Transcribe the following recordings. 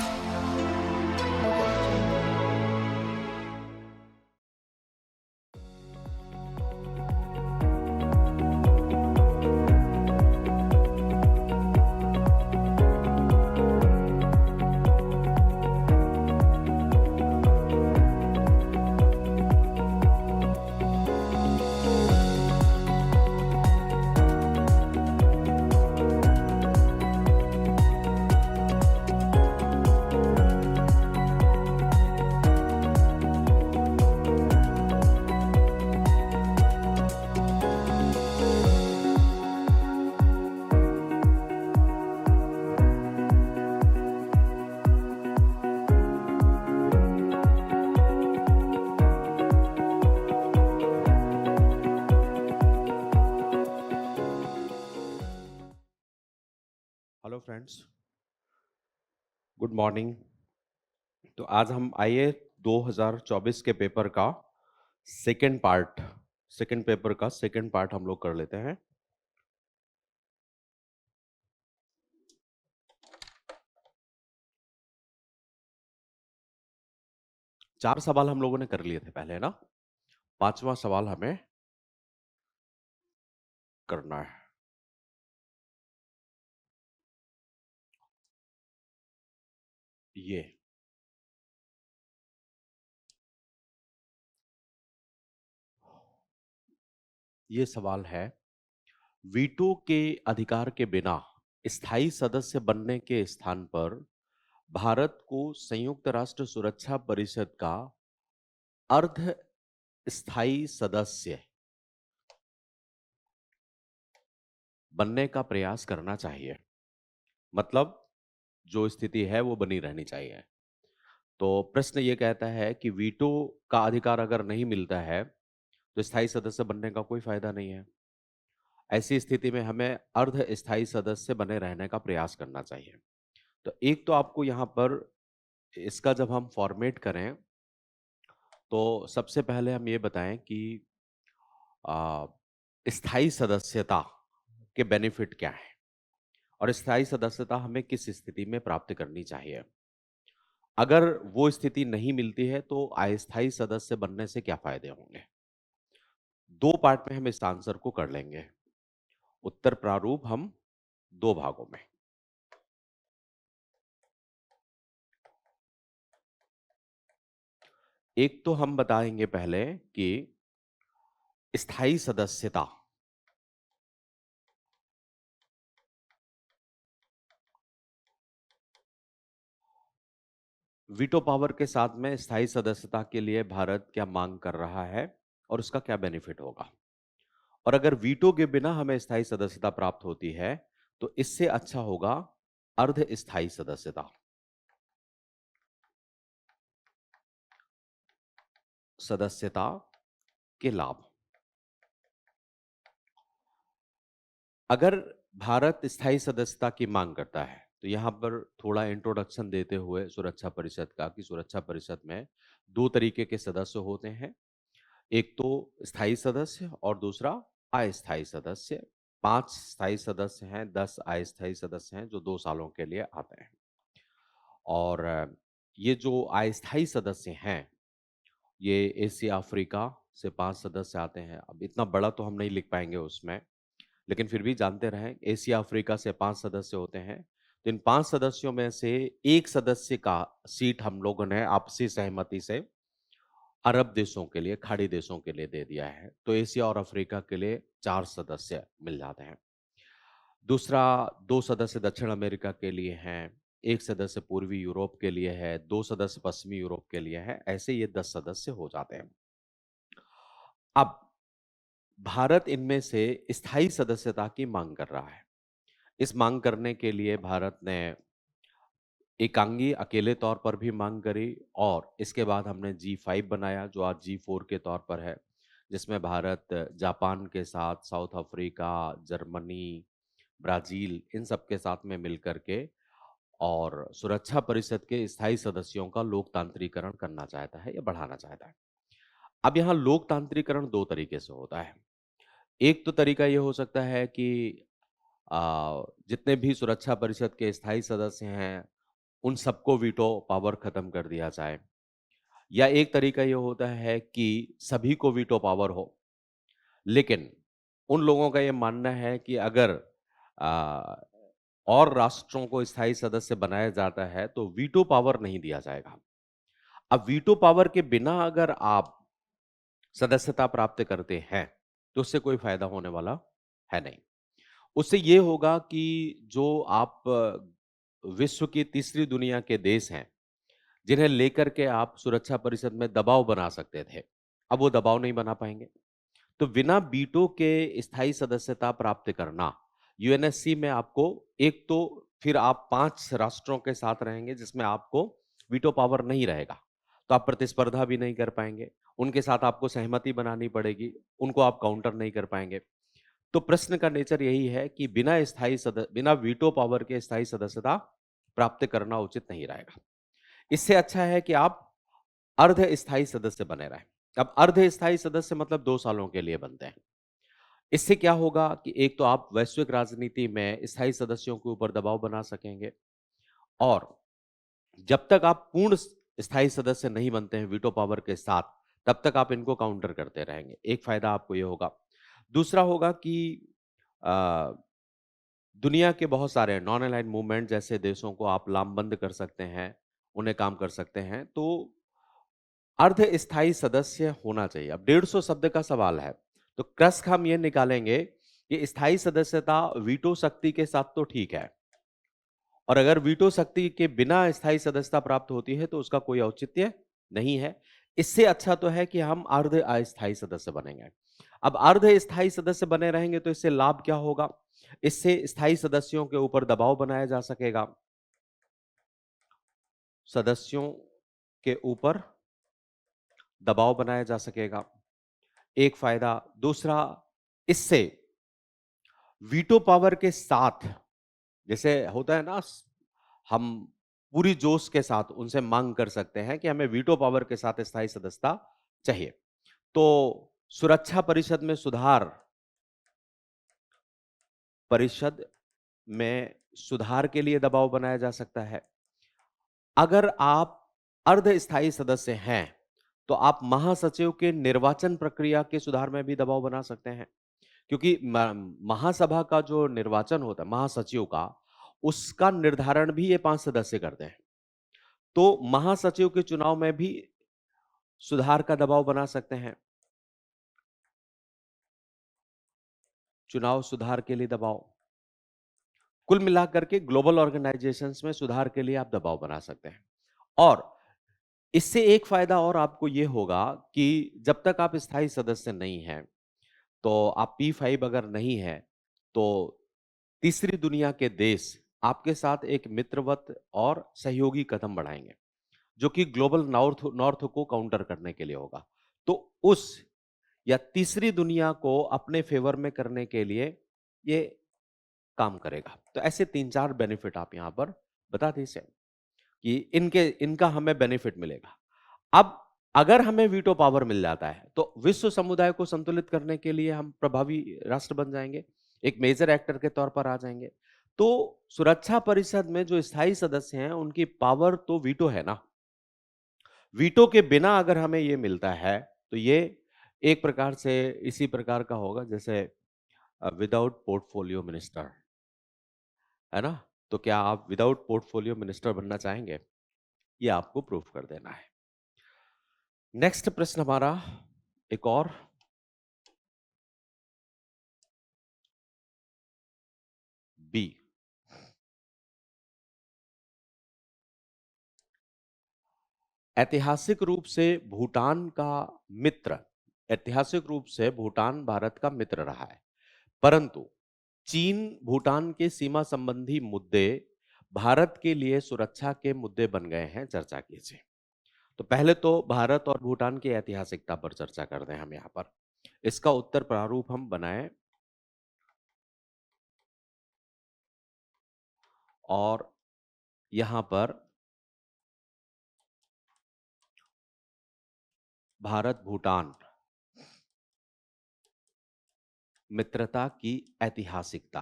वगैरह channel. Hello friends, good morning. तो आज हम आईए 2024 के पेपर का सेकंड पेपर का सेकंड पार्ट हम लोग कर लेते हैं। चार सवाल हम लोगों ने कर लिए थे पहले ना, पांचवा सवाल हमें करना है। ये सवाल है, वीटो के अधिकार के बिना स्थायी सदस्य बनने के स्थान पर भारत को संयुक्त राष्ट्र सुरक्षा परिषद का अर्ध स्थायी सदस्य बनने का प्रयास करना चाहिए। मतलब जो स्थिति है वो बनी रहनी चाहिए। तो प्रश्न ये कहता है कि वीटो का अधिकार अगर नहीं मिलता है तो स्थायी सदस्य बनने का कोई फायदा नहीं है। ऐसी स्थिति में हमें अर्ध स्थायी सदस्य बने रहने का प्रयास करना चाहिए। तो एक तो आपको यहाँ पर इसका जब हम फॉर्मेट करें तो सबसे पहले हम ये बताएं कि आ, स्थायी सदस्यता के बेनिफिट क्या है और स्थायी सदस्यता हमें किस स्थिति में प्राप्त करनी चाहिए। अगर वो स्थिति नहीं मिलती है तो अस्थायी सदस्य बनने से क्या फायदे होंगे। दो पार्ट में हम इस आंसर को कर लेंगे। उत्तर प्रारूप हम दो भागों में। एक तो हम बताएंगे पहले कि स्थायी सदस्यता वीटो पावर के साथ में स्थायी सदस्यता के लिए भारत क्या मांग कर रहा है और उसका क्या बेनिफिट होगा। और अगर वीटो के बिना हमें स्थायी सदस्यता प्राप्त होती है तो इससे अच्छा होगा अर्ध स्थायी सदस्यता। सदस्यता के लाभ, अगर भारत स्थायी सदस्यता की मांग करता है तो यहां पर थोड़ा इंट्रोडक्शन देते हुए सुरक्षा परिषद का कि सुरक्षा परिषद में दो तरीके के सदस्य होते हैं। एक तो स्थायी सदस्य और दूसरा अस्थायी सदस्य। 5 स्थायी सदस्य हैं, 10 अस्थायी सदस्य हैं जो 2 सालों के लिए आते हैं। और ये जो अस्थायी सदस्य हैं ये एशिया अफ्रीका से 5 सदस्य आते हैं। अब इतना बड़ा तो हम नहीं लिख पाएंगे उसमें, लेकिन फिर भी जानते रहें एशिया अफ्रीका से 5 सदस्य होते हैं। तो इन 5 सदस्यों में से एक सदस्य का सीट हम लोगों ने आपसी सहमति से अरब देशों के लिए, खाड़ी देशों के लिए दे दिया है। तो एशिया और अफ्रीका के लिए 4 सदस्य मिल जाते हैं। दूसरा, 2 सदस्य दक्षिण अमेरिका के लिए हैं, एक सदस्य पूर्वी यूरोप के लिए है, 2 सदस्य पश्चिमी यूरोप के लिए है। ऐसे ये 10 सदस्य हो जाते हैं। अब भारत इनमें से स्थायी सदस्यता की मांग कर रहा है। इस मांग करने के लिए भारत ने एकांगी अकेले तौर पर भी मांग करी और इसके बाद हमने G5 बनाया जो आज G4 के तौर पर है, जिसमें भारत जापान के साथ, साउथ अफ्रीका, जर्मनी, ब्राजील इन सब के साथ में मिलकर के और सुरक्षा परिषद के स्थायी सदस्यों का लोकतांत्रिकरण करना चाहता है या बढ़ाना चाहता है। अब यहाँ लोकतांत्रिकरण दो तरीके से होता है। एक तो तरीका ये हो सकता है कि जितने भी सुरक्षा परिषद के स्थायी सदस्य हैं उन सबको वीटो पावर खत्म कर दिया जाए, या एक तरीका ये होता है कि सभी को वीटो पावर हो, लेकिन उन लोगों का ये मानना है कि अगर आ, और राष्ट्रों को स्थायी सदस्य बनाया जाता है तो वीटो पावर नहीं दिया जाएगा। अब वीटो पावर के बिना अगर आप सदस्यता प्राप्त करते हैं तो उससे कोई फायदा होने वाला है नहीं। उससे ये होगा कि जो आप विश्व की तीसरी दुनिया के देश हैं, जिन्हें लेकर के आप सुरक्षा परिषद में दबाव बना सकते थे, अब वो दबाव नहीं बना पाएंगे। तो बिना वीटो के स्थायी सदस्यता प्राप्त करना, यूएनएससी में आपको एक तो फिर आप 5 राष्ट्रों के साथ रहेंगे जिसमें आपको वीटो पावर नहीं रहेगा, तो आप प्रतिस्पर्धा भी नहीं कर पाएंगे, उनके साथ आपको सहमति बनानी पड़ेगी, उनको आप काउंटर नहीं कर पाएंगे। तो प्रश्न का नेचर यही है कि बिना वीटो पावर के स्थायी सदस्यता प्राप्त करना उचित नहीं रहेगा। इससे अच्छा है कि आप अर्ध स्थायी सदस्य बने रहें। अब अर्ध स्थायी सदस्य मतलब 2 सालों के लिए बनते हैं। इससे क्या होगा कि एक तो आप वैश्विक राजनीति में स्थायी सदस्यों के ऊपर दबाव बना सकेंगे, और जब तक आप पूर्ण स्थायी सदस्य नहीं बनते हैं वीटो पावर के साथ, तब तक आप इनको काउंटर करते रहेंगे। एक फायदा आपको ये होगा। दूसरा होगा कि अ, दुनिया के बहुत सारे नॉन अलाइन्ड मूवमेंट जैसे देशों को आप लामबंद कर सकते हैं, उन्हें काम कर सकते हैं। तो अर्ध स्थायी सदस्य होना चाहिए। अब 150 शब्द का सवाल है, तो क्रस्क हम ये निकालेंगे कि स्थायी सदस्यता वीटो शक्ति के साथ तो ठीक है, और अगर वीटो शक्ति के बिना स्थायी सदस्यता प्राप्त होती है तो उसका कोई औचित्य नहीं है। इससे अच्छा तो है कि हम अर्ध अस्थायी सदस्य बनेंगे। अब अर्ध स्थायी सदस्य बने रहेंगे तो इससे लाभ क्या होगा? इससे स्थायी सदस्यों के ऊपर दबाव बनाया जा सकेगा, सदस्यों के ऊपर दबाव बनाया जा सकेगा, एक फायदा। दूसरा, इससे वीटो पावर के साथ, जैसे होता है ना, हम पूरी जोश के साथ उनसे मांग कर सकते हैं कि हमें वीटो पावर के साथ स्थायी सदस्यता चाहिए। तो सुरक्षा परिषद में सुधार के लिए दबाव बनाया जा सकता है। अगर आप अर्ध स्थायी सदस्य हैं तो आप महासचिव के निर्वाचन प्रक्रिया के सुधार में भी दबाव बना सकते हैं, क्योंकि महासभा का जो निर्वाचन होता है महासचिव का, उसका निर्धारण भी ये 5 सदस्य करते हैं। तो महासचिव के चुनाव में भी सुधार का दबाव बना सकते हैं। चुनाव सुधार के लिए दबाव, कुल मिलाकर के ग्लोबल ऑर्गेनाइजेशंस में सुधार के लिए आप दबाव बना सकते हैं। और इससे एक फायदा और आपको यह होगा कि जब तक आप स्थायी सदस्य नहीं हैं, तो आप P5 अगर नहीं है, तो तीसरी दुनिया के देश आपके साथ एक मित्रवत और सहयोगी कदम बढ़ाएंगे, जो कि ग्लोबल नॉर्थ नॉर्थ को काउंटर करने के लिए होगा। तो उस या तीसरी दुनिया को अपने फेवर में करने के लिए ये काम करेगा। तो ऐसे 3-4 बेनिफिट आप यहां पर बता दीजिए कि इनका हमें बेनिफिट मिलेगा। अब अगर हमें वीटो पावर मिल जाता है तो विश्व समुदाय को संतुलित करने के लिए हम प्रभावी राष्ट्र बन जाएंगे, एक मेजर एक्टर के तौर पर आ जाएंगे। तो सुरक्षा परिषद में जो स्थायी सदस्य हैं उनकी पावर तो वीटो है ना। वीटो के बिना अगर हमें ये मिलता है तो ये एक प्रकार से इसी प्रकार का होगा जैसे विदाउट पोर्टफोलियो मिनिस्टर, है ना? तो क्या आप विदाउट पोर्टफोलियो मिनिस्टर बनना चाहेंगे? ये आपको प्रूफ कर देना है। नेक्स्ट प्रश्न हमारा एक और, बी, ऐतिहासिक रूप से भूटान का मित्र, ऐतिहासिक रूप से भूटान भारत का मित्र रहा है, परंतु चीन भूटान के सीमा संबंधी मुद्दे भारत के लिए सुरक्षा के मुद्दे बन गए हैं। चर्चा कीजिए। तो पहले तो भारत और भूटान की ऐतिहासिकता पर चर्चा करते हैं हम यहाँ पर। इसका उत्तर प्रारूप हम बनाएं, और यहां पर भारत भूटान मित्रता की ऐतिहासिकता।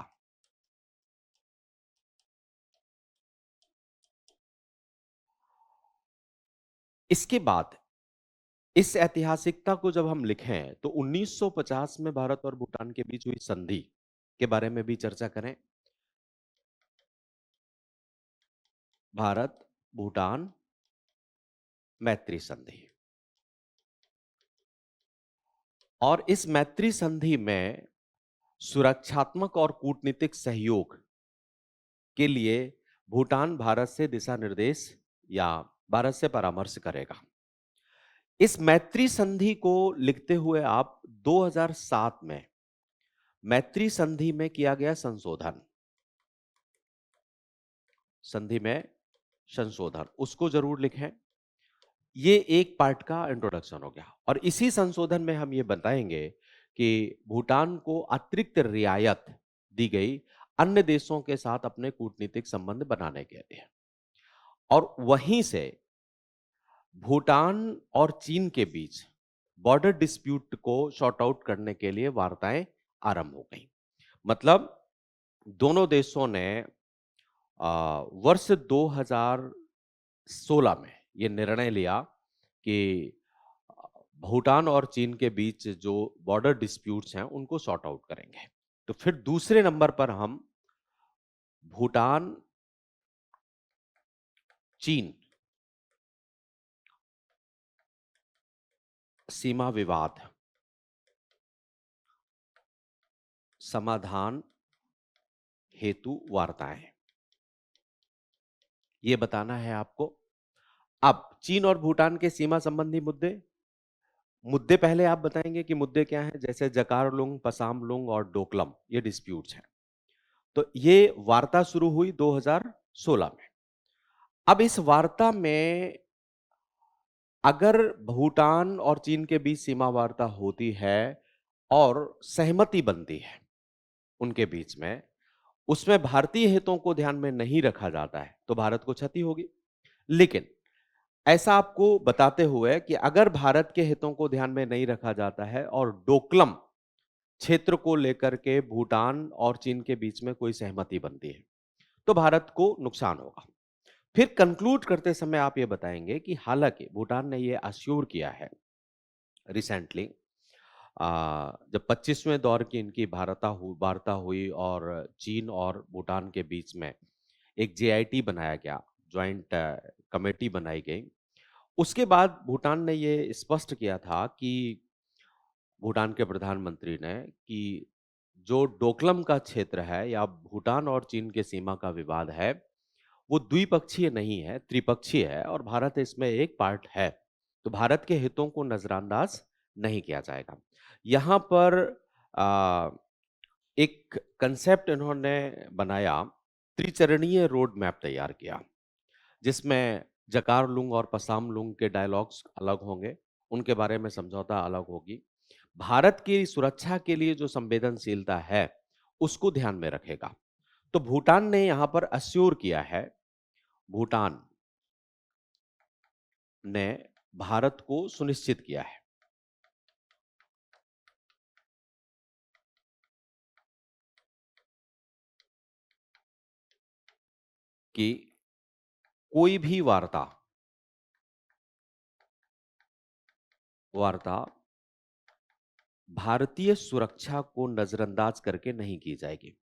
इसके बाद इस ऐतिहासिकता को जब हम लिखें तो 1950 में भारत और भूटान के बीच हुई संधि के बारे में भी चर्चा करें। भारत भूटान मैत्री संधि। और इस मैत्री संधि में सुरक्षात्मक और कूटनीतिक सहयोग के लिए भूटान भारत से दिशा निर्देश या भारत से परामर्श करेगा। इस मैत्री संधि को लिखते हुए आप 2007 में मैत्री संधि में किया गया संशोधन, संधि में संशोधन, उसको जरूर लिखें। ये एक पार्ट का इंट्रोडक्शन हो गया। और इसी संशोधन में हम ये बताएंगे कि भूटान को अतिरिक्त रियायत दी गई अन्य देशों के साथ अपने कूटनीतिक संबंध बनाने के लिए। और वहीं से भूटान और चीन के बीच बॉर्डर डिस्प्यूट को सॉर्ट आउट करने के लिए वार्ताएं आरंभ हो गई। मतलब दोनों देशों ने वर्ष 2016 में ये निर्णय लिया कि भूटान और चीन के बीच जो बॉर्डर डिस्प्यूट्स हैं उनको सॉर्ट आउट करेंगे। तो फिर दूसरे नंबर पर हम भूटान चीन सीमा विवाद समाधान हेतु वार्ताएं, ये बताना है आपको। अब चीन और भूटान के सीमा संबंधी मुद्दे मुद्दे पहले आप बताएंगे कि मुद्दे क्या हैं। जैसे जकारलुंग, पसामलुंग और डोकलम, ये डिस्प्यूट्स हैं। तो ये वार्ता शुरू हुई 2016 में। अब इस वार्ता में अगर भूटान और चीन के बीच सीमा वार्ता होती है और सहमति बनती है उनके बीच में, उसमें भारतीय हितों को ध्यान में नहीं रखा जाता है तो भारत को क्षति होगी। लेकिन ऐसा आपको बताते हुए कि अगर भारत के हितों को ध्यान में नहीं रखा जाता है और डोकलम क्षेत्र को लेकर के भूटान और चीन के बीच में कोई सहमति बनती है तो भारत को नुकसान होगा। फिर कंक्लूड करते समय आप ये बताएंगे कि हालांकि भूटान ने ये अश्योर किया है रिसेंटली, जब 25वें दौर की इनकी वार्ता हुई और चीन और भूटान के बीच में एक जेआईटी बनाया गया, ज्वाइंट कमेटी बनाई गई। उसके बाद भूटान ने ये स्पष्ट किया था कि भूटान के प्रधानमंत्री ने कि जो डोकलम का क्षेत्र है या भूटान और चीन के सीमा का विवाद है वो द्विपक्षीय नहीं है, त्रिपक्षीय है और भारत इसमें एक पार्ट है। तो भारत के हितों को नजरअंदाज नहीं किया जाएगा। यहाँ पर आ, एक कंसेप्ट इन्होंने बनाया, त्रिचरणीय रोड मैप तैयार किया, जिसमें जकारलुंग और पसामलुंग के डायलॉग्स अलग होंगे, उनके बारे में समझौता अलग होगी। भारत की सुरक्षा के लिए जो संवेदनशीलता है उसको ध्यान में रखेगा। तो भूटान ने यहां पर अश्योर किया है, भूटान ने भारत को सुनिश्चित किया है कि कोई भी वार्ता भारतीय सुरक्षा को नजरअंदाज करके नहीं की जाएगी।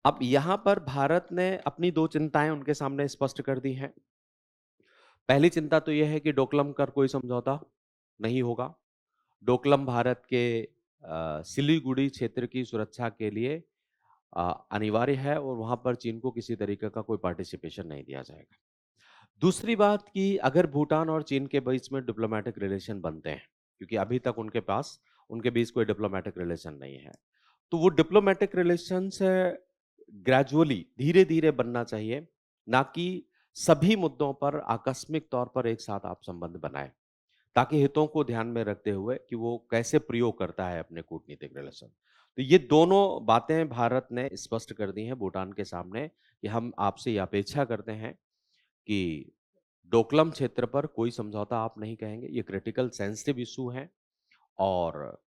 अब यहां पर भारत ने अपनी दो चिंताएं उनके सामने स्पष्ट कर दी हैं। पहली चिंता तो यह है कि डोकलम कर कोई समझौता नहीं होगा। डोकलम भारत के सिलीगुड़ी क्षेत्र की सुरक्षा के लिए अनिवार्य है और वहां पर चीन को किसी तरीके का कोई पार्टिसिपेशन नहीं दिया जाएगा। दूसरी बात कि अगर भूटान और चीन के बीच में डिप्लोमेटिक रिलेशन बनते हैं, क्योंकि अभी तक उनके बीच कोई डिप्लोमेटिक रिलेशन नहीं है, तो वो डिप्लोमेटिक रिलेशन से ग्रेजुअली धीरे धीरे बनना चाहिए, ना कि सभी मुद्दों पर आकस्मिक तौर पर एक साथ आप संबंध बनाए, ताकि हितों को ध्यान में रखते हुए कि वो कैसे प्रयोग करता है अपने कूटनीतिक रिलेशन। तो ये दोनों बातें भारत ने स्पष्ट कर दी हैं भूटान के सामने कि हम आपसे ये अपेक्षा करते हैं कि डोकलम क्षेत्र पर कोई समझौता आप नहीं कहेंगे, ये क्रिटिकल सेंसिटिव इशू है। और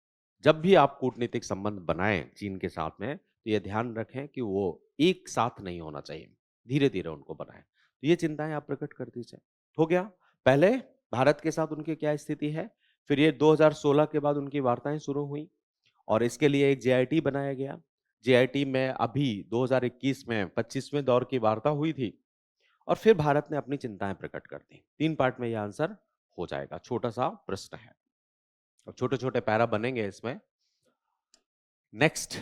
जब भी आप कूटनीतिक संबंध बनाएं चीन के साथ में, तो ये ध्यान रखें कि वो एक साथ नहीं होना चाहिए, धीरे धीरे उनको बनाएं। तो ये चिंताएं आप प्रकट कर दीजिए। हो गया। पहले भारत के साथ उनकी क्या स्थिति है, फिर ये 2016 के बाद उनकी वार्ताएं शुरू हुई और इसके लिए एक जेआईटी बनाया गया। जेआईटी में अभी 2021 में 25वें दौर की वार्ता हुई थी और फिर भारत ने अपनी चिंताएं प्रकट कर दी। 3 पार्ट में यह आंसर हो जाएगा, छोटा सा प्रश्न है और छोटे छोटे पैरा बनेंगे इसमें। नेक्स्ट,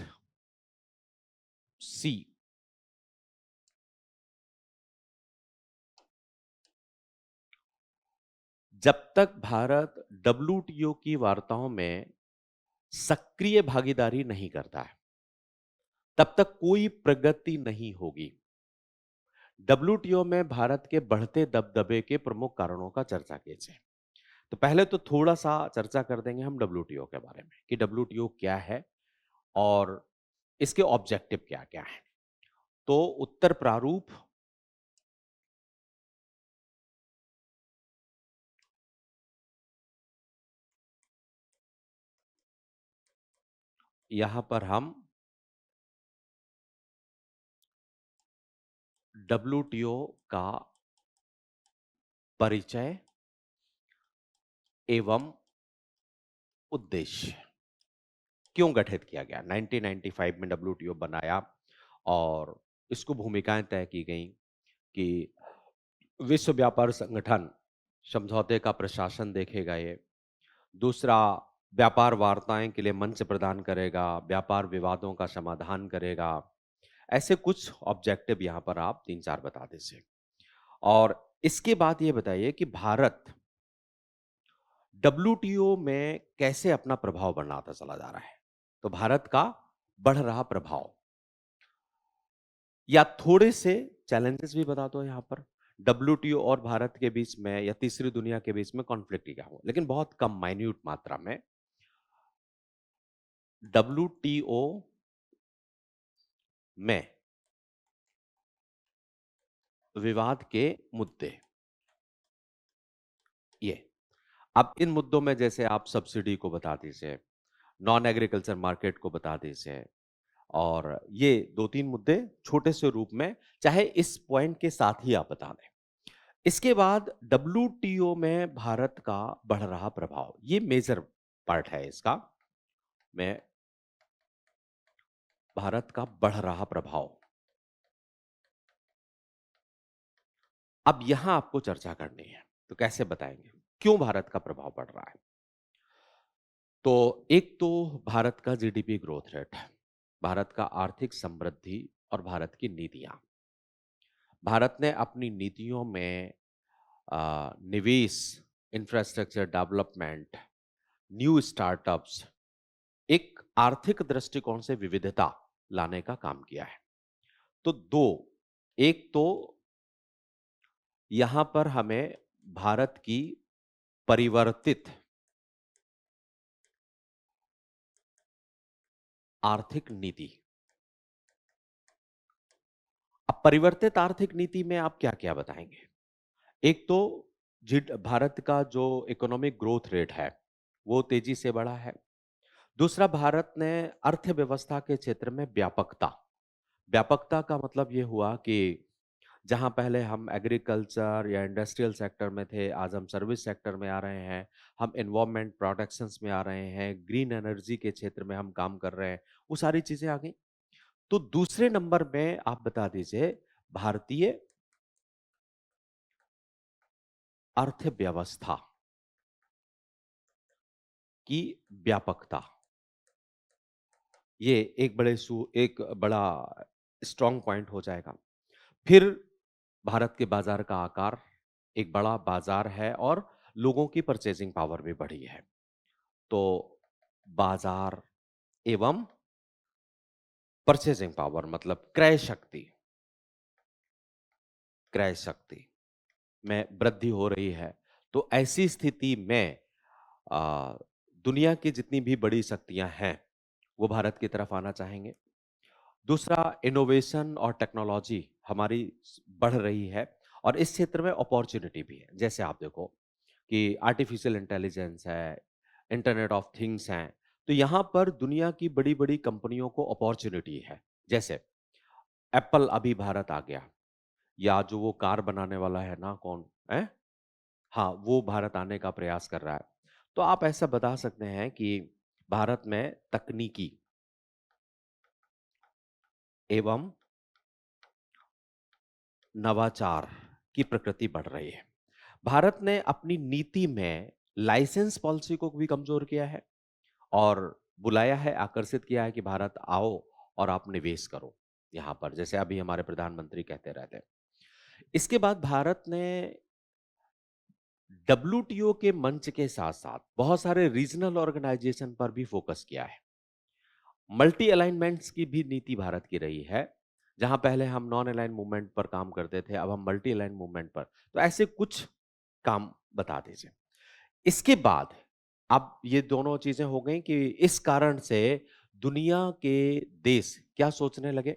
सी। जब तक भारत डब्ल्यूटीओ की वार्ताओं में सक्रिय भागीदारी नहीं करता है, तब तक कोई प्रगति नहीं होगी। डब्ल्यूटीओ में भारत के बढ़ते दबदबे के प्रमुख कारणों का चर्चा कीजिए। तो पहले तो थोड़ा सा चर्चा कर देंगे हम डब्ल्यूटीओ के बारे में कि डब्ल्यूटीओ क्या है और इसके ऑब्जेक्टिव क्या क्या है। तो उत्तर प्रारूप, यहां पर हम डब्ल्यूटीओ का परिचय एवं उद्देश्य, क्यों गठित किया गया, 1995 में डब्ल्यूटीओ बनाया और इसको भूमिकाएं तय की गई कि विश्व व्यापार संगठन समझौते का प्रशासन देखेगा ये। दूसरा, व्यापार वार्ताएं के लिए मंच प्रदान करेगा, व्यापार विवादों का समाधान करेगा। ऐसे कुछ ऑब्जेक्टिव यहां पर आप 3-4 बता दीजिए। और इसके बाद ये बताइए कि भारत डब्ल्यूटीओ में कैसे अपना प्रभाव बनाता चला जा रहा है। तो भारत का बढ़ रहा प्रभाव, या थोड़े से चैलेंजेस भी बता दो यहां पर। डब्ल्यूटीओ और भारत के बीच में या तीसरी दुनिया के बीच में कॉन्फ्लिक्ट क्या हो, लेकिन बहुत कम माइन्यूट मात्रा में। डब्ल्यूटीओ में विवाद के मुद्दे, ये अब इन मुद्दों में जैसे आप सब्सिडी को बता दीजिए, नॉन एग्रीकल्चर मार्केट को बता दीजिए, और ये 2-3 मुद्दे छोटे से रूप में, चाहे इस पॉइंट के साथ ही आप बता दें। इसके बाद डब्ल्यूटीओ में भारत का बढ़ रहा प्रभाव, ये मेजर पार्ट है इसका, में भारत का बढ़ रहा प्रभाव। अब यहां आपको चर्चा करनी है, तो कैसे बताएंगे क्यों भारत का प्रभाव बढ़ रहा है। तो एक तो भारत का जीडीपी ग्रोथ रेट, भारत का आर्थिक समृद्धि और भारत की नीतियां। भारत ने अपनी नीतियों में निवेश, इंफ्रास्ट्रक्चर डेवलपमेंट, न्यू स्टार्टअप्स, एक आर्थिक दृष्टिकोण से विविधता लाने का काम किया है। तो दो, एक तो यहां पर हमें भारत की परिवर्तित आर्थिक नीति। अब परिवर्तित आर्थिक नीति में आप क्या क्या बताएंगे। एक तो भारत का जो इकोनॉमिक ग्रोथ रेट है वो तेजी से बढ़ा है। दूसरा, भारत ने अर्थव्यवस्था के क्षेत्र में व्यापकता, व्यापकता का मतलब ये हुआ कि जहां पहले हम एग्रीकल्चर या इंडस्ट्रियल सेक्टर में थे, आज हम सर्विस सेक्टर में आ रहे हैं, हम एनवायरमेंट प्रोटेक्शंस में आ रहे हैं, ग्रीन एनर्जी के क्षेत्र में हम काम कर रहे हैं, वो सारी चीजें आ गई। तो दूसरे नंबर में आप बता दीजिए भारतीय अर्थव्यवस्था की व्यापकता, ये एक बड़ा स्ट्रॉन्ग पॉइंट हो जाएगा। फिर भारत के बाजार का आकार, एक बड़ा बाजार है और लोगों की परचेजिंग पावर भी बढ़ी है। तो बाजार एवं परचेजिंग पावर मतलब क्रय शक्ति, क्रय शक्ति में वृद्धि हो रही है। तो ऐसी स्थिति में आ, दुनिया की जितनी भी बड़ी शक्तियां हैं वो भारत की तरफ आना चाहेंगे। दूसरा, इनोवेशन और टेक्नोलॉजी हमारी बढ़ रही है और इस क्षेत्र में अपॉर्चुनिटी भी है। जैसे आप देखो कि आर्टिफिशियल इंटेलिजेंस है, इंटरनेट ऑफ थिंग्स हैं। तो यहाँ पर दुनिया की बड़ी-बड़ी कंपनियों को अपॉर्च्युनिटी है। जैसे एप्पल अभी भारत आ गया, या जो वो कार बनाने वाला है ना, कौन है? हाँ, वो भारत आने का प्रयास कर रहा है। तो आप ऐसा बता सकते हैं कि भारत में तकनीकी एवं नवाचार की प्रकृति बढ़ रही है। भारत ने अपनी नीति में लाइसेंस पॉलिसी को भी कमजोर किया है और बुलाया है, आकर्षित किया है कि भारत आओ और आप निवेश करो यहाँ पर, जैसे अभी हमारे प्रधानमंत्री कहते रहते हैं। इसके बाद भारत ने डब्ल्यूटीओ के मंच के साथ-साथ बहुत सारे रीजनल ऑर्गेनाइजेशन पर भी फोकस किया है। मल्टी अलाइनमेंट्स की भी नीति भारत की रही है, जहां पहले हम नॉन अलाइन मूवमेंट पर काम करते थे, अब हम मल्टी अलाइन मूवमेंट पर। तो ऐसे कुछ काम बता दीजिए। इसके बाद अब ये दोनों चीजें हो गई कि इस कारण से दुनिया के देश क्या सोचने लगे।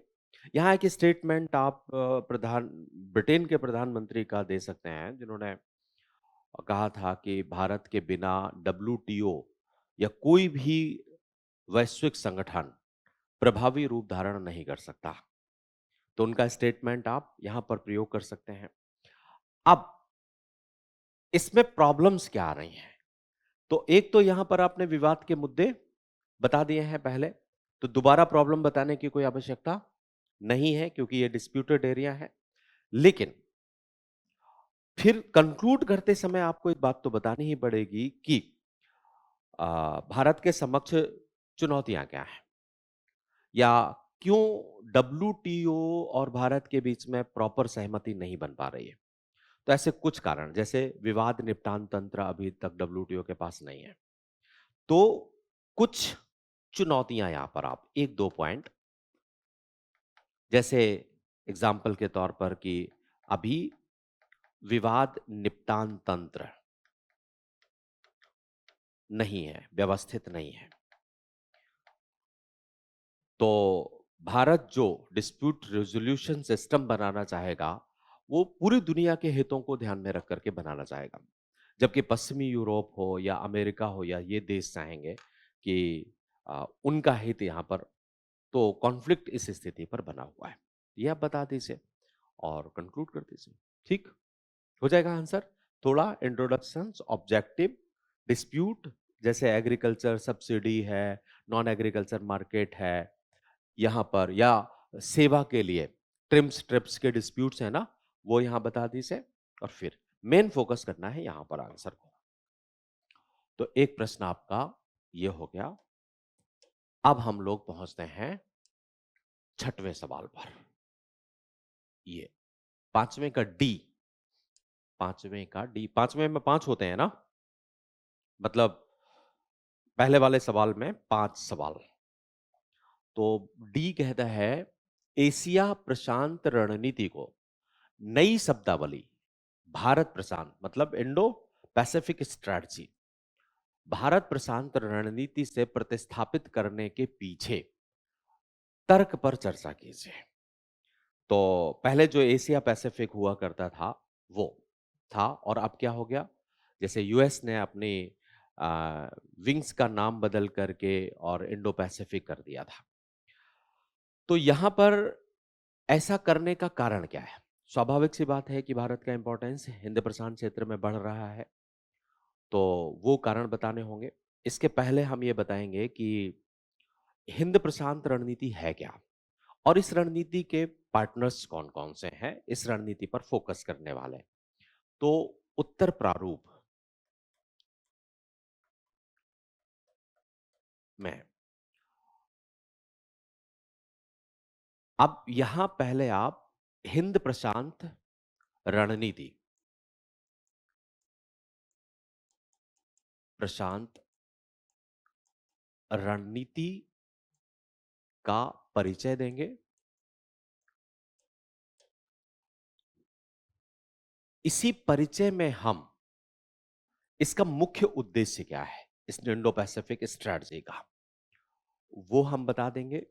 यहाँ एक स्टेटमेंट आप ब्रिटेन के प्रधानमंत्री का दे सकते हैं, जिन्होंने कहा था कि भारत के बिना डब्ल्यूटीओ या कोई भी वैश्विक संगठन प्रभावी रूप धारण नहीं कर सकता। तो उनका स्टेटमेंट आप यहां पर प्रयोग कर सकते हैं। अब इसमें प्रॉब्लम्स क्या आ रही हैं? तो एक तो यहां पर आपने विवाद के मुद्दे बता दिए हैं पहले, तो दोबारा प्रॉब्लम बताने की कोई आवश्यकता नहीं है, क्योंकि ये डिस्प्यूटेड एरिया है। लेकिन फिर कंक्लूड करते समय आपको एक बात तो बतानी ही पड़ेगी कि भारत के समक्ष चुनौतियां क्या हैं, या क्यों डब्ल्यूटीओ और भारत के बीच में प्रॉपर सहमति नहीं बन पा रही है। तो ऐसे कुछ कारण, जैसे विवाद निपटान तंत्र अभी तक डब्ल्यूटीओ के पास नहीं है। तो कुछ चुनौतियां यहां पर आप एक दो पॉइंट, जैसे एग्जाम्पल के तौर पर कि अभी विवाद निपटान तंत्र नहीं है, व्यवस्थित नहीं है। तो भारत जो डिस्प्यूट रेजोल्यूशन सिस्टम बनाना चाहेगा, वो पूरी दुनिया के हितों को ध्यान में रख करके बनाना चाहेगा। जबकि पश्चिमी यूरोप हो या अमेरिका हो या ये देश चाहेंगे कि उनका हित यहाँ पर, तो कॉन्फ्लिक्ट इस स्थिति पर बना हुआ है। ये आप बता दीजिए और कंक्लूड कर दीजिए। ठीक हो जाएगा आंसर। थोड़ा इंट्रोडक्शन, ऑब्जेक्टिव, डिस्प्यूट, जैसे एग्रीकल्चर सब्सिडी है, नॉन एग्रीकल्चर मार्केट है यहाँ पर, या सेवा के लिए ट्रिम्स ट्रिप्स के डिस्प्यूट्स है ना, वो यहाँ बता दीजिए। और फिर मेन फोकस करना है यहाँ पर आंसर को। तो एक प्रश्न आपका ये हो गया। अब हम लोग पहुंचते हैं छठवें सवाल पर। ये पांचवें का डी, पांचवें का डी, पांचवें में पांच होते हैं ना, मतलब पहले वाले सवाल में पांच सवाल। तो डी कहता है एशिया प्रशांत रणनीति को नई शब्दावली भारत प्रशांत, मतलब इंडो पैसिफिक स्ट्रैटेजी, भारत प्रशांत रणनीति से प्रतिस्थापित करने के पीछे तर्क पर चर्चा कीजिए। तो पहले जो एशिया पैसिफिक हुआ करता था वो था, और अब क्या हो गया, जैसे यूएस ने अपनी विंग्स का नाम बदल करके और इंडो पैसिफिक कर दिया था। तो यहां पर ऐसा करने का कारण क्या है? स्वाभाविक सी बात है कि भारत का इंपॉर्टेंस हिंद प्रशांत क्षेत्र में बढ़ रहा है, तो वो कारण बताने होंगे। इसके पहले हम ये बताएंगे कि हिंद प्रशांत रणनीति है क्या, और इस रणनीति के पार्टनर्स कौन कौन से हैं इस रणनीति पर फोकस करने वाले। तो उत्तर प्रारूप में अब यहां पहले आप हिंद प्रशांत रणनीति, प्रशांत रणनीति का परिचय देंगे। इसी परिचय में हम इसका मुख्य उद्देश्य क्या है, इस इंडो पैसिफिक स्ट्रैटेजी का, वो हम बता देंगे।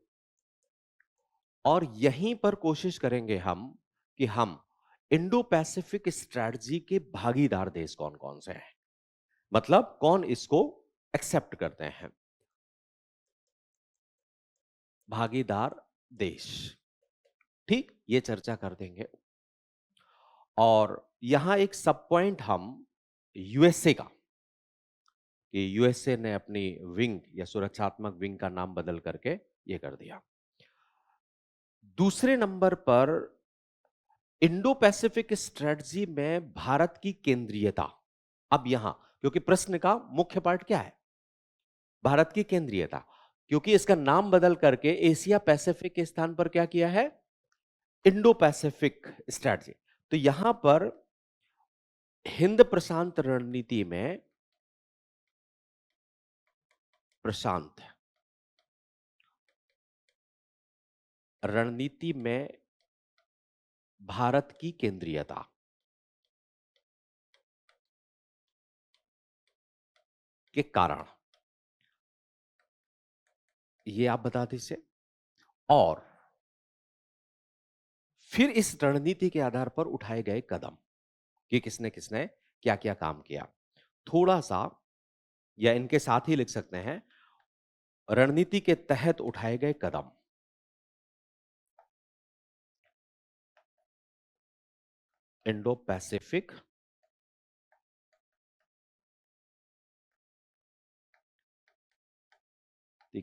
और यहीं पर कोशिश करेंगे हम कि हम इंडो पैसिफिक स्ट्रैटेजी के भागीदार देश कौन कौन से हैं, मतलब कौन इसको एक्सेप्ट करते हैं, भागीदार देश। ठीक, ये चर्चा कर देंगे। और यहां एक सब पॉइंट हम यूएसए का, कि यूएसए ने अपनी विंग या सुरक्षात्मक विंग का नाम बदल करके ये कर दिया। दूसरे नंबर पर इंडो पैसिफिक स्ट्रेटजी में भारत की केंद्रीयता। अब यहां, क्योंकि प्रश्न का मुख्य पार्ट क्या है, भारत की केंद्रीयता, क्योंकि इसका नाम बदल करके एशिया पैसिफिक के स्थान पर क्या किया है, इंडो पैसिफिक स्ट्रेटजी। तो यहां पर हिंद प्रशांत रणनीति में, प्रशांत रणनीति में भारत की केंद्रीयता के कारण ये आप बता दीजिए। और फिर इस रणनीति के आधार पर उठाए गए कदम, कि किसने किसने क्या क्या काम किया, थोड़ा सा, या इनके साथ ही लिख सकते हैं, रणनीति के तहत उठाए गए कदम। इंडो पैसिफिक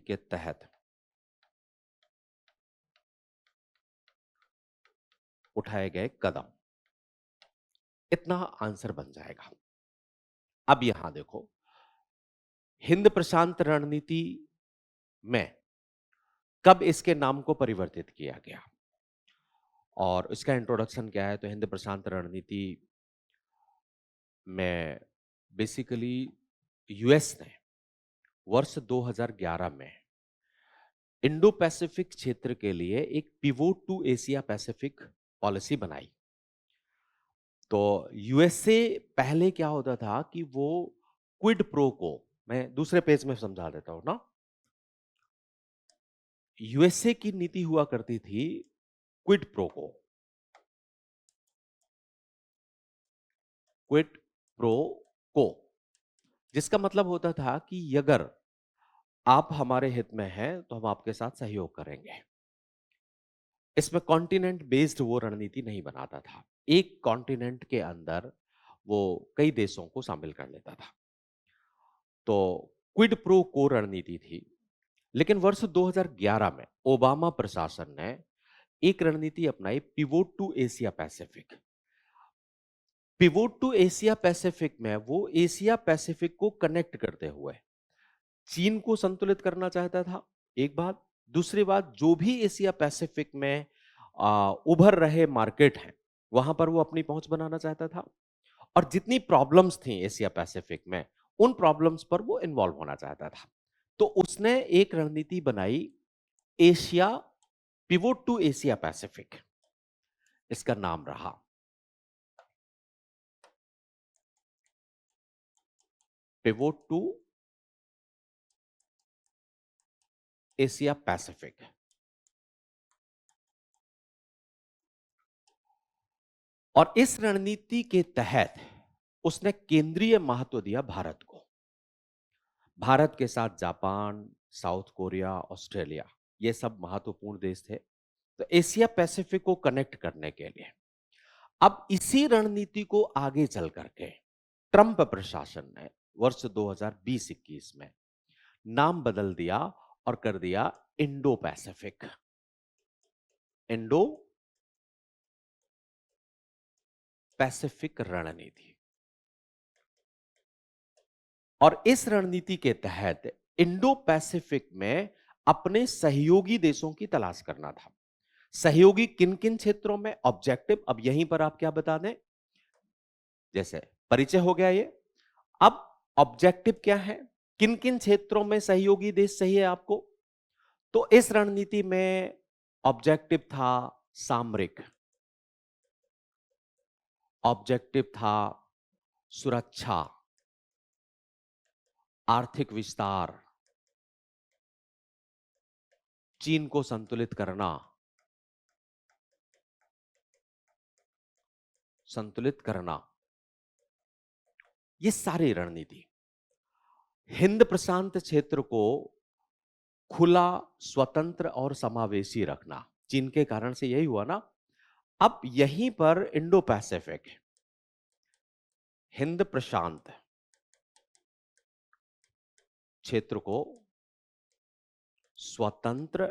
के तहत उठाए गए कदम, इतना आंसर बन जाएगा। अब यहां देखो, हिंद प्रशांत रणनीति में कब इसके नाम को परिवर्तित किया गया, और इसका इंट्रोडक्शन क्या है, तो हिंद प्रशांत रणनीति में बेसिकली यूएस ने वर्ष 2011 में इंडो पैसिफिक क्षेत्र के लिए एक pivot to Asia Pacific policy बनाई। तो यूएसए पहले क्या होता था कि वो क्विड प्रो को, मैं दूसरे पेज में समझा देता हूं ना, यूएसए की नीति हुआ करती थी क्विड प्रो को, क्विड प्रो को, जिसका मतलब होता था कि अगर आप हमारे हित में हैं तो हम आपके साथ सहयोग करेंगे। इसमें कॉन्टिनेंट बेस्ड वो रणनीति नहीं बनाता था, एक कॉन्टिनेंट के अंदर वो कई देशों को शामिल कर लेता था। तो क्विड प्रो को रणनीति थी। लेकिन वर्ष 2011 में ओबामा प्रशासन ने एक रणनीति अपनाई, pivot to Asia Pacific. Pivot to Asia Pacific में वो एशिया पैसिफिक को कनेक्ट करते हुए चीन को संतुलित करना चाहता था, एक बात। दूसरी बात, जो भी एशिया पैसिफिक में उभर रहे मार्केट हैं, वहां पर वो अपनी पहुंच बनाना चाहता था। और जितनी प्रॉब्लम्स थी एशिया पैसिफिक में, उन प्रॉब्लम्स पर वो इन्वॉल्व होना चाहता था। तो उसने एक रणनीति बनाई, Asia, pivot to Asia Pacific, इसका नाम रहा। Pivot to Asia Pacific. और इस रणनीति के तहत उसने केंद्रीय महत्व दिया भारत को। भारत के साथ जापान, साउथ कोरिया, ऑस्ट्रेलिया, ये सब महत्वपूर्ण देश थे, तो एशिया पैसिफिक को कनेक्ट करने के लिए। अब इसी रणनीति को आगे चल करके ट्रंप प्रशासन ने वर्ष 2020-21 में नाम बदल दिया और कर दिया इंडो पैसिफिक। इंडो पैसिफिक रणनीति। और इस रणनीति के तहत इंडो पैसिफिक में अपने सहयोगी देशों की तलाश करना था। सहयोगी किन किन क्षेत्रों में, ऑब्जेक्टिव, अब यहीं पर आप क्या बता दें, जैसे परिचय हो गया ये। अब ऑब्जेक्टिव क्या है, किन किन क्षेत्रों में सहयोगी देश चाहिए आपको, तो इस रणनीति में ऑब्जेक्टिव था सामरिक, ऑब्जेक्टिव था सुरक्षा, आर्थिक विस्तार, चीन को संतुलित करना, संतुलित करना, ये सारी रणनीति। हिंद प्रशांत क्षेत्र को खुला, स्वतंत्र और समावेशी रखना। चीन के कारण से यही हुआ ना। अब यहीं पर इंडो पैसिफिक, हिंद प्रशांत क्षेत्र को स्वतंत्र,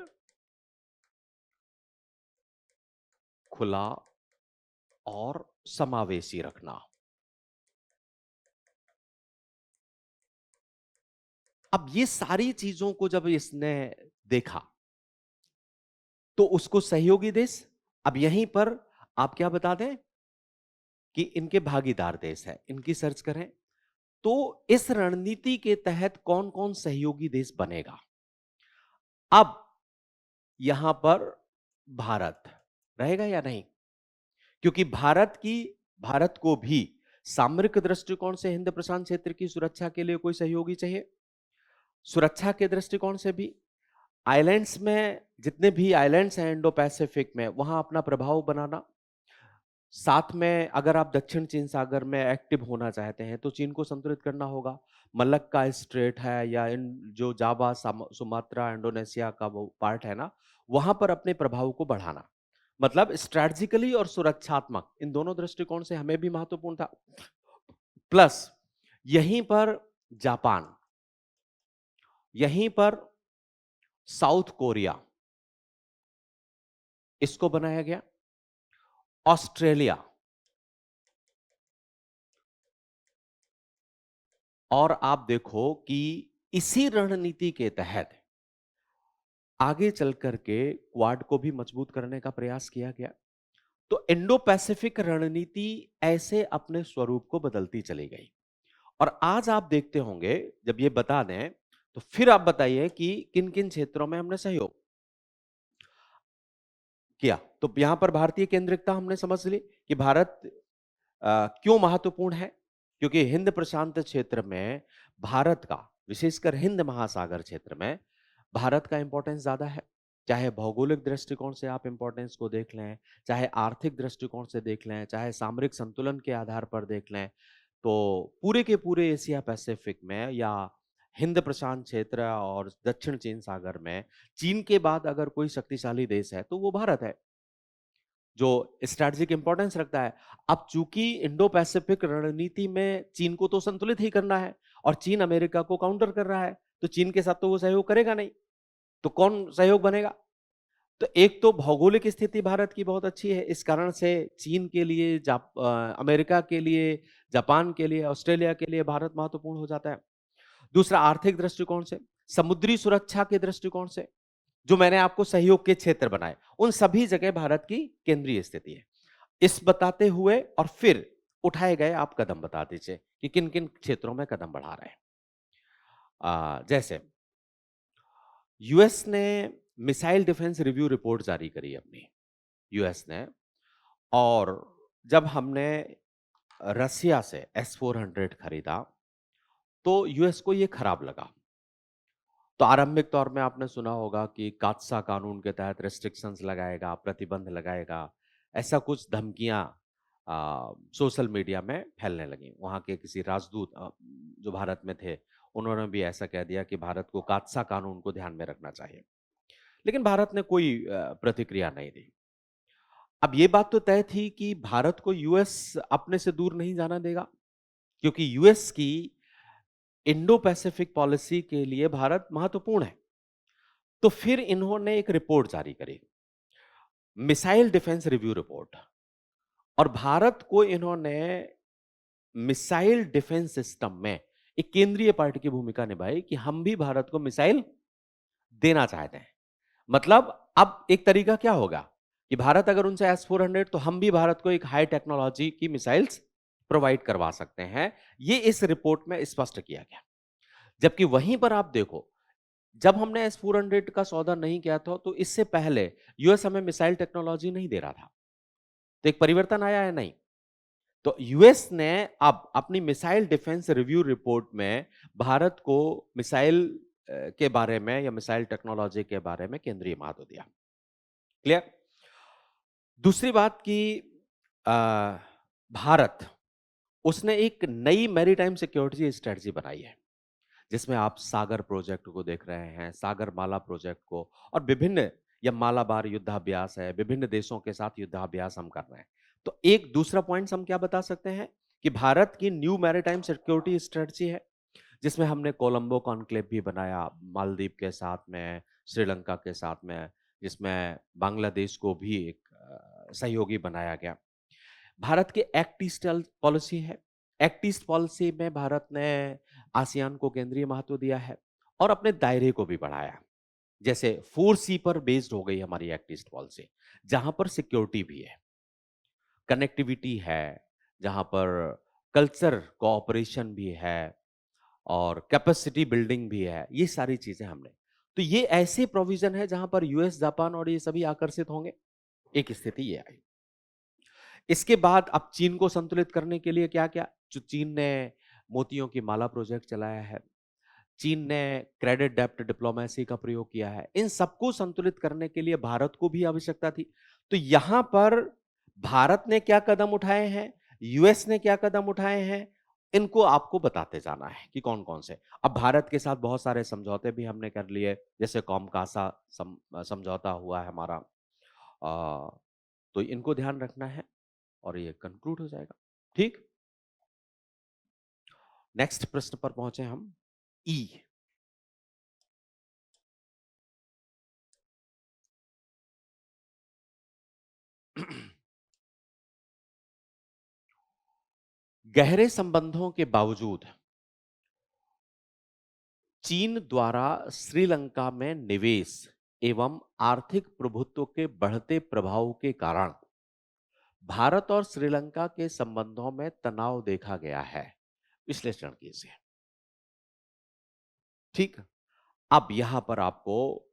खुला और समावेशी रखना। अब ये सारी चीजों को जब इसने देखा तो उसको सहयोगी देश, अब यहीं पर आप क्या बता दें कि इनके भागीदार देश है, इनकी सर्च करें तो इस रणनीति के तहत कौन कौन सहयोगी देश बनेगा। अब यहां पर भारत रहेगा या नहीं, क्योंकि भारत को भी सामरिक दृष्टिकोण से हिंद प्रशांत क्षेत्र की सुरक्षा के लिए कोई सहयोगी चाहिए, सुरक्षा के दृष्टिकोण से भी, आइलैंड्स में जितने भी आइलैंड्स हैं इंडो पैसिफिक में, वहां अपना प्रभाव बनाना, साथ में अगर आप दक्षिण चीन सागर में एक्टिव होना चाहते हैं तो चीन को संतुलित करना होगा, मलक्का स्ट्रेट है या इन जो जावा सुमात्रा इंडोनेशिया का वो पार्ट है ना, वहां पर अपने प्रभाव को बढ़ाना, मतलब स्ट्रैटेजिकली और सुरक्षात्मक इन दोनों दृष्टिकोण से हमें भी महत्वपूर्ण था। प्लस यहीं पर जापान, यहीं पर साउथ कोरिया, इसको बनाया गया, ऑस्ट्रेलिया, और आप देखो कि इसी रणनीति के तहत आगे चल करके क्वाड को भी मजबूत करने का प्रयास किया गया। तो इंडो पैसिफिक रणनीति ऐसे अपने स्वरूप को बदलती चली गई। और आज आप देखते होंगे, जब ये बता दें तो फिर आप बताइए कि किन किन क्षेत्रों में हमने सहयोग किया। तो यहां पर भारतीय केंद्रिकता हमने समझ ली कि भारत क्यों महत्वपूर्ण है, क्योंकि हिंद प्रशांत क्षेत्र में भारत का, विशेषकर हिंद महासागर क्षेत्र में भारत का इंपॉर्टेंस ज्यादा है। चाहे भौगोलिक दृष्टिकोण से आप इंपॉर्टेंस को देख लें, चाहे आर्थिक दृष्टिकोण से देख लें, चाहे सामरिक संतुलन के आधार पर देख लें, तो पूरे के पूरे एशिया पैसिफिक में या हिंद प्रशांत क्षेत्र और दक्षिण चीन सागर में चीन के बाद अगर कोई शक्तिशाली देश है तो वो भारत है, जो स्ट्रैटेजिक इंपॉर्टेंस रखता है। अब चूंकि इंडो पैसिफिक रणनीति में चीन को तो संतुलित ही करना है और चीन अमेरिका को काउंटर कर रहा है, तो चीन के साथ तो वो सहयोग करेगा नहीं, तो कौन सहयोग बनेगा। तो एक तो भौगोलिक स्थिति भारत की बहुत अच्छी है, इस कारण से चीन के लिए, अमेरिका के लिए, जापान के लिए, ऑस्ट्रेलिया के लिए भारत महत्वपूर्ण हो जाता है। दूसरा, आर्थिक दृष्टिकोण से, समुद्री सुरक्षा के दृष्टिकोण से, जो मैंने आपको सहयोग के क्षेत्र बनाए, उन सभी जगह भारत की केंद्रीय स्थिति है। इस बताते हुए और फिर उठाए गए आप कदम बता दीजिए कि किन किन क्षेत्रों में कदम बढ़ा रहे हैं। जैसे यूएस ने मिसाइल डिफेंस रिव्यू रिपोर्ट जारी करी अपनी, यूएस ने, और जब हमने रसिया से S-400 खरीदा तो यूएस को ये खराब लगा। तो आरंभिक तौर में आपने सुना होगा कि कात्सा कानून के तहत रेस्ट्रिक्शंस लगाएगा, प्रतिबंध लगाएगा, ऐसा कुछ धमकियां सोशल मीडिया में फैलने लगी। वहां के किसी राजदूत जो भारत में थे, उन्होंने भी ऐसा कह दिया कि भारत को कात्सा कानून को ध्यान में रखना चाहिए, लेकिन भारत ने कोई प्रतिक्रिया नहीं दी। अब ये बात तो तय थी कि भारत को यूएस अपने से दूर नहीं जाना देगा, क्योंकि यूएस की इंडो पैसिफिक पॉलिसी के लिए भारत महत्वपूर्ण है। तो फिर इन्होंने एक रिपोर्ट जारी करी, मिसाइल डिफेंस रिव्यू रिपोर्ट, और भारत को इन्होंने मिसाइल डिफेंस सिस्टम में एक केंद्रीय पार्टी की भूमिका निभाई कि हम भी भारत को मिसाइल देना चाहते हैं। मतलब अब एक तरीका क्या होगा कि भारत अगर उनसे S-400, तो हम भी भारत को एक हाई टेक्नोलॉजी की मिसाइल्स प्रोवाइड करवा सकते हैं। ये इस रिपोर्ट में स्पष्ट किया गया। जबकि वहीं पर आप देखो, जब हमने S-400 का सौदा नहीं किया था तो इससे पहले यूएस हमें मिसाइल टेक्नोलॉजी नहीं दे रहा था। तो एक परिवर्तन आया है नहीं। तो यूएस ने अब अपनी मिसाइल डिफेंस रिव्यू रिपोर्ट में भारत को मिसाइल के बारे में या मिसाइल टेक्नोलॉजी के बारे में केंद्रीय महत्व दिया। क्लियर। दूसरी बात की भारत, उसने एक नई मैरीटाइम सिक्योरिटी स्ट्रेटजी बनाई है, जिसमें आप सागर प्रोजेक्ट को देख रहे हैं, सागरमाला प्रोजेक्ट को, और विभिन्न, या मालाबार युद्धाभ्यास है, विभिन्न देशों के साथ युद्धाभ्यास हम कर रहे हैं। तो एक दूसरा पॉइंट हम क्या बता सकते हैं कि भारत की न्यू मैरीटाइम सिक्योरिटी स्ट्रेटजी है, जिसमें हमने कोलंबो कॉन्क्लेव भी बनाया मालदीव के साथ में, श्रीलंका के साथ में, जिसमें बांग्लादेश को भी एक सहयोगी बनाया गया। भारत की एक्ट ईस्ट पॉलिसी है। एक्ट ईस्ट पॉलिसी में भारत ने आसियान को केंद्रीय महत्व दिया है और अपने दायरे को भी बढ़ाया। जैसे 4C पर बेस्ड हो गई हमारी एक्ट ईस्ट पॉलिसी, जहां पर सिक्योरिटी भी है, कनेक्टिविटी है, जहां पर कल्चर कोऑपरेशन भी है और कैपेसिटी बिल्डिंग भी है। ये सारी चीजें हमने, तो ये ऐसे प्रोविजन है जहां पर यूएस, जापान और ये सभी आकर्षित होंगे। एक स्थिति ये आई। इसके बाद अब चीन को संतुलित करने के लिए क्या क्या, जो चीन ने मोतियों की माला प्रोजेक्ट चलाया है, चीन ने क्रेडिट डेप्ट डिप्लोमेसी का प्रयोग किया है, इन सबको संतुलित करने के लिए भारत को भी आवश्यकता थी। तो यहां पर भारत ने क्या कदम उठाए हैं, यूएस ने क्या कदम उठाए हैं, इनको आपको बताते जाना है कि कौन कौन से। अब भारत के साथ बहुत सारे समझौते भी हमने कर लिए, जैसे कॉमकासा समझौता हुआ है हमारा, तो इनको ध्यान रखना है और ये कंक्लूड हो जाएगा। ठीक, नेक्स्ट प्रश्न पर पहुंचे हम। ई, गहरे संबंधों के बावजूद चीन द्वारा श्रीलंका में निवेश एवं आर्थिक प्रभुत्व के बढ़ते प्रभाव के कारण भारत और श्रीलंका के संबंधों में तनाव देखा गया है। विश्लेषण कीजिए। ठीक, अब यहां पर आपको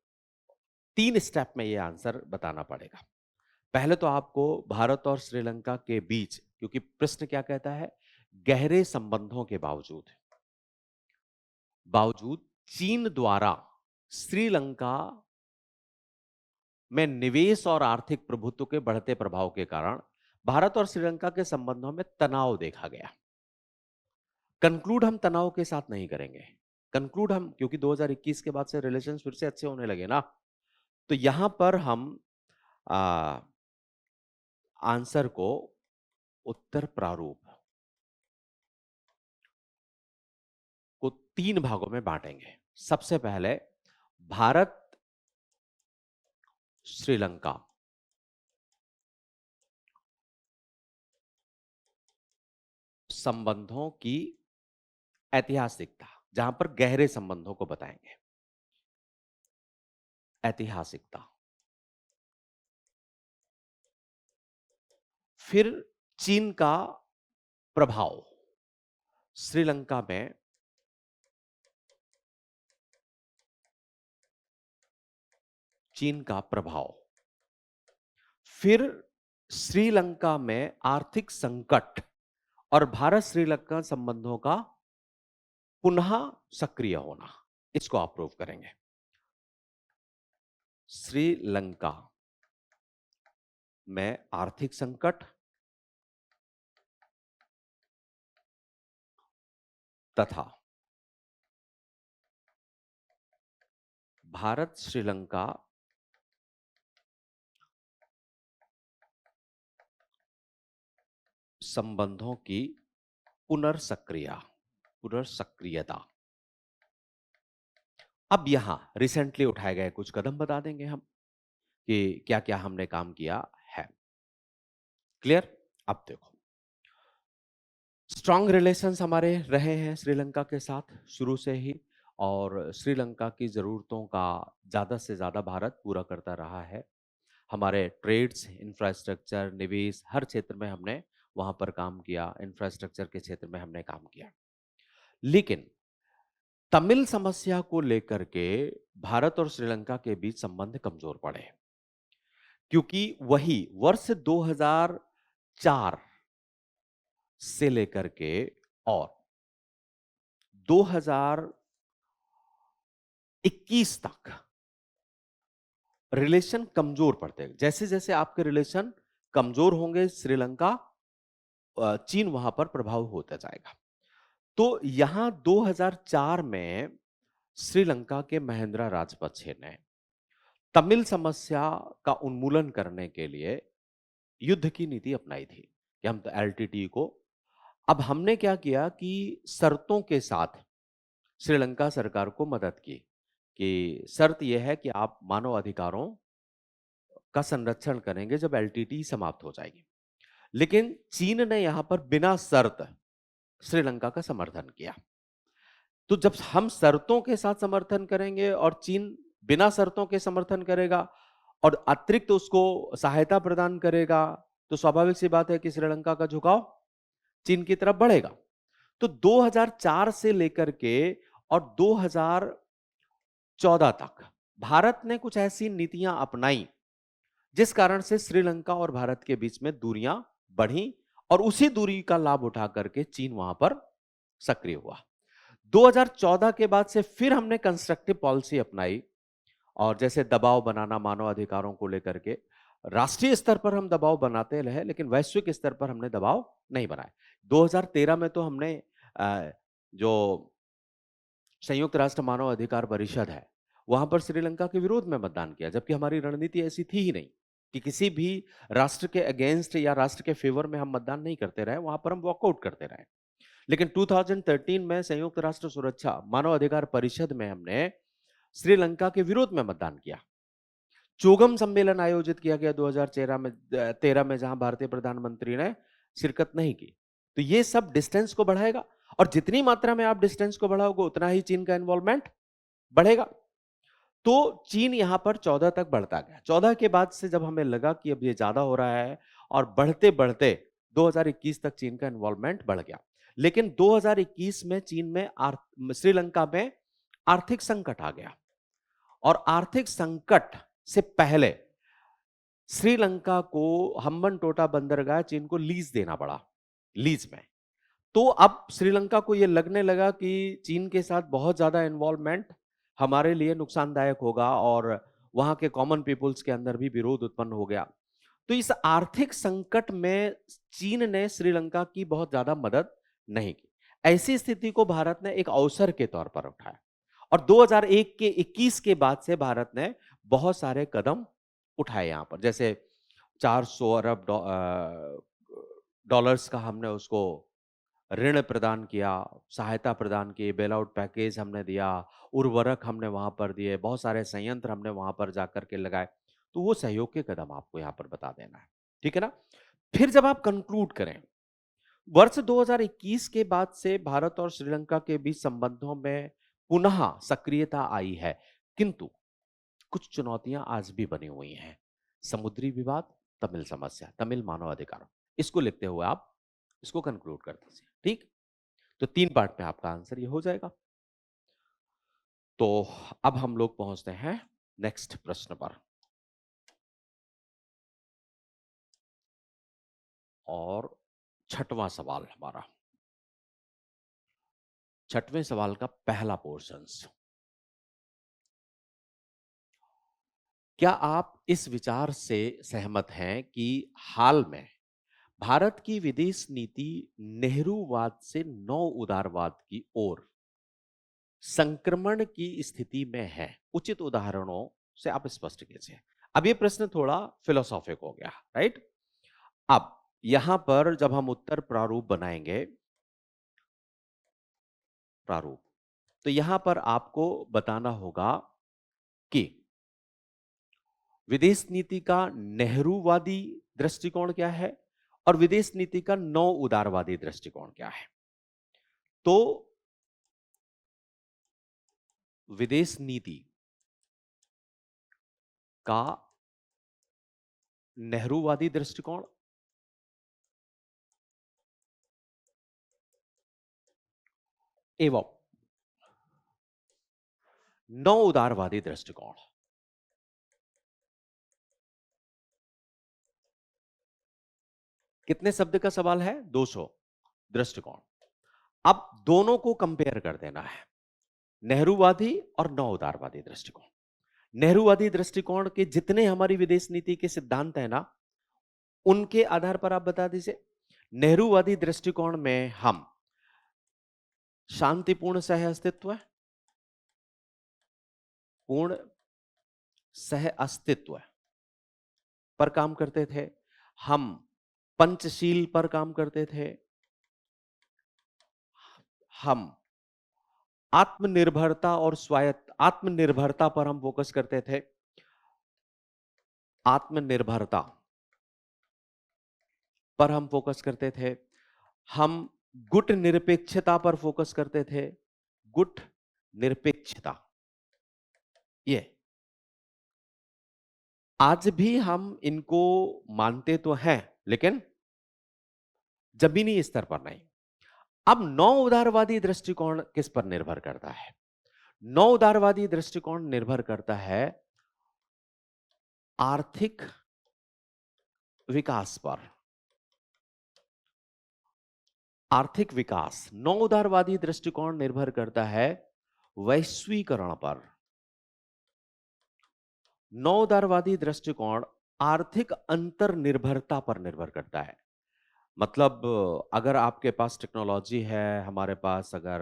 3 स्टेप में यह आंसर बताना पड़ेगा। पहले तो आपको भारत और श्रीलंका के बीच, क्योंकि प्रश्न क्या कहता है, गहरे संबंधों के बावजूद बावजूद चीन द्वारा श्रीलंका में निवेश और आर्थिक प्रभुत्व के बढ़ते प्रभाव के कारण भारत और श्रीलंका के संबंधों में तनाव देखा गया। कंक्लूड हम तनाव के साथ नहीं करेंगे, कंक्लूड हम, क्योंकि 2021 के बाद से रिलेशन फिर से अच्छे होने लगे ना, तो यहां पर हम आंसर को उत्तर प्रारूप को 3 भागों में बांटेंगे। सबसे पहले भारत श्रीलंका संबंधों की ऐतिहासिकता, जहां पर गहरे संबंधों को बताएंगे। ऐतिहासिकता, फिर चीन का प्रभाव श्रीलंका में, चीन का प्रभाव, फिर श्रीलंका में आर्थिक संकट और भारत श्रीलंका संबंधों का पुनः सक्रिय होना। इसको आप प्रूव करेंगे। श्रीलंका में आर्थिक संकट तथा भारत श्रीलंका संबंधों की पुनर्सक्रियता। अब यहां रिसेंटली उठाए गए कुछ कदम बता देंगे हम कि क्या क्या हमने काम किया है। क्लियर? अब देखो, स्ट्रांग रिलेशंस हमारे रहे हैं श्रीलंका के साथ शुरू से ही, और श्रीलंका की जरूरतों का ज्यादा से ज्यादा भारत पूरा करता रहा है। हमारे ट्रेड्स, इंफ्रास्ट्रक्चर, निवेश, हर क्षेत्र में हमने वहां पर काम किया, इंफ्रास्ट्रक्चर के क्षेत्र में हमने काम किया। लेकिन तमिल समस्या को लेकर के भारत और श्रीलंका के बीच संबंध कमजोर पड़े, क्योंकि वही वर्ष 2004 से लेकर के और 2021 तक रिलेशन कमजोर पड़ते हैं। जैसे जैसे आपके रिलेशन कमजोर होंगे, श्रीलंका, चीन वहां पर प्रभाव होता जाएगा। तो यहां 2004 में श्रीलंका के महिंद्रा राजपक्षे ने तमिल समस्या का उन्मूलन करने के लिए युद्ध की नीति अपनाई थी कि हम एलटीटी को, अब हमने क्या किया कि शर्तों के साथ श्रीलंका सरकार को मदद की कि शर्त यह है कि आप मानव अधिकारों का संरक्षण करेंगे जब एलटीटी समाप्त हो जाएगी। लेकिन चीन ने यहां पर बिना शर्त श्रीलंका का समर्थन किया। तो जब हम शर्तों के साथ समर्थन करेंगे और चीन बिना शर्तों के समर्थन करेगा और अतिरिक्त उसको सहायता प्रदान करेगा, तो स्वाभाविक सी बात है कि श्रीलंका का झुकाव चीन की तरफ बढ़ेगा। तो 2004 से लेकर के और 2014 तक भारत ने कुछ ऐसी नीतियां अपनाई जिस कारण से श्रीलंका और भारत के बीच में दूरियां बढ़ी और उसी दूरी का लाभ उठा करके चीन वहां पर सक्रिय हुआ। 2014 के बाद से फिर हमने कंस्ट्रक्टिव पॉलिसी अपनाई और जैसे दबाव बनाना मानव अधिकारों को लेकर के, राष्ट्रीय स्तर पर हम दबाव बनाते रहे लेकिन वैश्विक स्तर पर हमने दबाव नहीं बनाए। 2013 में तो हमने जो संयुक्त राष्ट्र मानव अधिकार परिषद है वहां पर श्रीलंका के विरोध में मतदान किया, जबकि हमारी रणनीति ऐसी थी ही नहीं कि किसी भी राष्ट्र के अगेंस्ट या राष्ट्र के फेवर में हम मतदान नहीं करते रहे, वहां पर हम वॉकआउट करते रहे। लेकिन 2013 में संयुक्त राष्ट्र सुरक्षा मानव अधिकार परिषद में हमने श्रीलंका के विरोध में मतदान किया। चोगम सम्मेलन आयोजित किया गया 2013 में जहां भारतीय प्रधानमंत्री ने शिरकत नहीं की। तो ये सब डिस्टेंस को बढ़ाएगा और जितनी मात्रा में आप डिस्टेंस को बढ़ाओगे उतना ही चीन का इन्वॉल्वमेंट बढ़ेगा। तो चीन यहां पर 14 तक बढ़ता गया। 14 के बाद से जब हमें लगा कि अब ये ज्यादा हो रहा है और बढ़ते बढ़ते 2021 तक चीन का इन्वॉल्वमेंट बढ़ गया। लेकिन 2021 में चीन में श्रीलंका में आर्थिक संकट आ गया और आर्थिक संकट से पहले श्रीलंका को हम्बनटोटा बंदरगाह चीन को लीज देना पड़ा, लीज में। तो अब श्रीलंका को यह लगने लगा कि चीन के साथ बहुत ज्यादा इन्वॉल्वमेंट हमारे लिए नुकसानदायक होगा और वहां के कॉमन पीपुल्स के अंदर भी विरोध उत्पन्न हो गया। तो इस आर्थिक संकट में चीन ने श्रीलंका की बहुत ज्यादा मदद नहीं की। ऐसी स्थिति को भारत ने एक अवसर के तौर पर उठाया और 2001 के 21 के बाद से भारत ने बहुत सारे कदम उठाए यहां पर, जैसे 400 अरब डॉलर्स का हमने उसको ऋण प्रदान किया, सहायता प्रदान की, बेल आउट पैकेज हमने दिया, उर्वरक हमने वहां पर दिए, बहुत सारे संयंत्र हमने वहां पर जाकर के लगाए। तो वो सहयोग के कदम आपको यहां पर बता देना है, ठीक है ना। फिर जब आप कंक्लूड करें, वर्ष 2021 के बाद से भारत और श्रीलंका के बीच संबंधों में पुनः सक्रियता आई है, किंतु कुछ चुनौतियां आज भी बनी हुई हैं। समुद्री विवाद, तमिल समस्या, तमिल मानव अधिकार, इसको लिखते हुए आप इसको कंक्लूड कर दीजिए, ठीक। तो 3 पार्ट में आपका आंसर ये हो जाएगा। तो अब हम लोग पहुंचते हैं नेक्स्ट प्रश्न पर, और 6वां सवाल हमारा, 6वें सवाल का पहला पोर्शन। क्या आप इस विचार से सहमत हैं कि हाल में भारत की विदेश नीति नेहरूवाद से नव उदारवाद की ओर संक्रमण की स्थिति में है? उचित उदाहरणों से आप स्पष्ट कीजिए। अब ये प्रश्न थोड़ा फिलोसॉफिक हो गया, राइट। अब यहां पर जब हम उत्तर प्रारूप बनाएंगे, प्रारूप, तो यहां पर आपको बताना होगा कि विदेश नीति का नेहरूवादी दृष्टिकोण क्या है और विदेश नीति का नव उदारवादी दृष्टिकोण क्या है। तो विदेश नीति का नेहरूवादी दृष्टिकोण एवं नव उदारवादी दृष्टिकोण, कितने शब्द का सवाल है? 200 दृष्टिकोण। अब दोनों को कंपेयर कर देना है, नेहरूवादी और नव उदारवादी दृष्टिकोण। नेहरूवादी दृष्टिकोण के जितने हमारी विदेश नीति के सिद्धांत है ना, उनके आधार पर आप बता दीजिए। नेहरूवादी दृष्टिकोण में हम शांतिपूर्ण सह अस्तित्व, पूर्ण सह अस्तित्व पर काम करते थे। हम पंचशील पर काम करते थे। हम आत्मनिर्भरता और स्वायत्त आत्मनिर्भरता पर हम फोकस करते थे। आत्मनिर्भरता पर हम फोकस करते थे। हम गुट निरपेक्षता पर फोकस करते थे। गुट निरपेक्षता, ये आज भी हम इनको मानते तो हैं, लेकिन जमीनी स्तर पर नहीं। अब नौ उदारवादी दृष्टिकोण किस पर निर्भर करता है? नौ उदारवादी दृष्टिकोण निर्भर करता है आर्थिक विकास पर। आर्थिक विकास, नौ उदारवादी दृष्टिकोण निर्भर करता है वैश्वीकरण पर। नौ उदारवादी दृष्टिकोण आर्थिक अंतर्निर्भरता पर निर्भर करता है। मतलब अगर आपके पास टेक्नोलॉजी है, हमारे पास अगर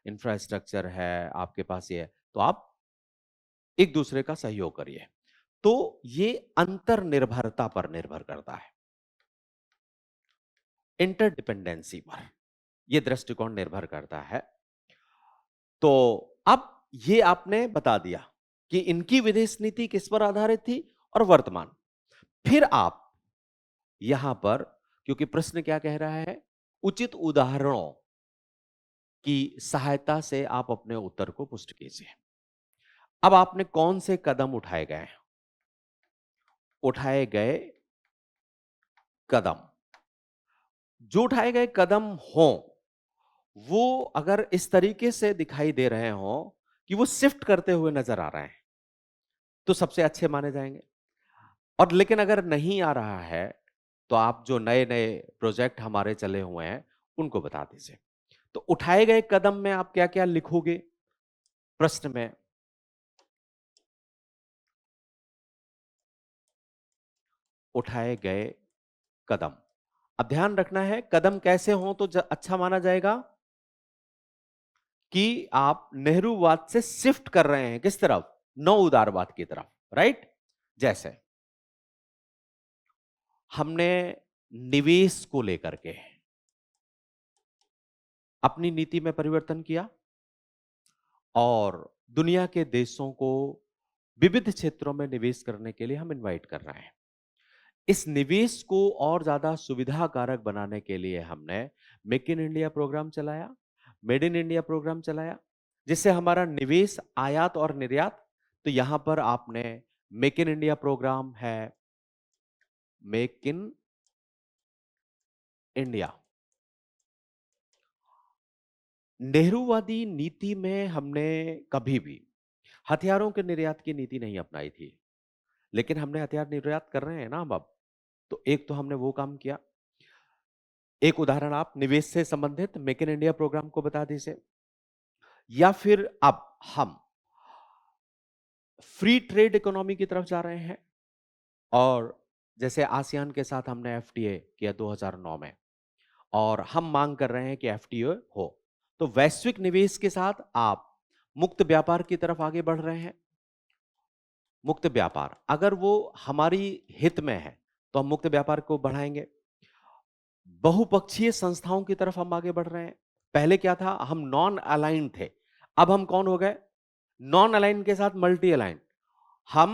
इंफ्रास्ट्रक्चर है, आपके पास ये है, तो आप एक दूसरे का सहयोग करिए। तो ये अंतर्निर्भरता पर निर्भर करता है, इंटरडिपेंडेंसी पर यह दृष्टिकोण निर्भर करता है। तो अब ये आपने बता दिया कि इनकी विदेश नीति किस पर आधारित थी और वर्तमान। फिर आप यहां पर, क्योंकि प्रश्न क्या कह रहा है, उचित उदाहरणों की सहायता से आप अपने उत्तर को पुष्ट कीजिए। अब आपने कौन से कदम उठाए गए? उठाए गए कदम, जो उठाए गए कदम हो वो अगर इस तरीके से दिखाई दे रहे हो कि वो शिफ्ट करते हुए नजर आ रहे हैं, तो सबसे अच्छे माने जाएंगे। और लेकिन अगर नहीं आ रहा है, तो आप जो नए नए प्रोजेक्ट हमारे चले हुए हैं उनको बता दीजिए। तो उठाए गए कदम में आप क्या क्या लिखोगे प्रश्न में? उठाए गए कदम। अब ध्यान रखना है, कदम कैसे हो तो अच्छा माना जाएगा कि आप नेहरूवाद से शिफ्ट कर रहे हैं किस तरफ? नौ उदारवाद की तरफ, राइट? जैसे हमने निवेश को लेकर के अपनी नीति में परिवर्तन किया और दुनिया के देशों को विविध क्षेत्रों में निवेश करने के लिए हम इनवाइट कर रहे हैं। इस निवेश को और ज्यादा सुविधाकारक बनाने के लिए हमने मेक इन इंडिया प्रोग्राम चलाया, मेड इन इंडिया प्रोग्राम चलाया, जिससे हमारा निवेश, आयात और निर्यात। तो यहां पर आपने मेक इन इंडिया प्रोग्राम है, मेक इन इंडिया। नेहरूवादी नीति में हमने कभी भी हथियारों के निर्यात की नीति नहीं अपनाई थी, लेकिन हमने हथियार निर्यात कर रहे हैं ना हम अब। तो एक तो हमने वो काम किया। एक उदाहरण आप निवेश से संबंधित मेक इन इंडिया प्रोग्राम को बता दीजिए, या फिर अब हम फ्री ट्रेड इकोनॉमी की तरफ जा रहे हैं। और जैसे आसियान के साथ हमने एफटीए किया 2009 में, और हम मांग कर रहे हैं कि एफटीए हो। तो वैश्विक निवेश के साथ आप मुक्त व्यापार की तरफ आगे बढ़ रहे हैं। मुक्त व्यापार अगर वो हमारी हित में है तो हम मुक्त व्यापार को बढ़ाएंगे। बहुपक्षीय संस्थाओं की तरफ हम आगे बढ़ रहे हैं। पहले क्या था, हम नॉन अलाइंड थे, अब हम कौन हो गए? नॉन अलाइंड के साथ मल्टी अलाइंड। हम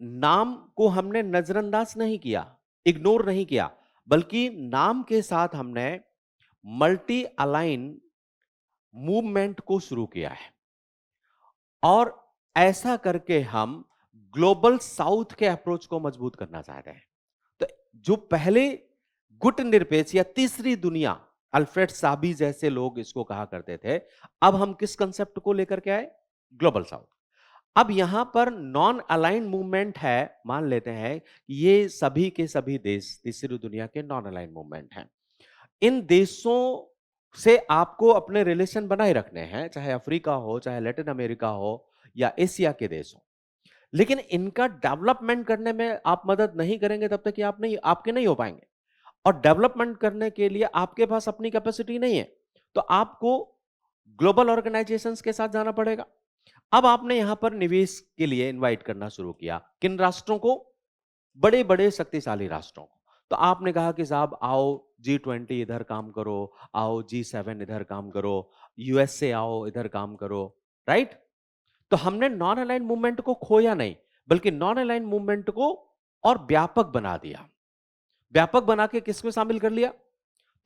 नाम को हमने नजरअंदाज नहीं किया, इग्नोर नहीं किया, बल्कि नाम के साथ हमने मल्टी अलाइन मूवमेंट को शुरू किया है। और ऐसा करके हम ग्लोबल साउथ के अप्रोच को मजबूत करना चाहते हैं। तो जो पहले गुट निरपेक्ष या तीसरी दुनिया, अल्फ्रेड साबी जैसे लोग इसको कहा करते थे, अब हम किस कंसेप्ट को लेकर के आए? Global south. अब यहां पर नॉन अलाइंड मूवमेंट है, मान लेते हैं ये सभी के सभी देश तीसरी दुनिया के नॉन अलाइंड मूवमेंट हैं। इन देशों से आपको अपने रिलेशन बनाए रखने हैं, चाहे अफ्रीका हो, चाहे लैटिन अमेरिका हो, या एशिया के देश हो। लेकिन इनका डेवलपमेंट करने में आप मदद नहीं करेंगे तब तक कि आप नहीं, आपके नहीं हो पाएंगे। और डेवलपमेंट करने के लिए आपके पास अपनी कैपेसिटी नहीं है, तो आपको ग्लोबल ऑर्गेनाइजेशंस के साथ जाना पड़ेगा। अब आपने यहां पर निवेश के लिए इनवाइट करना शुरू किया, किन राष्ट्रों को? बड़े बड़े शक्तिशाली राष्ट्रों को। तो आपने कहा कि साहब आओ G20 इधर काम करो, आओ G7 इधर काम करो, यूएसए आओ इधर काम करो, राइट? तो हमने नॉन अलाइन मूवमेंट को खोया नहीं, बल्कि नॉन अलाइन मूवमेंट को और व्यापक बना दिया। व्यापक बना के किसमें शामिल कर लिया?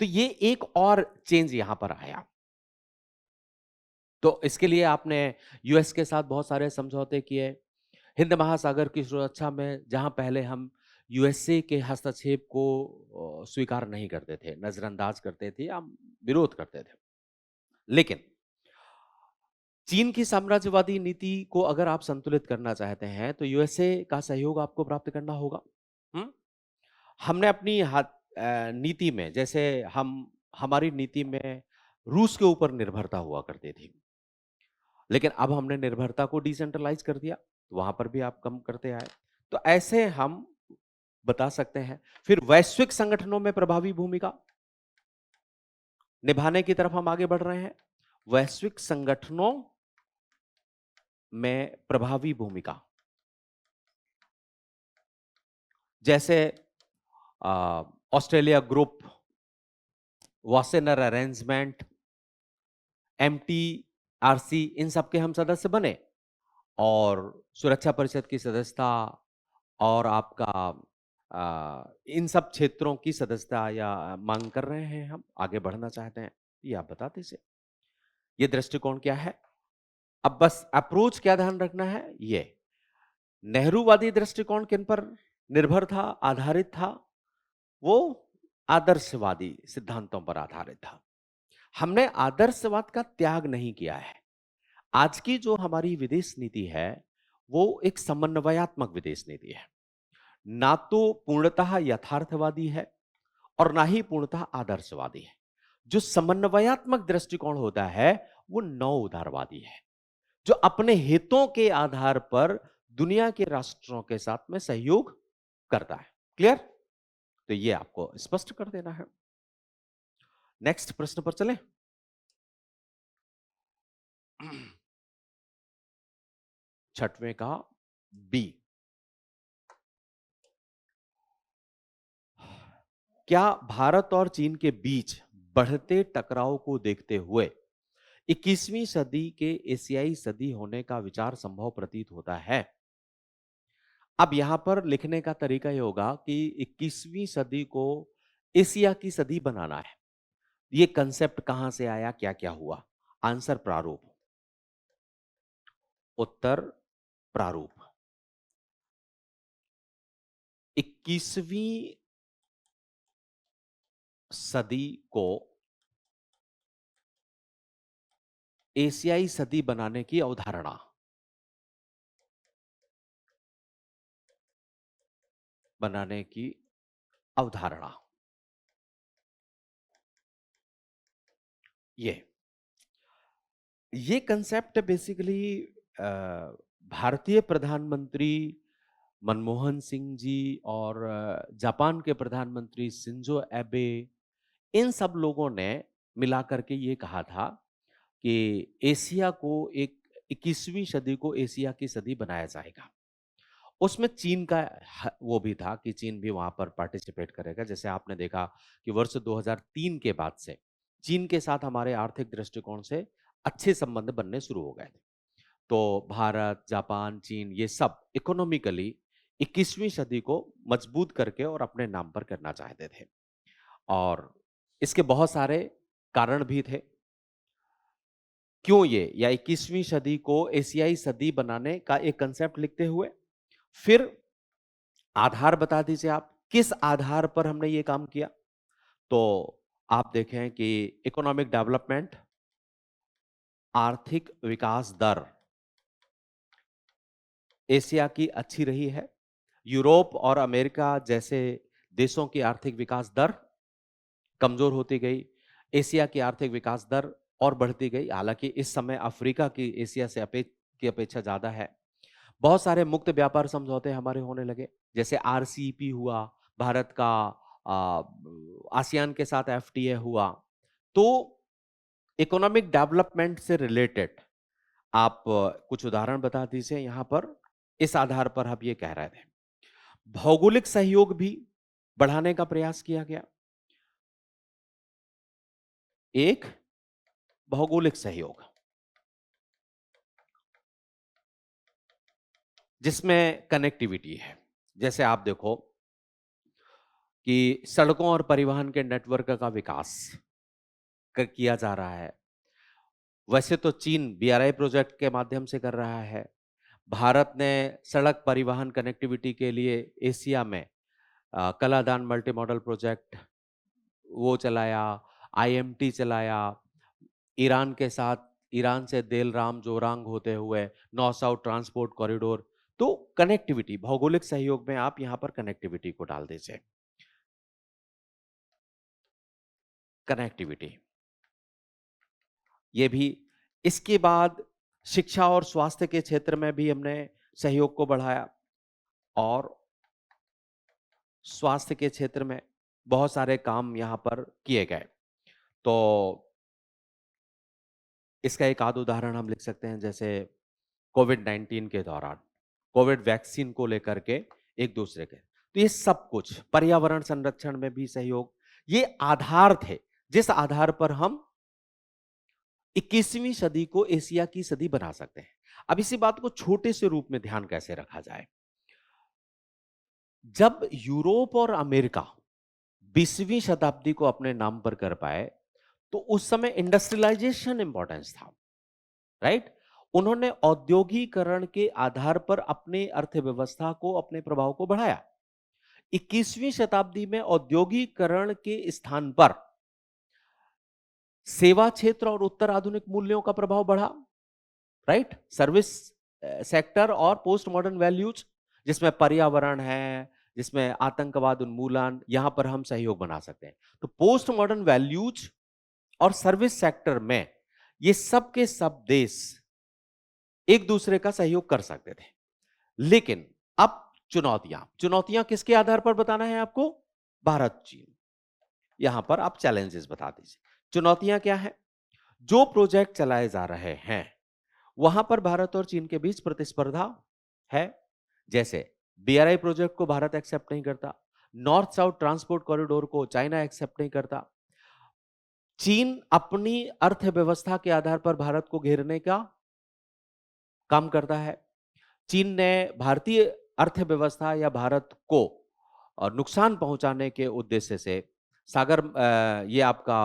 तो ये एक और चेंज यहां पर आया। तो इसके लिए आपने यूएस के साथ बहुत सारे समझौते किए, हिंद महासागर की सुरक्षा में जहां पहले हम यूएसए के हस्तक्षेप को स्वीकार नहीं करते थे, नजरअंदाज करते थे या विरोध करते थे, लेकिन चीन की साम्राज्यवादी नीति को अगर आप संतुलित करना चाहते हैं तो यूएसए का सहयोग आपको प्राप्त करना होगा। हम्म? हमने अपनी नीति में, जैसे हमारी नीति में रूस के ऊपर निर्भरता हुआ करती थी, लेकिन अब हमने निर्भरता को डिसेंट्रलाइज कर दिया, तो वहां पर भी आप कम करते आए। तो ऐसे हम बता सकते हैं। फिर वैश्विक संगठनों में प्रभावी भूमिका निभाने की तरफ हम आगे बढ़ रहे हैं। वैश्विक संगठनों में प्रभावी भूमिका, जैसे ऑस्ट्रेलिया ग्रुप, वासेनर अरेंजमेंट, MTRC, इन सब के हम सदस्य बने और सुरक्षा परिषद की सदस्यता और आपका इन सब क्षेत्रों की सदस्यता या मांग कर रहे हैं, हम आगे बढ़ना चाहते हैं, ये आप बता दीजिए। ये दृष्टिकोण क्या है? अब बस अप्रोच क्या ध्यान रखना है, ये नेहरूवादी दृष्टिकोण किन पर निर्भर था, आधारित था? वो आदर्शवादी सिद्धांतों पर आधारित था। हमने आदर्शवाद का त्याग नहीं किया है। आज की जो हमारी विदेश नीति है वो एक समन्वयात्मक विदेश नीति है, ना तो पूर्णतः यथार्थवादी है और ना ही पूर्णतः आदर्शवादी है। जो समन्वयात्मक दृष्टिकोण होता है वो नव उदारवादी है, जो अपने हितों के आधार पर दुनिया के राष्ट्रों के साथ में सहयोग करता है। क्लियर? तो ये आपको स्पष्ट कर देना है। नेक्स्ट प्रश्न पर चलें। छठवें का बी, क्या भारत और चीन के बीच बढ़ते टकराव को देखते हुए 21वीं सदी के एशियाई सदी होने का विचार संभव प्रतीत होता है? अब यहां पर लिखने का तरीका यह होगा कि 21वीं सदी को एशिया की सदी बनाना है। ये कंसेप्ट कहां से आया, क्या क्या हुआ? आंसर प्रारूप, उत्तर प्रारूप। 21वीं सदी को एशियाई सदी बनाने की अवधारणा, बनाने की अवधारणा, ये कंसेप्ट बेसिकली भारतीय प्रधानमंत्री मनमोहन सिंह जी और जापान के प्रधानमंत्री शिंजो एबे, इन सब लोगों ने मिलाकर के ये कहा था कि एशिया को एक 21वीं सदी को एशिया की सदी बनाया जाएगा। उसमें चीन का वो भी था कि चीन भी वहां पर पार्टिसिपेट करेगा। जैसे आपने देखा कि वर्ष 2003 के बाद से चीन के साथ हमारे आर्थिक दृष्टिकोण से अच्छे संबंध बनने शुरू हो गए थे। तो भारत, जापान, चीन, ये सब इकोनॉमिकली 21वीं सदी को मजबूत करके और अपने नाम पर करना चाहते थे, और इसके बहुत सारे कारण भी थे। क्यों ये, या 21वीं सदी को एशियाई सदी बनाने का एक कंसेप्ट लिखते हुए, फिर आधार बता दीजिए आप, किस आधार पर हमने ये काम किया? तो आप देखें कि इकोनॉमिक डेवलपमेंट, आर्थिक विकास दर एशिया की अच्छी रही है। यूरोप और अमेरिका जैसे देशों की आर्थिक विकास दर कमजोर होती गई, एशिया की आर्थिक विकास दर और बढ़ती गई। हालांकि इस समय अफ्रीका की एशिया से की अपेक्षा ज्यादा है। बहुत सारे मुक्त व्यापार समझौते हमारे होने लगे, जैसे RCEP हुआ, भारत का आसियान के साथ एफटीए हुआ। तो इकोनॉमिक डेवलपमेंट से रिलेटेड आप कुछ उदाहरण बता दीजिए यहां पर। इस आधार पर हम ये कह रहे थे भौगोलिक सहयोग भी बढ़ाने का प्रयास किया गया। एक भौगोलिक सहयोग जिसमें कनेक्टिविटी है। जैसे आप देखो कि सड़कों और परिवहन के नेटवर्क का विकास किया जा रहा है। वैसे तो चीन बीआरआई प्रोजेक्ट के माध्यम से कर रहा है। भारत ने सड़क परिवहन कनेक्टिविटी के लिए एशिया में कलादान मल्टी मॉडल प्रोजेक्ट वो चलाया, आईएमटी चलाया। ईरान के साथ, ईरान से देलराम जोरांग होते हुए नॉर्थ साउथ ट्रांसपोर्ट कॉरिडोर। तो कनेक्टिविटी, भौगोलिक सहयोग में आप यहां पर कनेक्टिविटी को डाल दीजिए। कनेक्टिविटी ये भी। इसके बाद शिक्षा और स्वास्थ्य के क्षेत्र में भी हमने सहयोग को बढ़ाया, और स्वास्थ्य के क्षेत्र में बहुत सारे काम यहां पर किए गए। तो इसका एक आध उदाहरण हम लिख सकते हैं, जैसे कोविड-19 के दौरान कोविड वैक्सीन को लेकर के एक दूसरे के, तो ये सब कुछ पर्यावरण संरक्षण में भी सहयोग, ये आधार थे जिस आधार पर हम 21वीं सदी को एशिया की सदी बना सकते हैं। अब इसी बात को छोटे से रूप में ध्यान कैसे रखा जाए। जब यूरोप और अमेरिका 20वीं शताब्दी को अपने नाम पर कर पाए, तो उस समय इंडस्ट्रियलाइजेशन इंपॉर्टेंस था, राइट। उन्होंने औद्योगिकरण के आधार पर अपनी अर्थव्यवस्था को, अपने प्रभाव को बढ़ाया। 21वीं शताब्दी में औद्योगिकरण के स्थान पर सेवा क्षेत्र और उत्तर आधुनिक मूल्यों का प्रभाव बढ़ा, राइट। सर्विस सेक्टर और पोस्ट मॉडर्न वैल्यूज, जिसमें पर्यावरण है, जिसमें आतंकवाद उन्मूलन, यहां पर हम सहयोग बना सकते हैं। तो पोस्ट मॉडर्न वैल्यूज और सर्विस सेक्टर में ये सब के सब देश एक दूसरे का सहयोग कर सकते थे। लेकिन अब चुनौतियां, चुनौतियां किसके आधार पर बताना है आपको? भारत चीन। यहां पर आप चैलेंजेस बता दीजिए। चुनौतियां क्या है? जो प्रोजेक्ट चलाए जा रहे हैं वहां पर भारत और चीन के बीच प्रतिस्पर्धा है। जैसे बीआरआई प्रोजेक्ट को भारत एक्सेप्ट नहीं करता, नॉर्थ साउथ ट्रांसपोर्ट कॉरिडोर को चाइना एक्सेप्ट नहीं करता। चीन अपनी अर्थव्यवस्था के आधार पर भारत को घेरने का काम करता है। चीन ने भारतीय अर्थव्यवस्था या भारत को नुकसान पहुंचाने के उद्देश्य से सागर ये आपका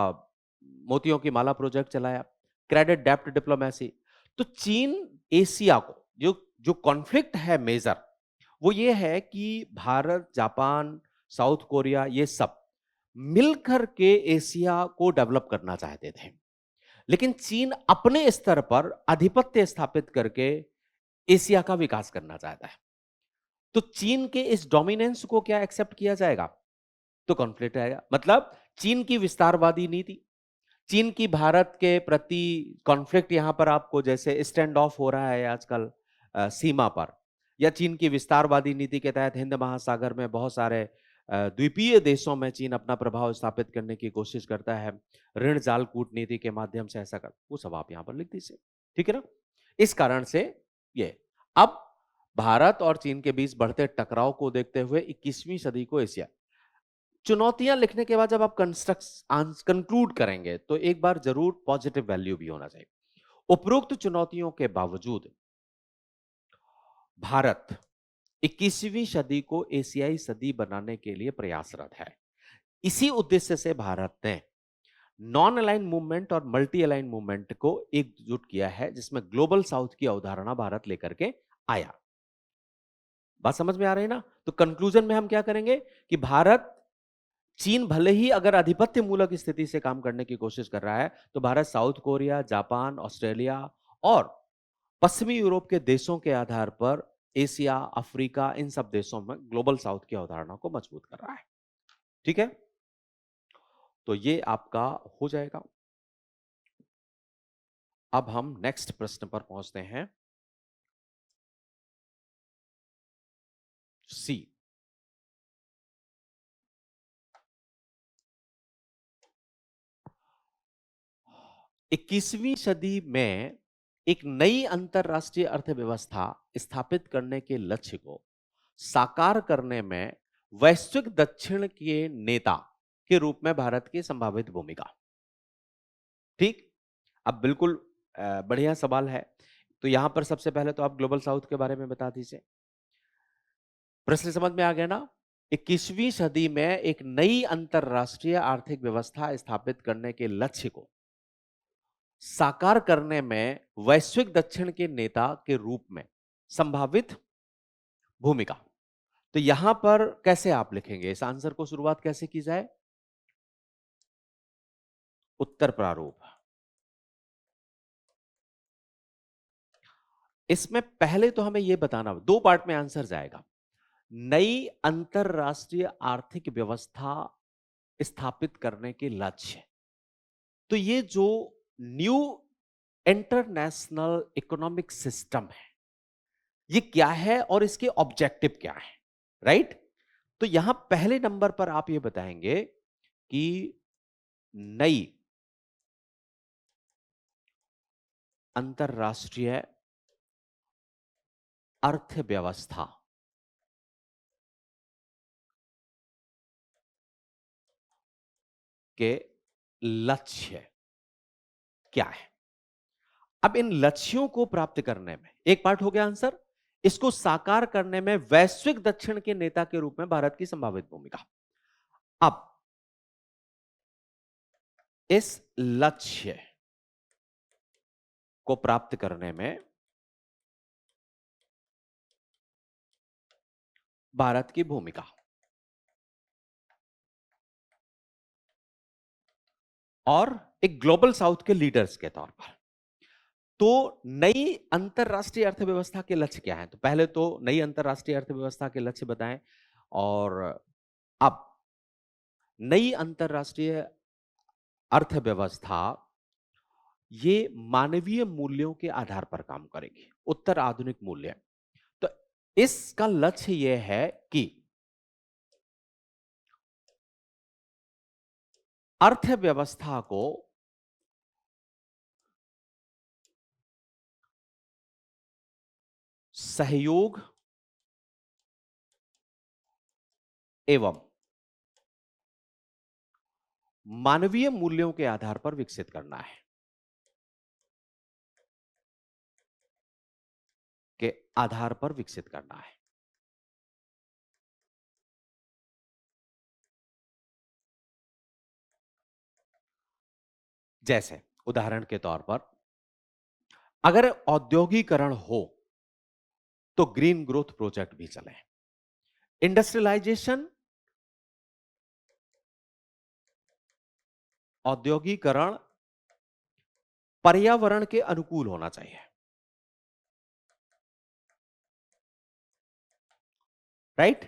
मोतियों की माला प्रोजेक्ट चलाया, क्रेडिट डेप्ट डिप्लोमेसी। तो चीन एशिया को, जो जो कॉन्फ्लिक्ट है मेजर, वो ये है कि भारत, जापान, साउथ कोरिया, ये सब मिलकर के एशिया को डेवलप करना चाहते थे। लेकिन चीन अपने स्तर पर आधिपत्य स्थापित करके एशिया का विकास करना चाहता है। तो चीन के इस डोमिनेंस को क्या एक्सेप्ट किया जाएगा? तो कॉन्फ्लिक्ट आएगा। मतलब चीन की विस्तारवादी नीति, चीन की भारत के प्रति कॉन्फ्लिक्ट, यहां पर आपको जैसे स्टैंड ऑफ हो रहा है आजकल सीमा पर, या चीन की विस्तारवादी नीति के तहत हिंद महासागर में बहुत सारे द्वीपीय देशों में चीन अपना प्रभाव स्थापित करने की कोशिश करता है, ऋण जाल कूटनीति के माध्यम से ऐसा कर, वो सब आप यहां पर लिख दीजिए। ठीक है ना। इस कारण से ये अब भारत और चीन के बीच बढ़ते टकराव को देखते हुए 21वीं सदी को एशिया, चुनौतियां लिखने के बाद जब आप कंक्लूड करेंगे तो एक बार जरूर पॉजिटिव वैल्यू भी होना चाहिए। उपरोक्त चुनौतियों के बावजूद भारत 21वीं सदी को एशियाई सदी बनाने के लिए प्रयासरत है। इसी उद्देश्य से भारत ने नॉन अलाइन मूवमेंट और मल्टी अलाइन मूवमेंट को एकजुट किया है, जिसमें ग्लोबल साउथ की अवधारणा भारत लेकर के आया। बात समझ में आ रही है ना। तो कंक्लूजन में हम क्या करेंगे कि भारत, चीन भले ही अगर आधिपत्य मूलक स्थिति से काम करने की कोशिश कर रहा है, तो Bharat south Korea, Japan, Australia और पश्चिमी यूरोप के देशों के आधार पर एशिया, अफ्रीका, इन सब देशों में ग्लोबल साउथ की अवधारणा को मजबूत कर रहा है। ठीक है। तो ये आपका हो जाएगा। अब हम नेक्स्ट प्रश्न पर पहुंचते हैं। सी, 21वीं सदी में एक नई अंतरराष्ट्रीय अर्थव्यवस्था स्थापित करने के लक्ष्य को साकार करने में वैश्विक दक्षिण के नेता के रूप में भारत की संभावित भूमिका। ठीक। अब बिल्कुल बढ़िया सवाल है। तो यहां पर सबसे पहले तो आप ग्लोबल साउथ के बारे में बता दीजिए। प्रश्न समझ में आ गया ना? 21वीं सदी में एक नई अंतरराष्ट्रीय आर्थिक व्यवस्था स्थापित करने के लक्ष्य को साकार करने में वैश्विक दक्षिण के नेता के रूप में संभावित भूमिका। तो यहां पर कैसे आप लिखेंगे इस आंसर को? शुरुआत कैसे की जाए? उत्तर प्रारूप। इसमें पहले तो हमें यह बताना, दो पार्ट में आंसर जाएगा। नई अंतरराष्ट्रीय आर्थिक व्यवस्था स्थापित करने के लक्ष्य, तो ये जो न्यू इंटरनेशनल इकोनॉमिक सिस्टम है, ये क्या है और इसके ऑब्जेक्टिव क्या है, राइट? तो यहां पहले नंबर पर आप ये बताएंगे कि नई अंतरराष्ट्रीय अर्थव्यवस्था के लक्ष्य क्या है। अब इन लक्ष्यों को प्राप्त करने में, एक पार्ट हो गया आंसर, इसको साकार करने में वैश्विक दक्षिण के नेता के रूप में भारत की संभावित भूमिका। अब इस लक्ष्य को प्राप्त करने में भारत की भूमिका, और एक ग्लोबल साउथ के लीडर्स के तौर पर। तो नई अंतरराष्ट्रीय अर्थव्यवस्था के लक्ष्य क्या है? तो पहले तो नई अंतरराष्ट्रीय अर्थव्यवस्था के लक्ष्य बताएं, और अब नई अंतरराष्ट्रीय अर्थव्यवस्था ये मानवीय मूल्यों के आधार पर काम करेगी, उत्तर आधुनिक मूल्य। तो इसका लक्ष्य यह है कि अर्थव्यवस्था को सहयोग एवं मानवीय मूल्यों के आधार पर विकसित करना है, के आधार पर विकसित करना है। जैसे उदाहरण के तौर पर, अगर औद्योगिकरण हो तो ग्रीन ग्रोथ प्रोजेक्ट भी चले। इंडस्ट्रियलाइजेशन, औद्योगिकरण पर्यावरण के अनुकूल होना चाहिए, राइट?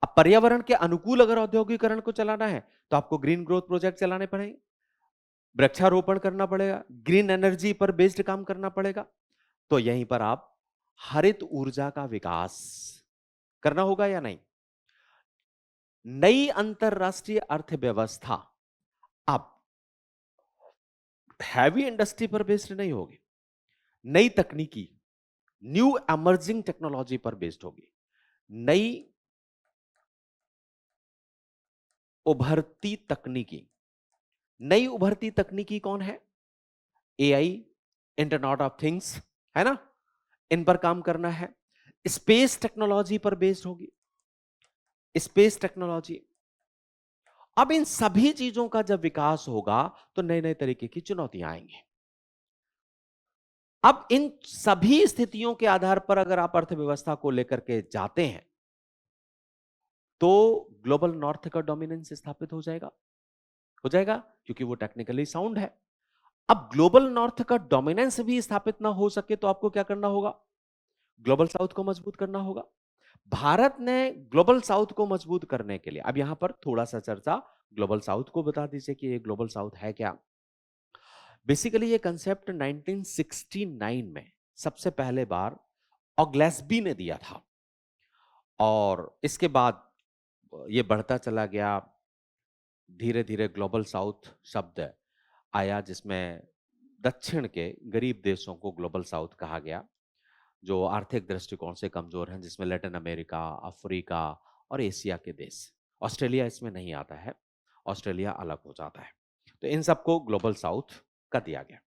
अब पर्यावरण के अनुकूल अगर औद्योगिकरण को चलाना है तो आपको ग्रीन ग्रोथ प्रोजेक्ट चलाने पड़ेंगे, वृक्षारोपण करना पड़ेगा, ग्रीन एनर्जी पर बेस्ड काम करना पड़ेगा। तो यहीं पर आप हरित ऊर्जा का विकास करना होगा या नहीं? नई अंतरराष्ट्रीय अर्थव्यवस्था अब हैवी इंडस्ट्री पर बेस्ड नहीं होगी, नई तकनीकी, न्यू एमर्जिंग टेक्नोलॉजी पर बेस्ड होगी। नई उभरती तकनीकी, नई उभरती तकनीकी कौन है? एआई, इंटरनेट ऑफ थिंग्स, है ना? इन पर काम करना है। स्पेस टेक्नोलॉजी पर बेस्ड होगी, स्पेस टेक्नोलॉजी। अब इन सभी चीजों का जब विकास होगा तो नए नए तरीके की चुनौतियां आएंगी। अब इन सभी स्थितियों के आधार पर अगर आप अर्थव्यवस्था को लेकर के जाते हैं तो ग्लोबल नॉर्थ का डोमिनेंस स्थापित हो जाएगा, क्योंकि वो टेक्निकली साउंड है। अब ग्लोबल नॉर्थ का डोमिनेंस भी स्थापित ना हो सके तो आपको क्या करना होगा? ग्लोबल साउथ को मजबूत करना होगा। भारत ने ग्लोबल साउथ को मजबूत करने के लिए, अब यहां पर थोड़ा सा चर्चा ग्लोबल साउथ को बता दीजिए कि ये ग्लोबल साउथ है क्या। बेसिकली ये कंसेप्ट 1969 में सबसे पहले बार ऑग्लेस्बी ने दिया था, और इसके बाद ये बढ़ता चला गया। धीरे धीरे ग्लोबल साउथ शब्द आया जिसमें दक्षिण के गरीब देशों को ग्लोबल साउथ कहा गया, जो आर्थिक दृष्टिकोण से कमजोर हैं, जिसमें लैटिन अमेरिका, अफ्रीका और एशिया के देश। ऑस्ट्रेलिया इसमें नहीं आता है, ऑस्ट्रेलिया अलग हो जाता है। तो इन सबको ग्लोबल साउथ का दिया गया।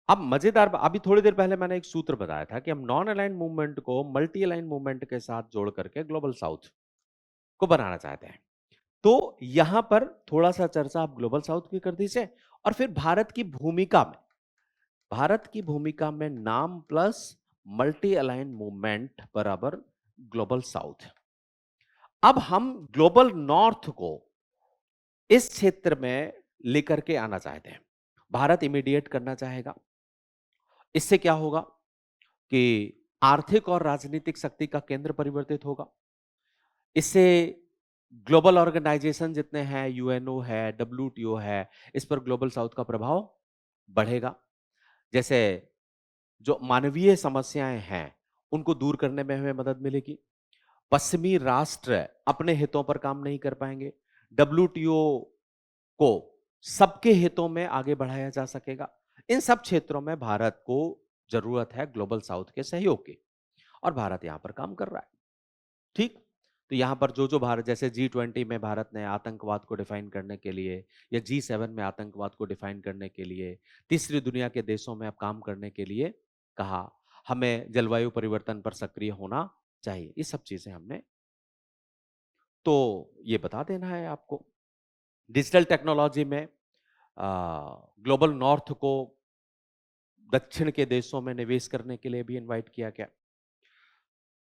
अब मजेदार, अभी थोड़ी देर पहले मैंने एक सूत्र बताया था कि हम नॉन अलाइंड मूवमेंट को मल्टी अलाइंड मूवमेंट के साथ जोड़ करके ग्लोबल साउथ को बनाना चाहते हैं। तो यहां पर थोड़ा सा चर्चा आप ग्लोबल साउथ की कर दीजिए, और फिर भारत की भूमिका में नाम प्लस मल्टी अलाइन मूवमेंट बराबर ग्लोबल साउथ। अब हम ग्लोबल नॉर्थ को इस क्षेत्र में लेकर के आना चाहते हैं। भारत इमीडिएट करना चाहेगा। इससे क्या होगा कि आर्थिक और राजनीतिक शक्ति का केंद्र परिवर्तित होगा। इससे ग्लोबल ऑर्गेनाइजेशन जितने हैं, यूएनओ है, डब्ल्यूटीओ है, इस पर ग्लोबल साउथ का प्रभाव बढ़ेगा। जैसे जो मानवीय समस्याएं हैं उनको दूर करने में हमें मदद मिलेगी। पश्चिमी राष्ट्र अपने हितों पर काम नहीं कर पाएंगे, डब्ल्यूटीओ को सबके हितों में आगे बढ़ाया जा सकेगा। इन सब क्षेत्रों में भारत को जरूरत है ग्लोबल साउथ के सहयोग की, और भारत यहां पर काम कर रहा है। ठीक, तो यहां पर जो जो भारत, जैसे G20 में भारत ने आतंकवाद को डिफाइन करने के लिए, या G7 में आतंकवाद को डिफाइन करने के लिए, तीसरी दुनिया के देशों में अब काम करने के लिए कहा, हमें जलवायु परिवर्तन पर सक्रिय होना चाहिए। ये सब चीजें हमने तो ये बता देना है आपको। डिजिटल टेक्नोलॉजी में ग्लोबल नॉर्थ को दक्षिण के देशों में निवेश करने के लिए भी इनवाइट किया गया।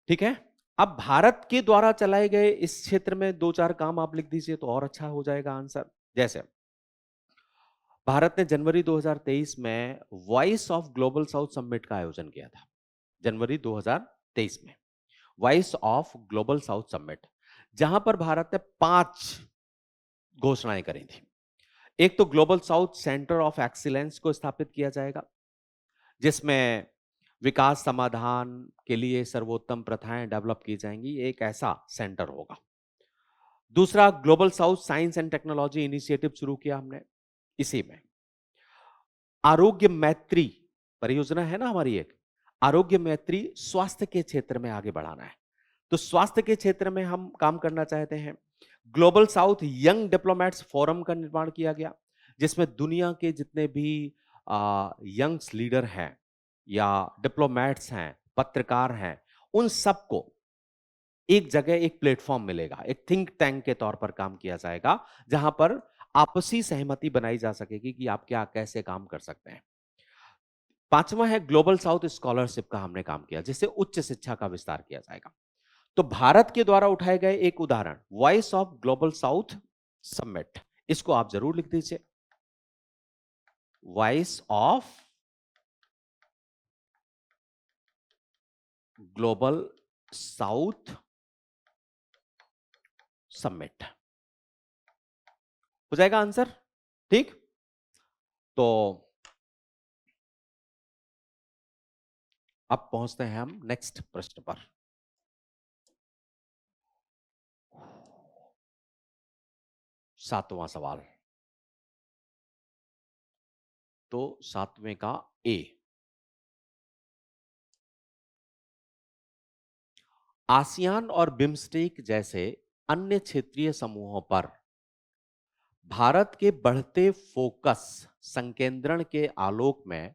ठीक है, अब भारत के द्वारा चलाए गए इस क्षेत्र में दो चार काम आप लिख दीजिए तो और अच्छा हो जाएगा आंसर। जैसे भारत ने जनवरी 2023 में voice of global south summit का आयोजन किया था। जनवरी 2023 में voice of global south summit, जहां पर भारत ने 5 घोषणाएं करी थी। एक तो global south centre of excellence को स्थापित किया जाएगा, जिसमें विकास समाधान के लिए सर्वोत्तम प्रथाएं डेवलप की जाएंगी, एक ऐसा सेंटर होगा। दूसरा, global south science and technology initiative शुरू किया हमने। इसी में आरोग्य मैत्री परियोजना है ना हमारी एक, आरोग्य मैत्री स्वास्थ्य के क्षेत्र में आगे बढ़ाना है। तो स्वास्थ्य के क्षेत्र में हम काम करना चाहते हैं। Global south young diplomats forum का निर्माण किया गया, जिसमें दुनिया के जितने भी यंग्स लीडर हैं या डिप्लोमेट्स हैं, पत्रकार हैं, उन सबको एक जगह एक प्लेटफॉर्म मिलेगा, एक थिंक टैंक के तौर पर काम किया जाएगा, जहां पर आपसी सहमति बनाई जा सकेगी कि आप क्या कैसे काम कर सकते हैं। पांचवा है ग्लोबल साउथ स्कॉलरशिप का हमने काम किया, जिससे उच्च शिक्षा का विस्तार किया जाएगा। तो भारत के द्वारा उठाए गए एक उदाहरण voice of global south summit, इसको आप जरूर लिख दीजिए, voice of global south summit हो जाएगा आंसर। ठीक, तो अब पहुंचते हैं हम नेक्स्ट प्रश्न पर। सातवां सवाल, तो सातवें का ए, आसियान और बिम्स्टेक जैसे अन्य क्षेत्रीय समूहों पर भारत के बढ़ते फोकस संकेंद्रण के आलोक में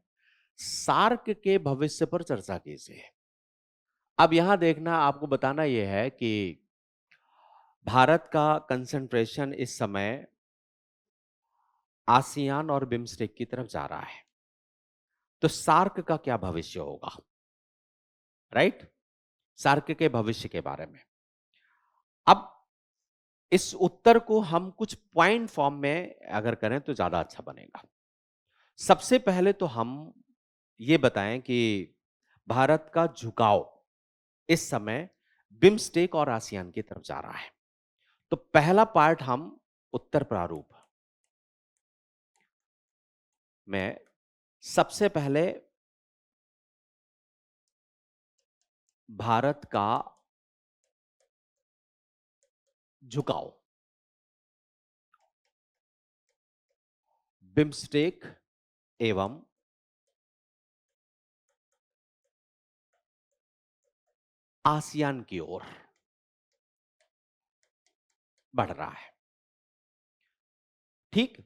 सार्क के भविष्य पर चर्चा कीजिए। अब यहां देखना, आपको बताना यह है कि भारत का कंसंट्रेशन इस समय आसियान और बिम्स्टेक की तरफ जा रहा है, तो सार्क का क्या भविष्य होगा, राइट? सार्क के भविष्य के बारे में अब इस उत्तर को हम कुछ पॉइंट फॉर्म में अगर करें तो ज्यादा अच्छा बनेगा। सबसे पहले तो हम ये बताएं कि भारत का झुकाव इस समय बिम्स्टेक और आसियान की तरफ जा रहा है। तो पहला पार्ट हम उत्तर प्रारूप में सबसे पहले भारत का झुकाव बिम्स्टेक एवं आसियान की ओर बढ़ रहा है। ठीक।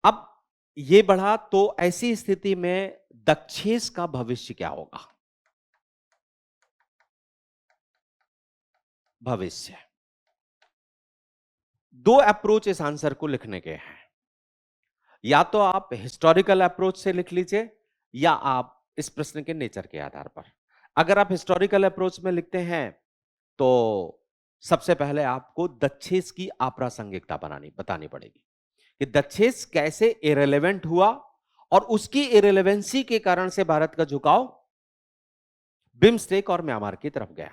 अब ये बढ़ा तो ऐसी स्थिति में दक्षेस का भविष्य क्या होगा? भविष्य, दो अप्रोच इस आंसर को लिखने के हैं। या तो आप हिस्टोरिकल अप्रोच से लिख लीजिए या आप इस प्रश्न के नेचर के आधार पर। अगर आप हिस्टोरिकल अप्रोच में लिखते हैं तो सबसे पहले आपको दक्षेस की अप्रासंगिकता बतानी पड़ेगी कि दक्षेस कैसे इरेलेवेंट हुआ और उसकी इरेलेवेंसी के कारण से भारत का झुकाव बिम्स्टेक और म्यांमार की तरफ गया।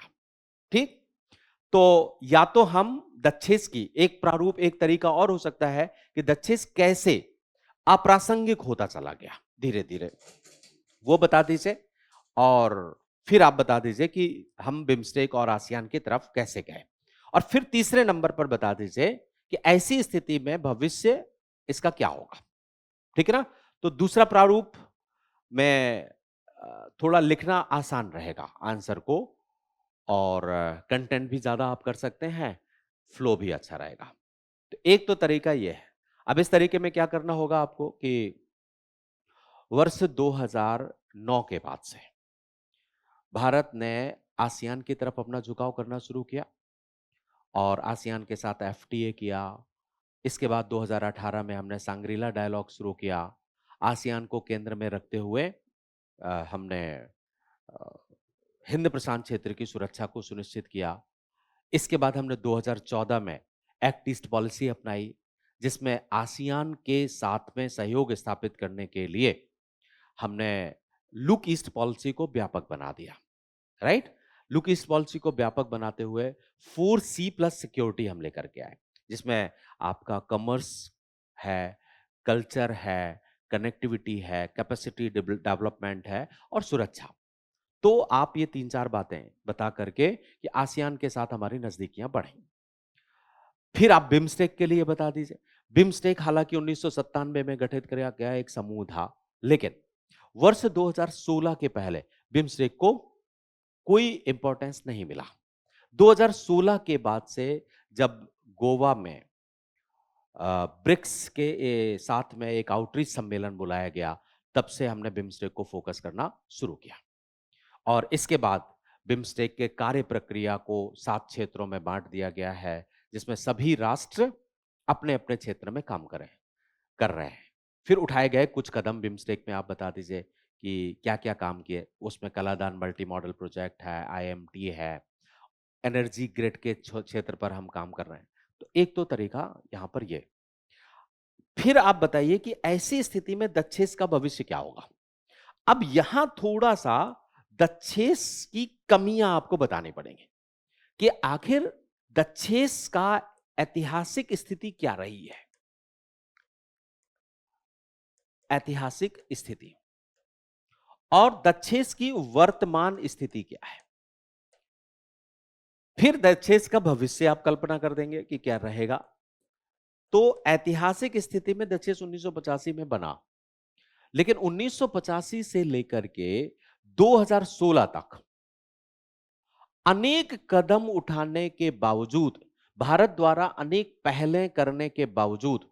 ठीक। तो या तो हम दक्षेस की एक प्रारूप, एक तरीका और हो सकता है कि दक्षेस कैसे अप्रासंगिक होता चला गया धीरे धीरे, वो बता दीजिए। और फिर आप बता दीजिए कि हम बिम्स्टेक और आसियान की तरफ कैसे गए। और फिर तीसरे नंबर पर बता दीजिए कि ऐसी स्थिति में भविष्य इसका क्या होगा। ठीक है ना? तो दूसरा प्रारूप में थोड़ा लिखना आसान रहेगा आंसर को, और कंटेंट भी ज्यादा आप कर सकते हैं, फ्लो भी अच्छा रहेगा। तो एक तो तरीका ये है। अब इस तरीके में क्या करना होगा आपको कि वर्ष 2009 के बाद से भारत ने आसियान की तरफ अपना झुकाव करना शुरू किया और आसियान के साथ एफटीए किया। इसके बाद 2018 में हमने सांग्रीला डायलॉग शुरू किया। आसियान को केंद्र में रखते हुए हमने अ, हिंद प्रशांत क्षेत्र की सुरक्षा को सुनिश्चित किया। इसके बाद हमने 2014 में एक्ट ईस्ट पॉलिसी अपनाई, जिसमें आसियान के साथ में सहयोग स्थापित करने के लिए हमने लुक ईस्ट पॉलिसी को व्यापक बना दिया। राइट। लुक ईस्ट पॉलिसी को व्यापक बनाते हुए 4C+ सिक्योरिटी हम लेकर के आए, जिसमें आपका कॉमर्स है, कल्चर है, कनेक्टिविटी है, कैपेसिटी डेवलपमेंट है और सुरक्षा। तो आप ये तीन चार बातें बता करके कि आसियान के साथ हमारी नजदीकियां बढ़ी। फिर आप बिम्स्टेक के लिए बता दीजिए। बिम्स्टेक हालांकि 1997 में गठित किया गया एक समूह था, लेकिन वर्ष 2016 के पहले बिम्स्टेक को कोई इंपॉर्टेंस नहीं मिला। 2016 के बाद से जब गोवा में ब्रिक्स के साथ में एक आउटरीच सम्मेलन बुलाया गया, तब से हमने बिम्स्टेक को फोकस करना शुरू किया। और इसके बाद बिम्स्टेक के कार्य प्रक्रिया को 7 क्षेत्रों में बांट दिया गया है, जिसमें सभी राष्ट्र अपने अपने क्षेत्र में काम कर रहे हैं। फिर उठाए गए कुछ कदम बिम्स्टेक में, आप बता दीजिए कि क्या क्या काम किए। उसमें कलादान मल्टी मॉडल प्रोजेक्ट है, आईएमटी है, एनर्जी ग्रिड के क्षेत्र पर हम काम कर रहे हैं। तो एक तो तरीका यहां पर ये। फिर आप बताइए कि ऐसी स्थिति में दक्षेस का भविष्य क्या होगा। अब यहां थोड़ा सा दक्षेस की कमियां आपको बतानी पड़ेंगी कि आखिर दक्षेस का ऐतिहासिक स्थिति क्या रही है। ऐतिहासिक स्थिति और दक्षेस की वर्तमान स्थिति क्या है। फिर दक्षेस का भविष्य आप कल्पना कर देंगे कि क्या रहेगा। तो ऐतिहासिक स्थिति में दक्षेस 1985 में बना, लेकिन 1985 से लेकर के 2016 तक अनेक कदम उठाने के बावजूद, भारत द्वारा अनेक पहलें करने के बावजूद,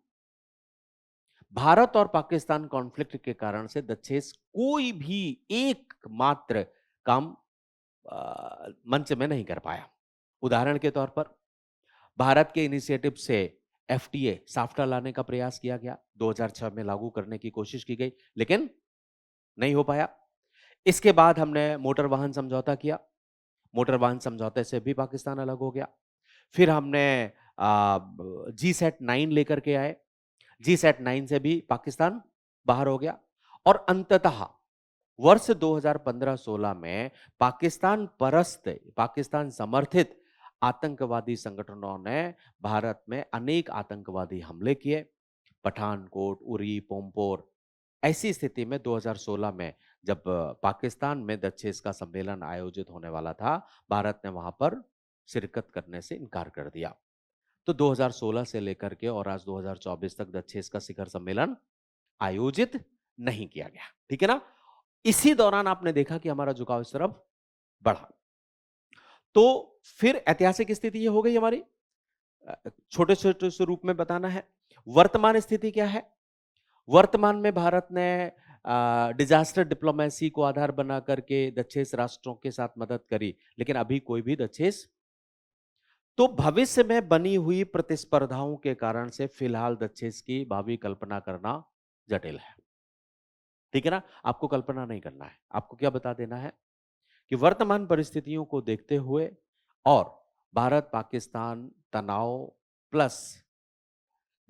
भारत और पाकिस्तान कॉन्फ्लिक्ट के कारण से दक्षेस कोई भी एक मात्र काम मंच में नहीं कर पाया। उदाहरण के तौर पर भारत के इनिशिएटिव से एफटीए साफ्टा लाने का प्रयास किया गया, 2006 में लागू करने की कोशिश की गई, लेकिन नहीं हो पाया। इसके बाद हमने मोटर वाहन समझौता किया, मोटर वाहन समझौते से भी पाकिस्तान अलग हो गया। फिर हमने G-SAT-9 लेकर के आए, G-SAT-9 से भी पाकिस्तान बाहर हो गया। और अंततः वर्ष 2015-16 में पाकिस्तान परस्त, पाकिस्तान समर्थित आतंकवादी संगठनों ने भारत में अनेक आतंकवादी हमले किए, पठानकोट, उरी, पोमपोर। ऐसी स्थिति में 2016 में जब पाकिस्तान में दक्षेस का सम्मेलन आयोजित होने वाला था, भारत ने वहां पर शिरकत करने से इनकार कर दिया। तो 2016 से लेकर के और आज 2024 तक दक्षेस का शिखर सम्मेलन आयोजित नहीं किया गया। ठीक है ना? इसी दौरान आपने देखा कि हमारा झुकाव इस तरफ बढ़ा। तो फिर ऐतिहासिक स्थिति ये हो गई हमारी, छोटे छोटे से रूप में बताना है। वर्तमान स्थिति क्या है? वर्तमान में भारत ने डिजास्टर डिप्लोमेसी को आधार बना करके दक्षेश राष्ट्रों के साथ मदद करी, लेकिन अभी कोई भी दक्षेश, तो भविष्य में बनी हुई प्रतिस्पर्धाओं के कारण से फिलहाल दक्षेश की भावी कल्पना करना जटिल है। ठीक है ना? आपको कल्पना नहीं करना है, आपको क्या बता देना है कि वर्तमान परिस्थितियों को देखते हुए और भारत पाकिस्तान तनाव प्लस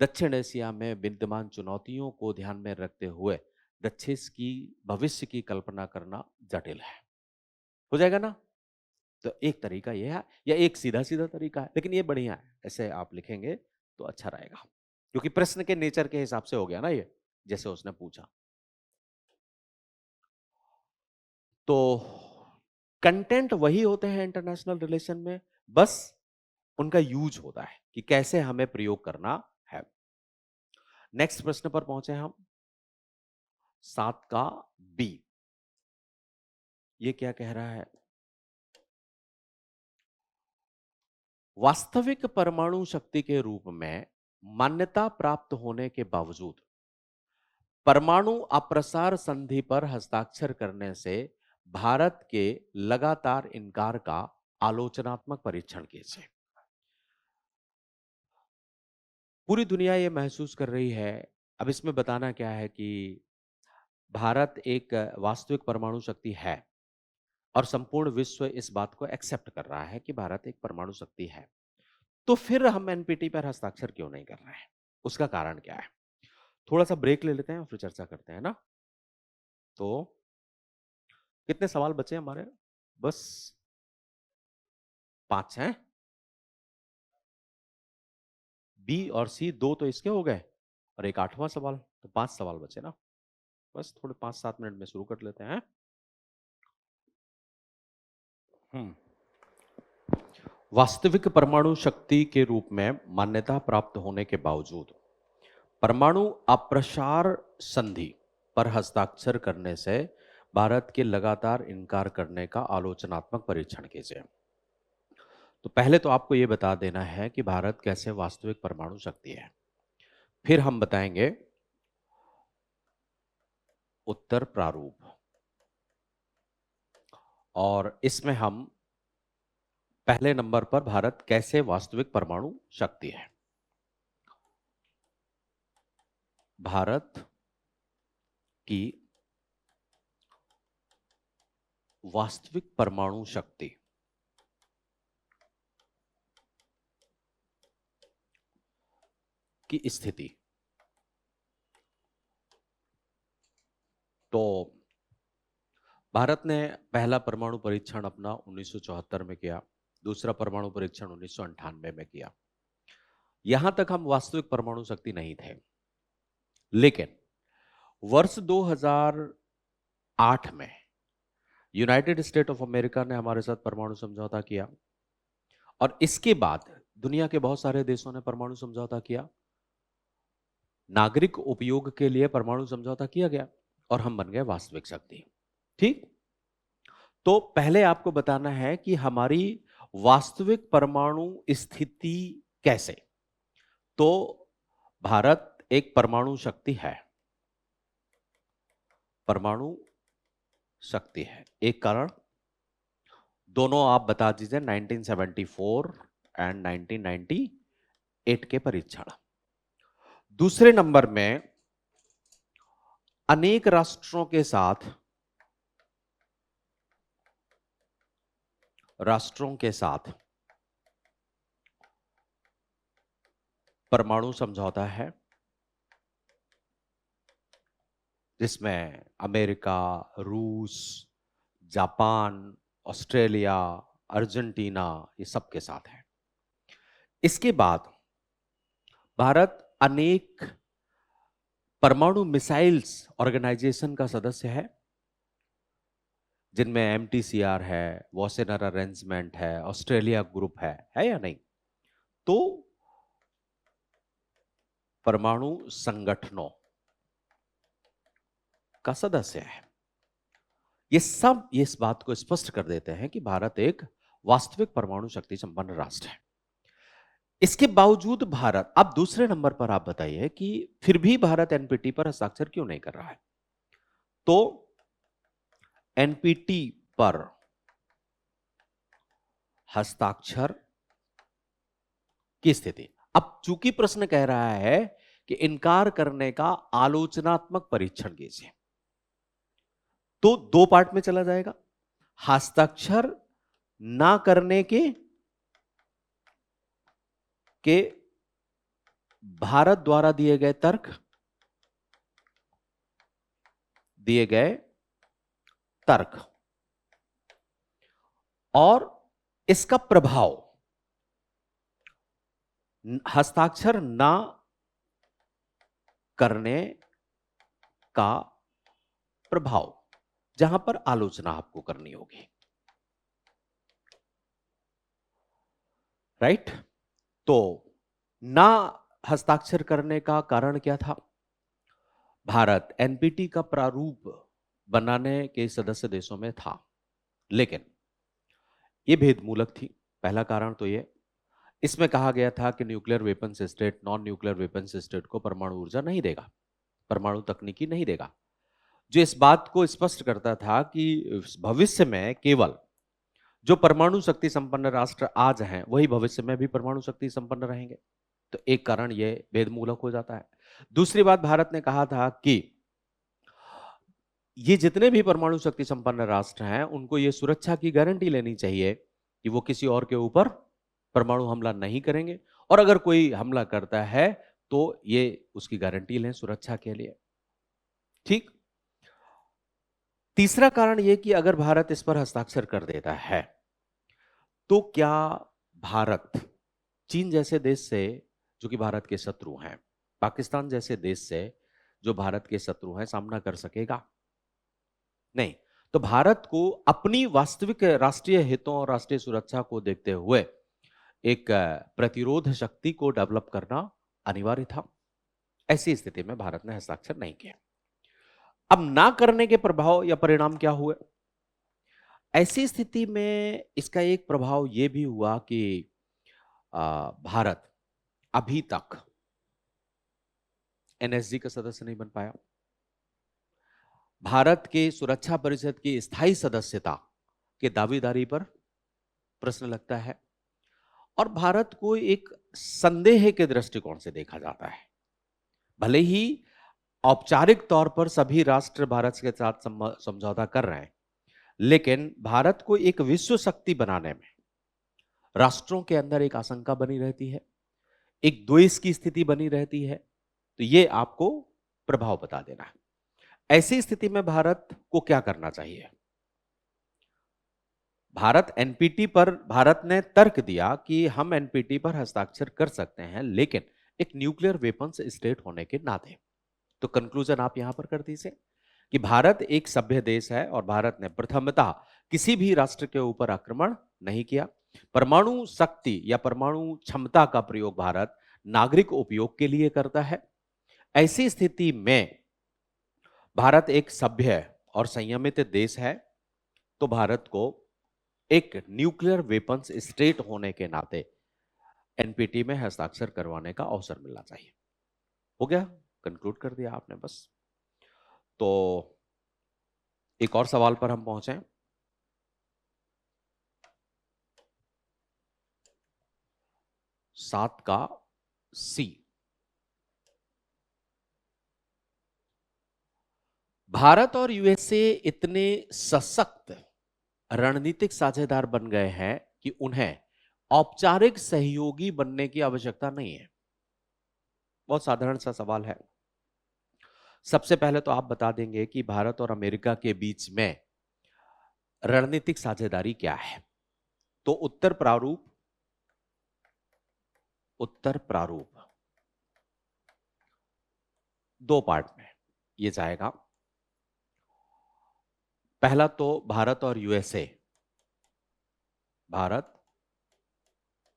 दक्षिण एशिया में विद्यमान चुनौतियों को ध्यान में रखते हुए दक्षेश की भविष्य की कल्पना करना जटिल है। हो जाएगा ना? तो एक तरीका यह है, या एक सीधा सीधा तरीका है, लेकिन ये बढ़िया है, ऐसे आप लिखेंगे तो अच्छा रहेगा, क्योंकि प्रश्न के नेचर के हिसाब से हो गया ना ये, जैसे उसने पूछा। तो कंटेंट वही होते हैं इंटरनेशनल रिलेशन में, बस उनका यूज होता है कि कैसे हमें प्रयोग करना है। नेक्स्ट प्रश्न पर पहुंचे हम, 7 का बी। ये क्या कह रहा है? वास्तविक परमाणु शक्ति के रूप में मान्यता प्राप्त होने के बावजूद परमाणु अप्रसार संधि पर हस्ताक्षर करने से भारत के लगातार इनकार का आलोचनात्मक परीक्षण कीजिए। पूरी दुनिया ये महसूस कर रही है, अब इसमें बताना क्या है कि भारत एक वास्तविक परमाणु शक्ति है और संपूर्ण विश्व इस बात को एक्सेप्ट कर रहा है कि भारत एक परमाणु शक्ति है। तो फिर हम एनपीटी पर हस्ताक्षर क्यों नहीं कर रहे हैं? उसका कारण क्या है? थोड़ा सा ब्रेक ले लेते हैं और फिर चर्चा करते हैं ना। तो कितने सवाल बचे हमारे? बस 5 हैं। बी और सी दो तो इसके हो गए और एक 8वां सवाल, तो 5 सवाल बचे ना। बस थोड़े 5-7 मिनट में शुरू कर लेते हैं। वास्तविक परमाणु शक्ति के रूप में मान्यता प्राप्त होने के बावजूद परमाणु अप्रसार संधि पर हस्ताक्षर करने से भारत के लगातार इनकार करने का आलोचनात्मक परीक्षण कीजिए। तो पहले तो आपको यह बता देना है कि भारत कैसे वास्तविक परमाणु शक्ति है, फिर हम बताएंगे उत्तर प्रारूप, और इसमें हम पहले नंबर पर भारत कैसे वास्तविक परमाणु शक्ति है। भारत की वास्तविक परमाणु शक्ति की स्थिति। तो भारत ने पहला परमाणु परीक्षण अपना 1974 में किया, दूसरा परमाणु परीक्षण 1998 में किया। यहां तक हम वास्तविक परमाणु शक्ति नहीं थे, लेकिन वर्ष 2008 में यूनाइटेड स्टेट ऑफ अमेरिका ने हमारे साथ परमाणु समझौता किया और इसके बाद दुनिया के बहुत सारे देशों ने परमाणु समझौता किया। नागरिक उपयोग के लिए परमाणु समझौता किया गया और हम बन गए वास्तविक शक्ति। ठीक, तो पहले आपको बताना है कि हमारी वास्तविक परमाणु स्थिति कैसे। तो भारत एक परमाणु शक्ति है, परमाणु शक्ति है। एक कारण, दोनों आप बता दीजिए, 1974 एंड 1998 के परीक्षण। दूसरे नंबर में अनेक राष्ट्रों के साथ परमाणु समझौता है, जिसमें अमेरिका, रूस, जापान, ऑस्ट्रेलिया, अर्जेंटीना, ये सब के साथ है। इसके बाद भारत अनेक परमाणु मिसाइल्स ऑर्गेनाइजेशन का सदस्य है, जिनमें एमटीसीआर है, वॉसेनर अरेंजमेंट है, ऑस्ट्रेलिया ग्रुप है या नहीं? तो परमाणु संगठनों का सदस्य है। ये सब इस बात को स्पष्ट कर देते हैं कि भारत एक वास्तविक परमाणु शक्ति संपन्न राष्ट्र है। इसके बावजूद भारत, अब दूसरे नंबर पर आप बताइए कि फिर भी भारत एनपीटी पर हस्ताक्षर क्यों नहीं कर रहा है। तो एनपीटी पर हस्ताक्षर की स्थिति, अब चूंकि प्रश्न कह रहा है कि इनकार करने का आलोचनात्मक परीक्षण कीजिए, तो दो पार्ट में चला जाएगा। हस्ताक्षर ना करने के भारत द्वारा दिए गए तर्क और इसका प्रभाव, हस्ताक्षर ना करने का प्रभाव, जहां पर आलोचना आपको करनी होगी, राइट। तो ना हस्ताक्षर करने का कारण क्या था। भारत एनपीटी का प्रारूप बनाने के सदस्य देशों में था, लेकिन यह भेदमूलक थी। पहला कारण तो यह, इसमें कहा गया था कि nuclear weapons state non nuclear weapons state को परमाणु ऊर्जा नहीं देगा, परमाणु तकनीकी नहीं देगा, जो इस बात को स्पष्ट करता था कि भविष्य में केवल जो परमाणु शक्ति संपन्न राष्ट्र आज हैं वही भविष्य में भी परमाणु शक्ति संपन्न रहेंगे। तो एक कारण यह भेदमूलक हो जाता है। दूसरी बात, भारत ने कहा था कि ये जितने भी परमाणु शक्ति संपन्न राष्ट्र हैं उनको ये सुरक्षा की गारंटी लेनी चाहिए कि वो किसी और के ऊपर परमाणु हमला नहीं करेंगे, और अगर कोई हमला करता है तो ये उसकी गारंटी लें सुरक्षा के लिए। ठीक। तीसरा कारण यह कि अगर भारत इस पर हस्ताक्षर कर देता है तो क्या भारत चीन जैसे देश से, जो कि भारत के शत्रु हैं, पाकिस्तान जैसे देश से जो भारत के शत्रु हैं, सामना कर सकेगा? नहीं। तो भारत को अपनी वास्तविक राष्ट्रीय हितों और राष्ट्रीय सुरक्षा को देखते हुए एक प्रतिरोध शक्ति को डेवलप करना अनिवार्य था। ऐसी स्थिति में भारत ने हस्ताक्षर नहीं किया। अब ना करने के प्रभाव या परिणाम क्या हुए? ऐसी स्थिति में इसका एक प्रभाव यह भी हुआ कि भारत अभी तक एनएसजी का सदस्य नहीं बन पाया। भारत के सुरक्षा परिषद की स्थायी सदस्यता के दावेदारी पर प्रश्न लगता है, और भारत को एक संदेह के दृष्टिकोण से देखा जाता है। भले ही औपचारिक तौर पर सभी राष्ट्र भारत के साथ समझौता कर रहे हैं, लेकिन भारत को एक विश्व शक्ति बनाने में राष्ट्रों के अंदर एक आशंका बनी रहती है, एक द्वेष की स्थिति बनी रहती है। तो यह आपको प्रभाव बता देना है। ऐसी स्थिति में भारत को क्या करना चाहिए? भारत ने तर्क दिया कि हम एनपीटी पर हस्ताक्षर कर सकते हैं, लेकिन एक न्यूक्लियर वेपन्स स्टेट होने के नाते। तो कंक्लूजन आप यहां पर कर दीजिए कि भारत एक सभ्य देश है और भारत ने प्रथमतः किसी भी राष्ट्र के ऊपर आक्रमण नहीं किया। परमाणु शक्ति या परमाणु क्षमता का प्रयोग भारत नागरिक उपयोग के लिए करता है। ऐसी स्थिति में भारत एक सभ्य और संयमित देश है, तो भारत को एक न्यूक्लियर वेपन्स स्टेट होने के नाते एनपीटी में हस्ताक्षर करवाने का अवसर मिलना चाहिए। हो गया, कंक्लूड कर दिया आपने बस। तो एक और सवाल पर हम पहुंचे। सात का सी, भारत और यूएसए इतने सशक्त रणनीतिक साझेदार बन गए हैं कि उन्हें औपचारिक सहयोगी बनने की आवश्यकता नहीं है। बहुत साधारण सा सवाल है। सबसे पहले तो आप बता देंगे कि भारत और अमेरिका के बीच में रणनीतिक साझेदारी क्या है। तो उत्तर प्रारूप दो पार्ट में ये जाएगा। पहला तो भारत और यूएसए, भारत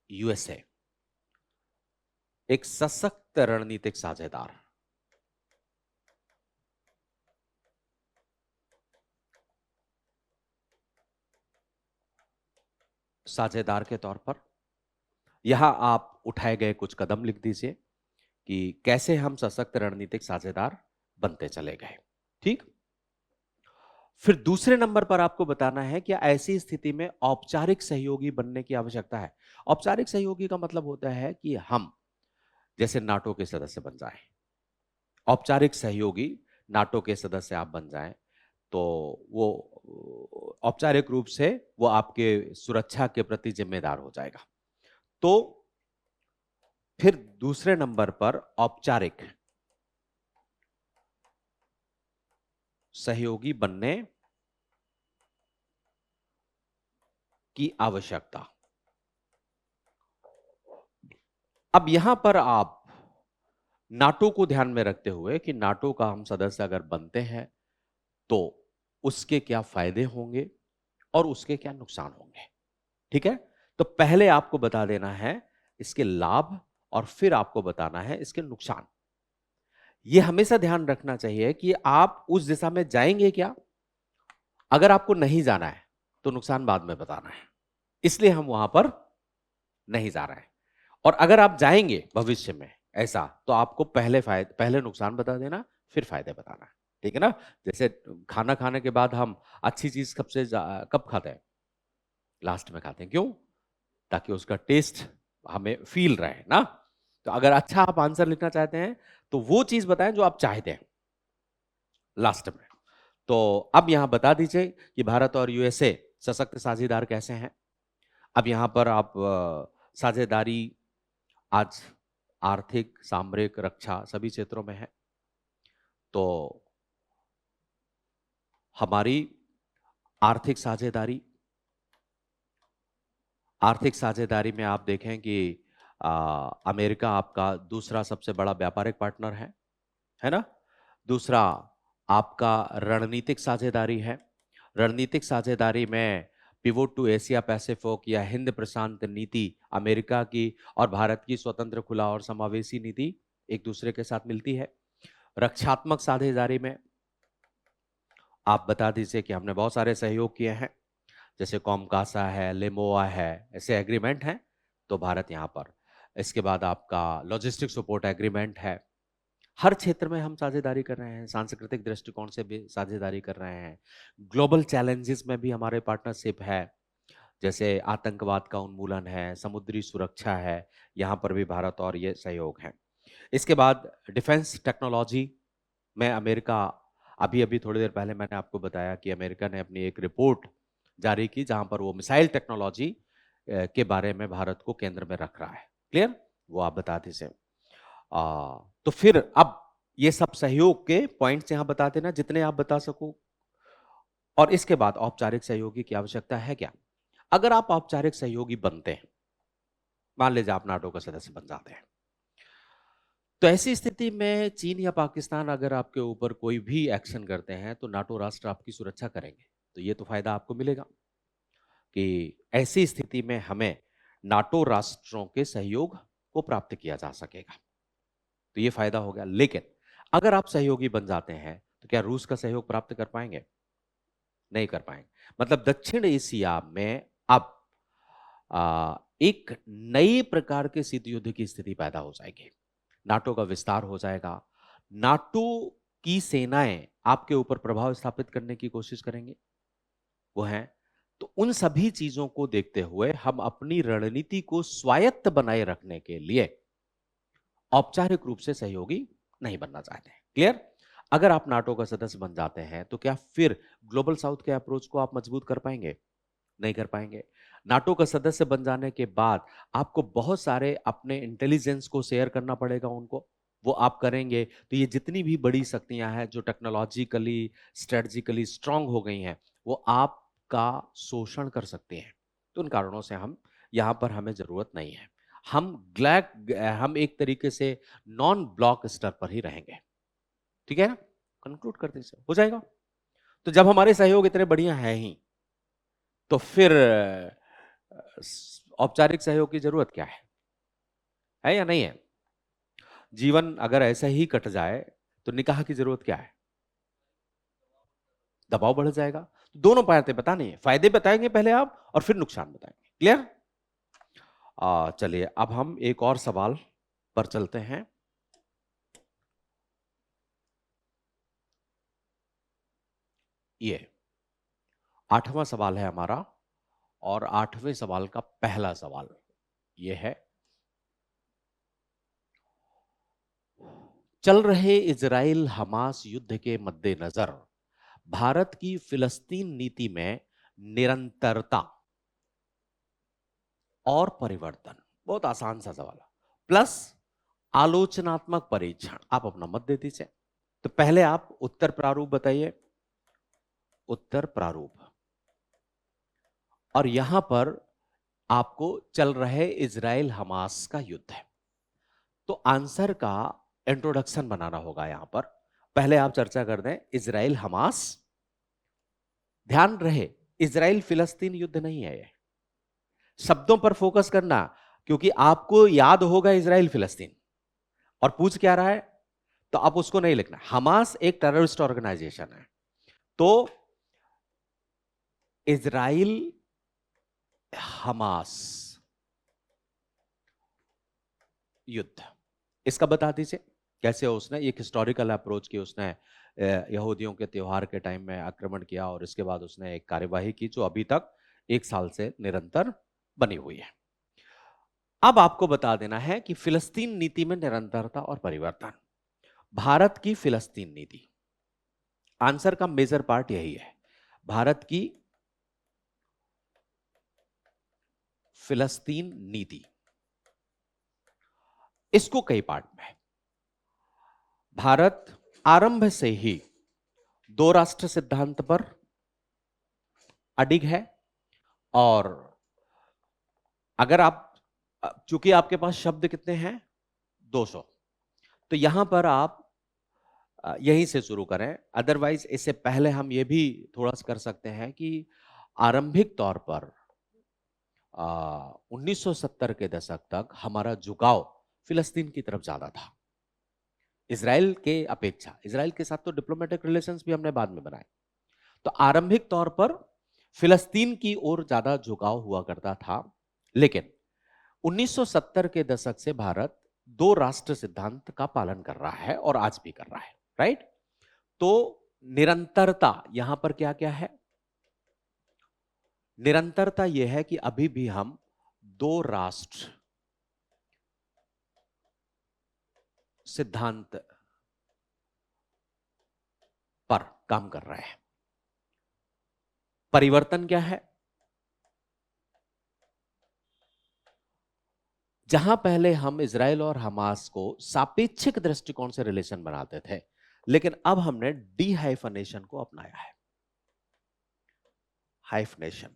यूएसए एक सशक्त रणनीतिक साझेदार। साझेदार के तौर पर यहां आप उठाए गए कुछ कदम लिख दीजिए कि कैसे हम सशक्त रणनीतिक साझेदार बनते चले गए। ठीक। फिर दूसरे नंबर पर आपको बताना है कि ऐसी स्थिति में औपचारिक सहयोगी बनने की आवश्यकता है। औपचारिक सहयोगी का मतलब होता है कि हम जैसे नाटो के सदस्य बन जाएं। औपचारिक सहयोगी नाटो के सदस्य आप बन जाएं तो वो औपचारिक रूप से वो आपके सुरक्षा के प्रति जिम्मेदार हो जाएगा। तो फिर दूसरे नंबर पर औपचारिक सहयोगी बनने की आवश्यकता। अब यहां पर आप नाटो को ध्यान में रखते हुए कि नाटो का हम सदस्य अगर बनते हैं तो उसके क्या फायदे होंगे और उसके क्या नुकसान होंगे। ठीक है। तो पहले आपको बता देना है इसके लाभ और फिर आपको बताना है इसके नुकसान। यह हमेशा ध्यान रखना चाहिए कि आप उस दिशा में जाएंगे क्या। अगर आपको नहीं जाना है तो नुकसान बाद में बताना है, इसलिए हम वहां पर नहीं जा रहे हैं। और अगर आप जाएंगे भविष्य में ऐसा तो आपको पहले नुकसान बता देना फिर फायदे बताना। ठीक है ना। जैसे खाना खाने के बाद हम अच्छी चीज कब खाते हैं? लास्ट में खाते हैं। क्यों? ताकि उसका टेस्ट हमें फील रहे ना। तो अगर अच्छा आप आंसर लिखना चाहते हैं तो वो चीज बताएं जो आप चाहते हैं लास्ट में। तो अब यहां बता दीजिए कि भारत और यूएसए सशक्त साझेदार कैसे हैं। अब यहां पर आप साझेदारी आज आर्थिक, सामरिक, रक्षा सभी क्षेत्रों में है। तो हमारी आर्थिक साझेदारी में आप देखें कि अमेरिका आपका दूसरा सबसे बड़ा व्यापारिक पार्टनर है ना। दूसरा आपका रणनीतिक साझेदारी है। रणनीतिक साझेदारी में पिवोट टू एशिया पैसिफिक या हिंद प्रशांत नीति अमेरिका की और भारत की स्वतंत्र, खुला और समावेशी नीति एक दूसरे के साथ मिलती है। रक्षात्मक साझेदारी में आप बता दीजिए कि हमने बहुत सारे सहयोग किए हैं, जैसे कॉमकासा है, लेमोआ है, ऐसे एग्रीमेंट हैं तो भारत यहां पर। इसके बाद आपका लॉजिस्टिक सपोर्ट एग्रीमेंट है। हर क्षेत्र में हम साझेदारी कर रहे हैं, सांस्कृतिक दृष्टिकोण से भी साझेदारी कर रहे हैं। ग्लोबल चैलेंजेस में भी हमारे पार्टनरशिप है, जैसे आतंकवाद का उन्मूलन है, समुद्री सुरक्षा है, यहाँ पर भी भारत और ये सहयोग है। इसके बाद डिफेंस टेक्नोलॉजी में अमेरिका, अभी अभी थोड़ी देर पहले मैंने आपको बताया कि अमेरिका ने अपनी एक रिपोर्ट जारी की जहां पर वो मिसाइल टेक्नोलॉजी के बारे में भारत को केंद्र में रख रहा है। क्लियर? वो आप बता दीजिए। तो फिर अब ये सब सहयोग के पॉइंट्स यहां बता देना जितने आप बता सको। और इसके बाद औपचारिक सहयोगी की आवश्यकता है क्या? अगर आप औपचारिक सहयोगी बनते हैं, मान लीजिए आप नाटो का सदस्य बन जाते हैं, तो ऐसी स्थिति में चीन या पाकिस्तान अगर आपके ऊपर कोई भी एक्शन करते हैं तो नाटो राष्ट्र आपकी सुरक्षा करेंगे। तो ये तो फायदा आपको मिलेगा कि ऐसी स्थिति में हमें नाटो राष्ट्रों के सहयोग को प्राप्त किया जा सकेगा। तो ये फायदा हो गया। लेकिन अगर आप सहयोगी बन जाते हैं तो क्या रूस का सहयोग प्राप्त कर पाएंगे? नहीं कर पाएंगे। मतलब दक्षिण एशिया में अब एक नई प्रकार के शीत युद्ध की स्थिति पैदा हो जाएगी। नाटो का विस्तार हो जाएगा। नाटो की सेनाएं आपके ऊपर प्रभाव स्थापित करने की कोशिश करेंगे, वो है। तो उन सभी चीजों को देखते हुए हम अपनी रणनीति को स्वायत्त बनाए रखने के लिए औपचारिक रूप से सहयोगी नहीं बनना चाहते हैं। क्लियर? अगर आप नाटो का सदस्य बन जाते हैं तो क्या फिर ग्लोबल साउथ के अप्रोच को आप मजबूत कर पाएंगे? नहीं कर पाएंगे। नाटो का सदस्य बन जाने के बाद आपको बहुत सारे अपने इंटेलिजेंस को शेयर करना पड़ेगा उनको। वो आप करेंगे तो ये जितनी भी बड़ी शक्तियां हैं जो टेक्नोलॉजिकली, स्ट्रेटजिकली स्ट्रांग हो गई हैं, वो आपका शोषण कर सकते हैं। तो उन कारणों से हम यहां पर हमें जरूरत नहीं है। हम एक तरीके से नॉन ब्लॉक स्तर पर ही रहेंगे। ठीक है? कंक्लूड करते हैं, हो जाएगा। तो जब हमारे सहयोग इतने बढ़िया है ही तो फिर औपचारिक सहयोग की जरूरत क्या है या नहीं है? जीवन अगर ऐसे ही कट जाए तो निकाह की जरूरत क्या है? दबाव बढ़ जाएगा। दोनों बातें बतानी है, फायदे बताएंगे पहले आप और फिर नुकसान बताएंगे। क्लियर? चलिए अब हम एक और सवाल पर चलते हैं। ये 8वां सवाल है हमारा, और 8वें सवाल का पहला सवाल ये है, चल रहे इजराइल हमास युद्ध के मद्देनजर भारत की फिलिस्तीन नीति में निरंतरता और परिवर्तन, बहुत आसान सा सवाल है, प्लस आलोचनात्मक परीक्षण, आप अपना मत दे दीजिए। तो पहले आप उत्तर प्रारूप बताइए, उत्तर प्रारूप, और यहां पर आपको चल रहे इजराइल हमास का युद्ध है, तो आंसर का इंट्रोडक्शन बनाना होगा। यहां पर पहले आप चर्चा कर दें इजराइल हमास, ध्यान रहे इजराइल फिलिस्तीन युद्ध नहीं है, ये शब्दों पर फोकस करना, क्योंकि आपको याद होगा इजराइल फिलिस्तीन और पूछ क्या रहा है, तो आप उसको नहीं लिखना। हमास एक टेररिस्ट ऑर्गेनाइजेशन है, तो इजराइल हमास युद्ध, इसका बता दीजिए कैसे उसने एक हिस्टोरिकल अप्रोच की, उसने यहूदियों के त्योहार के टाइम में आक्रमण किया और इसके बाद उसने एक कार्यवाही की जो अभी तक 1 साल से निरंतर बनी हुई है। अब आपको बता देना है कि फिलिस्तीन नीति में निरंतरता और परिवर्तन, भारत की फिलिस्तीन नीति, आंसर का मेजर पार्ट यही है, भारत की फिलिस्तीन नीति। इसको कई पार्ट में, भारत आरंभ से ही 2 राष्ट्र सिद्धांत पर अडिग है, और अगर आप, चूंकि आपके पास शब्द कितने हैं 200, तो यहां पर आप यहीं से शुरू करें, अदरवाइज इससे पहले हम ये भी थोड़ा सा कर सकते हैं कि आरंभिक तौर पर 1970 के दशक तक हमारा झुकाव फिलिस्तीन की तरफ ज्यादा था इजराइल के अपेक्षा। इजराइल के साथ तो डिप्लोमेटिक रिलेशंस भी हमने बाद में बनाए, तो आरंभिक तौर पर फिलिस्तीन की ओर ज्यादा झुकाव हुआ करता था, लेकिन 1970 के दशक से भारत 2 राष्ट्र सिद्धांत का पालन कर रहा है और आज भी कर रहा है, राइट? तो निरंतरता यहां पर क्या क्या है, निरंतरता यह है कि अभी भी हम 2 राष्ट्र सिद्धांत पर काम कर रहे हैं। परिवर्तन क्या है, जहां पहले हम इजराइल और हमास को सापेक्षिक दृष्टिकोण से रिलेशन बनाते थे, लेकिन अब हमने डीहाइफनेशन को अपनाया है। हाइफनेशन,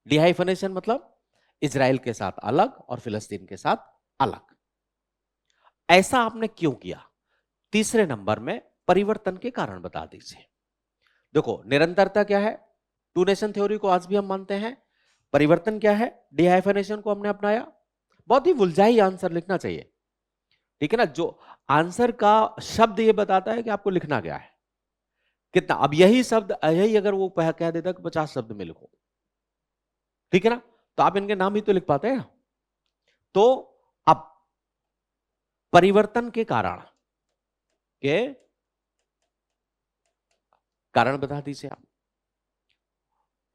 डीहाइफनेशन मतलब इजराइल के साथ अलग और फिलिस्तीन के साथ अलग। ऐसा आपने क्यों किया? तीसरे नंबर में परिवर्तन के कारण बता दीजिए। देखो निरंतरता क्या है, 2 नेशन थ्योरी को आज भी हम मानते हैं। परिवर्तन क्या है, डीहाइफनेशन को हमने अपनाया। बहुत ही उलझाई आंसर लिखना चाहिए, ठीक है ना? जो आंसर का शब्द ये बताता है कि आपको लिखना क्या है, कितना। अब यही शब्द, यही अगर वो कह देता कि 50 शब्द में लिखो, ठीक है ना, तो आप इनके नाम ही तो लिख पाते हैं। तो अब परिवर्तन के कारण बता दीजिए आप,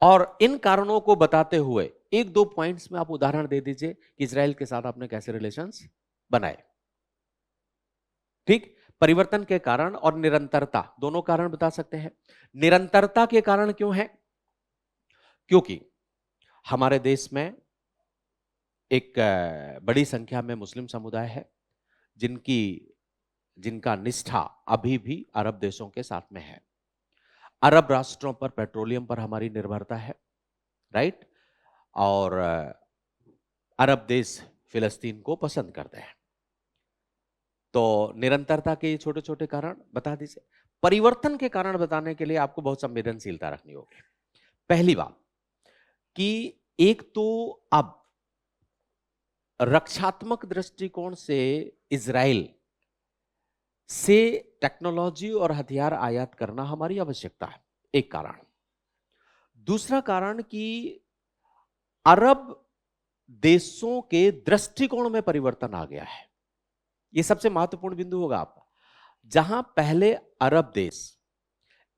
और इन कारणों को बताते हुए 1-2 पॉइंट्स में आप उदाहरण दे दीजिए कि इजराइल के साथ आपने कैसे रिलेशंस बनाए। ठीक, परिवर्तन के कारण और निरंतरता, दोनों कारण बता सकते हैं। निरंतरता के कारण क्यों है? क्योंकि हमारे देश में एक बड़ी संख्या में मुस्लिम समुदाय है, जिनका निष्ठा अभी भी अरब देशों के साथ में है। अरब राष्ट्रों पर पेट्रोलियम पर हमारी निर्भरता है, राइट? और अरब देश फिलिस्तीन को पसंद करते हैं। तो निरंतरता के छोटे छोटे कारण बता दीजिए। परिवर्तन के कारण बताने के लिए आपको बहुत संवेदनशीलता रखनी होगी। पहली बात कि एक तो अब रक्षात्मक दृष्टिकोण से इजराइल से टेक्नोलॉजी और हथियार आयात करना हमारी आवश्यकता है, एक कारण। दूसरा कारण कि अरब देशों के दृष्टिकोण में परिवर्तन आ गया है। यह सबसे महत्वपूर्ण बिंदु होगा आपका। जहां पहले अरब देश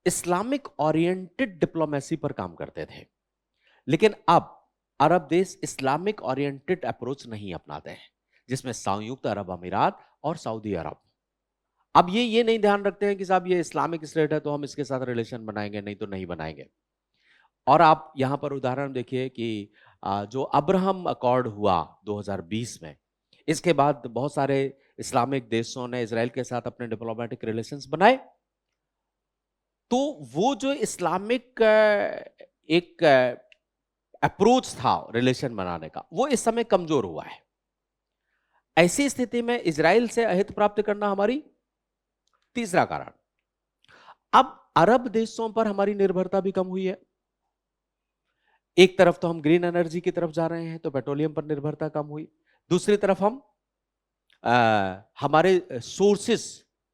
इस्लामिक ओरिएंटेड डिप्लोमेसी पर काम करते थे, लेकिन अब अरब देश इस्लामिक ओरिएंटेड अप्रोच नहीं अपनाते हैं, जिसमें संयुक्त अरब अमीरात और सऊदी अरब। अब ये नहीं ध्यान रखते हैं कि साहब ये इस्लामिक स्टेट है तो हम इसके साथ रिलेशन बनाएंगे, नहीं तो नहीं बनाएंगे। और आप यहां पर उदाहरण देखिए कि जो अब्राहम अकॉर्ड हुआ 2020 में, इसके बाद बहुत सारे इस्लामिक देशों ने इजराइल के साथ अपने डिप्लोमेटिक रिलेशंस बनाए। तो वो जो इस्लामिक एक अप्रोच था रिलेशन बनाने का, वो इस समय कमजोर हुआ है। ऐसी स्थिति में इजराइल से अहित प्राप्त करना हमारी तीसरा कारण। अब अरब देशों पर हमारी निर्भरता भी कम हुई है। एक तरफ तो हम ग्रीन एनर्जी की तरफ जा रहे हैं, तो पेट्रोलियम पर निर्भरता कम हुई। दूसरी तरफ हम हमारे सोर्सेस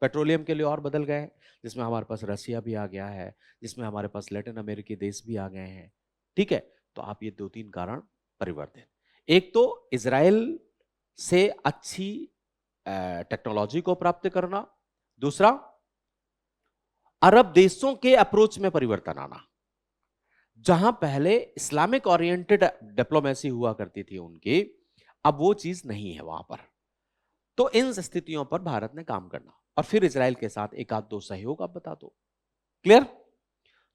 पेट्रोलियम के लिए और बदल गए हैं, जिसमें हमारे पास रसिया भी आ गया है, जिसमें हमारे पास लैटिन अमेरिकी देश भी आ गए हैं। ठीक है, तो आप ये 2-3 कारण परिवर्तन। एक तो इजराइल से अच्छी टेक्नोलॉजी को प्राप्त करना, दूसरा अरब देशों के अप्रोच में परिवर्तन आना। जहां पहले इस्लामिक ओरिएंटेड डिप्लोमेसी हुआ करती थी उनकी, अब वो चीज नहीं है वहां पर। तो इन स्थितियों पर भारत ने काम करना, और फिर इजराइल के साथ एक आध दो सहयोग आप बता दो। क्लियर?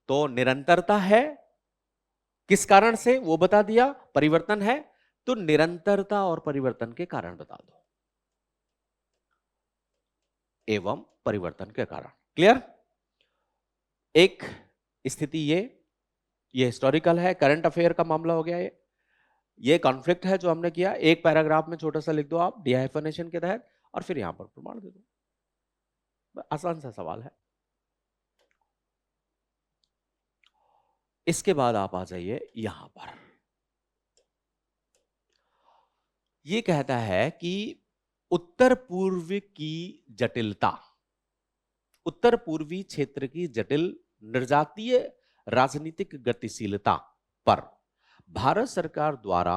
तो निरंतरता है, किस कारण से वो बता दिया, परिवर्तन है, तो निरंतरता और परिवर्तन के कारण बता दो, एवं परिवर्तन के कारण। क्लियर? एक स्थिति ये हिस्टोरिकल है, करंट अफेयर का मामला हो गया। ये कॉन्फ्लिक्ट है जो हमने किया, एक पैराग्राफ में छोटा सा लिख दो आप डिहाइफनेशन के तहत, और फिर यहां पर प्रमाण दे दो। आसान सा सवाल है। इसके बाद आप आ जाइए यहां पर। ये कहता है कि उत्तर पूर्व की जटिलता, उत्तर पूर्वी क्षेत्र की जटिल निर्जातीय राजनीतिक गतिशीलता पर भारत सरकार द्वारा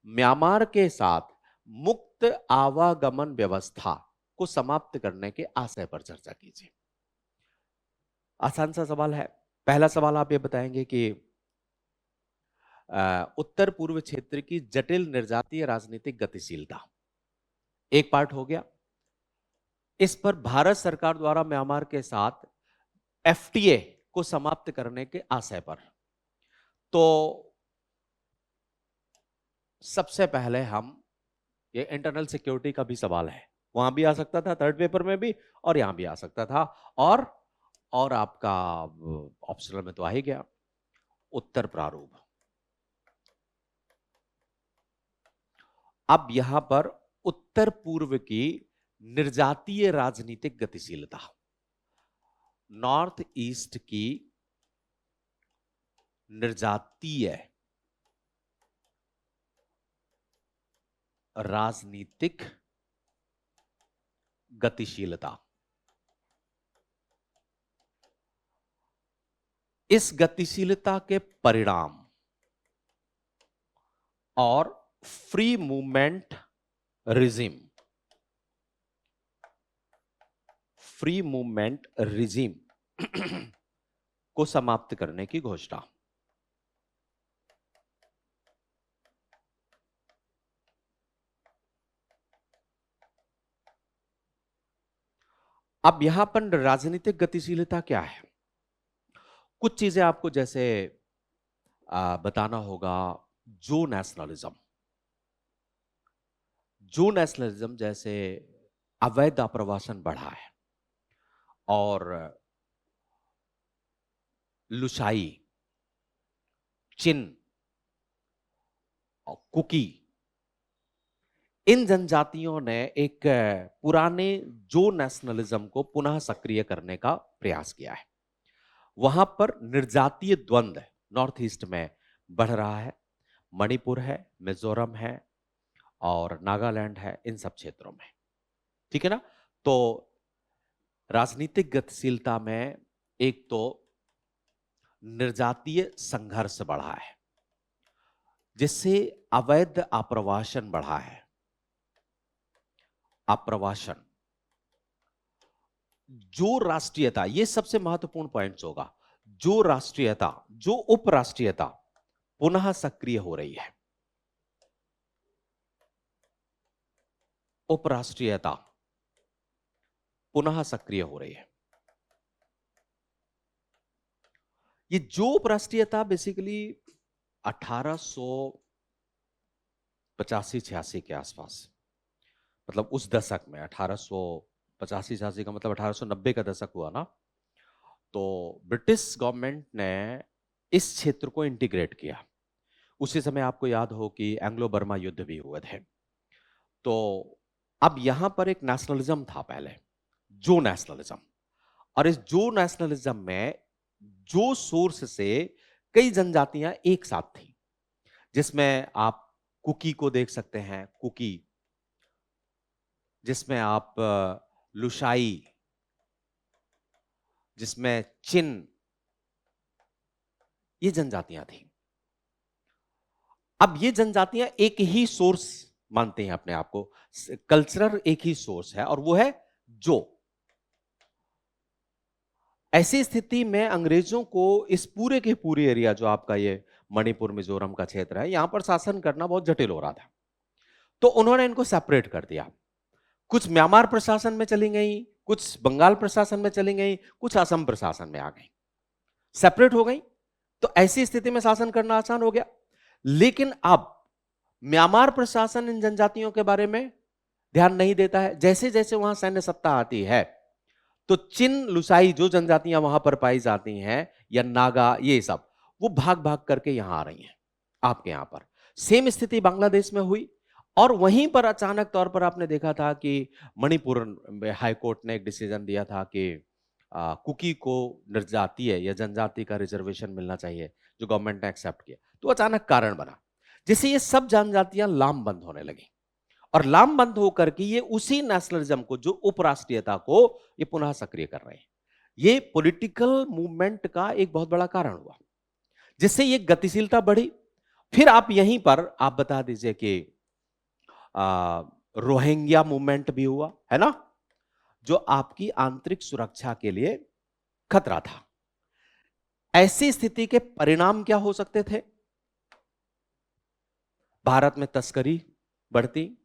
म्यांमार के साथ मुक्त आवागमन व्यवस्था को समाप्त करने के आशय पर चर्चा कीजिए। आसान सा सवाल है। पहला सवाल आप ये बताएंगे कि उत्तर पूर्व क्षेत्र की जटिल निर्जातीय राजनीतिक गतिशीलता एक पार्ट हो गया। इस पर भारत सरकार द्वारा म्यांमार के साथ एफटीए को समाप्त करने के आशय पर, तो सबसे पहले हम, ये इंटरनल सिक्योरिटी का भी सवाल है, वहां भी आ सकता था, थर्ड पेपर में भी, और यहां भी आ सकता था, और आपका ऑप्शनल में तो आ ही गया उत्तर प्रारूप। अब यहां पर उत्तर पूर्व की निर्जातीय राजनीतिक गतिशीलता, नॉर्थ ईस्ट की निर्जातीय राजनीतिक गतिशीलता, इस गतिशीलता के परिणाम और free movement regime, free movement regime को समाप्त करने की घोषणा। अब यहां पर राजनीतिक गतिशीलता क्या है, कुछ चीजें आपको जैसे बताना होगा। जो नेशनलिज्म, जो नेशनलिज्म जैसे अवैध आप्रवासन बढ़ा है, और लुसाई, चिन और कुकी, इन जनजातियों ने एक पुराने जो नेशनलिज्म को पुनः सक्रिय करने का प्रयास किया है। वहां पर निर्जातीय द्वंद्व नॉर्थ ईस्ट में बढ़ रहा है। मणिपुर है, मिजोरम है, और नागालैंड है, इन सब क्षेत्रों में। ठीक है ना? तो राजनीतिक गतिशीलता में एक तो निर्जातीय संघर्ष बढ़ा है, जिससे अवैध आप्रवासन बढ़ा है। आप्रवासन, जो राष्ट्रीयता, ये सबसे महत्वपूर्ण पॉइंट होगा, जो राष्ट्रीयता, जो उपराष्ट्रीयता पुनः सक्रिय हो रही है। उपराष्ट्रीयता पुनः सक्रिय हो रही है। ये जो उपराष्ट्रीयता बेसिकली 1885-86 के आसपास, मतलब उस दशक में 1885-86 का मतलब 1890 का दशक हुआ ना, तो ब्रिटिश गवर्नमेंट ने इस क्षेत्र को इंटीग्रेट किया। उसी समय आपको याद हो कि एंग्लो बर्मा युद्ध भी हुए थे। तो अब यहां पर एक नेशनलिज्म था पहले, जो नेशनलिज्म, और इस जो नेशनलिज्म में जो सोर्स से कई जनजातियां एक साथ थी, जिसमें आप कुकी को देख सकते हैं, कुकी, जिसमें आप लुशाई, जिसमें चिन, ये जनजातियां थी। अब ये जनजातियां एक ही सोर्स मानते हैं अपने आप को, कल्चरल एक ही सोर्स है, और वो है जो। ऐसी स्थिति में अंग्रेजों को इस पूरे के पूरे एरिया, जो आपका ये मणिपुर मिजोरम का क्षेत्र है, यहां पर शासन करना बहुत जटिल हो रहा था। तो उन्होंने इनको सेपरेट कर दिया। कुछ म्यांमार प्रशासन में चली गई, कुछ बंगाल प्रशासन में चली गई, कुछ असम प्रशासन में आ गई, सेपरेट हो गई। तो ऐसी स्थिति में शासन करना आसान हो गया। लेकिन अब म्यांमार प्रशासन इन जनजातियों के बारे में ध्यान नहीं देता है। जैसे जैसे वहां सैन्य सत्ता आती है, तो चिन, लुसाई, जो जनजातियां वहां पर पाई जाती हैं, या नागा, ये सब वो भाग भाग करके यहां आ रही हैं आपके यहां पर। सेम स्थिति बांग्लादेश में हुई, और वहीं पर अचानक तौर पर आपने देखा था कि मणिपुर में हाई कोर्ट ने एक डिसीजन दिया था कि कुकी को निर्जातीय या जनजाति का रिजर्वेशन मिलना चाहिए, जो गवर्नमेंट ने एक्सेप्ट किया। तो अचानक कारण बना, जिससे ये सब जनजातियां लामबंद होने लगी, और लामबंद होकर के ये उसी नेशनलिज्म को, जो उपराष्ट्रीयता को, ये पुनः सक्रिय कर रहे हैं। ये पॉलिटिकल मूवमेंट का एक बहुत बड़ा कारण हुआ, जिससे ये गतिशीलता बढ़ी। फिर आप यहीं पर आप बता दीजिए कि रोहिंग्या मूवमेंट भी हुआ है ना, जो आपकी आंतरिक सुरक्षा के लिए खतरा था। ऐसी स्थिति के परिणाम क्या हो सकते थे? भारत में तस्करी बढ़ती,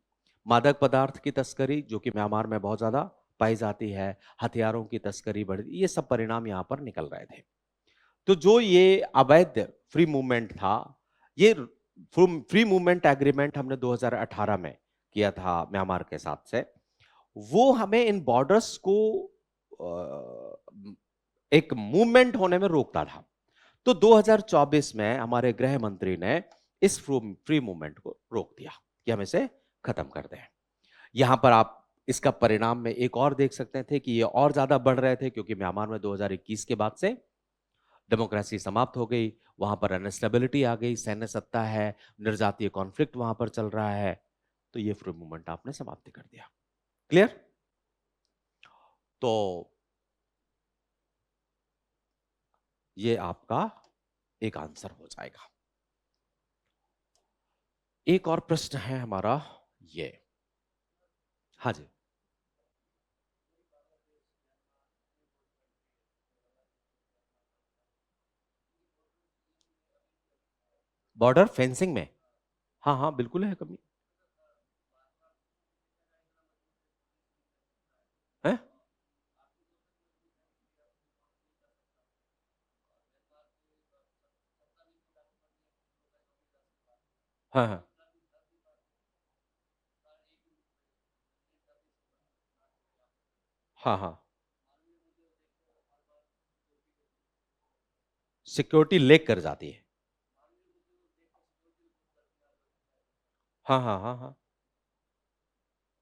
मादक पदार्थ की तस्करी, जो कि म्यांमार में बहुत ज्यादा पाई जाती है, हथियारों की तस्करी बढ़ती, ये सब परिणाम यहां पर निकल रहे थे। तो जो ये अवैध फ्री मूवमेंट था, ये फ्री मूवमेंट एग्रीमेंट हमने 2018 में किया था म्यांमार के साथ से, वो हमें इन बॉर्डर्स को एक मूवमेंट होने में रोकता था। तो 2024 में हमारे गृह मंत्री ने इस फ्री मूवमेंट को रोक दिया कि हम इसे खत्म कर दें। यहां पर आप इसका परिणाम में एक और देख सकते थे कि ये और ज्यादा बढ़ रहे थे, क्योंकि म्यांमार में 2021 के बाद से डेमोक्रेसी समाप्त हो गई, वहां पर अनस्टेबिलिटी आ गई, सैन्य सत्ता है, निर्जातीय कॉन्फ्लिक्ट वहां पर चल रहा है। तो ये फ्री मूवमेंट आपने समाप्त कर दिया। क्लियर? तो ये आपका एक आंसर हो जाएगा। एक और प्रश्न है हमारा ये। हाँ जी। बॉर्डर फेंसिंग में, हाँ हाँ बिल्कुल है कमी है। हाँ हाँ हाँ हाँ, सिक्योरिटी लेक कर जाती है। हाँ हाँ हाँ हाँ,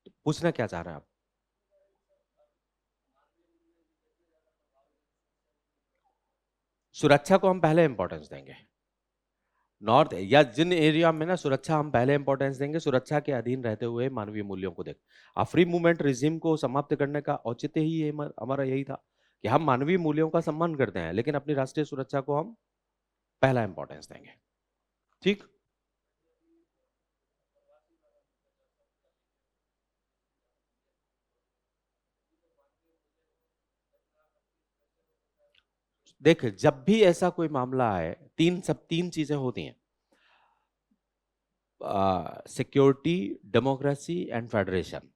तो पूछना क्या चाह रहे हैं आप? सुरक्षा को हम पहले इंपॉर्टेंस देंगे। नॉर्थ या जिन एरिया में ना सुरक्षा हम पहले इंपॉर्टेंस देंगे, सुरक्षा के अधीन रहते हुए मानवीय मूल्यों को देख। फ्री मूवमेंट रिजीम को समाप्त करने का औचित्य ही हमारा यही था कि हम मानवीय मूल्यों का सम्मान करते हैं, लेकिन अपनी राष्ट्रीय सुरक्षा को हम पहला इंपॉर्टेंस देंगे। ठीक। देख, जब भी ऐसा कोई मामला आए, तीन चीजें होती हैं, सिक्योरिटी, डेमोक्रेसी एंड फेडरेशन।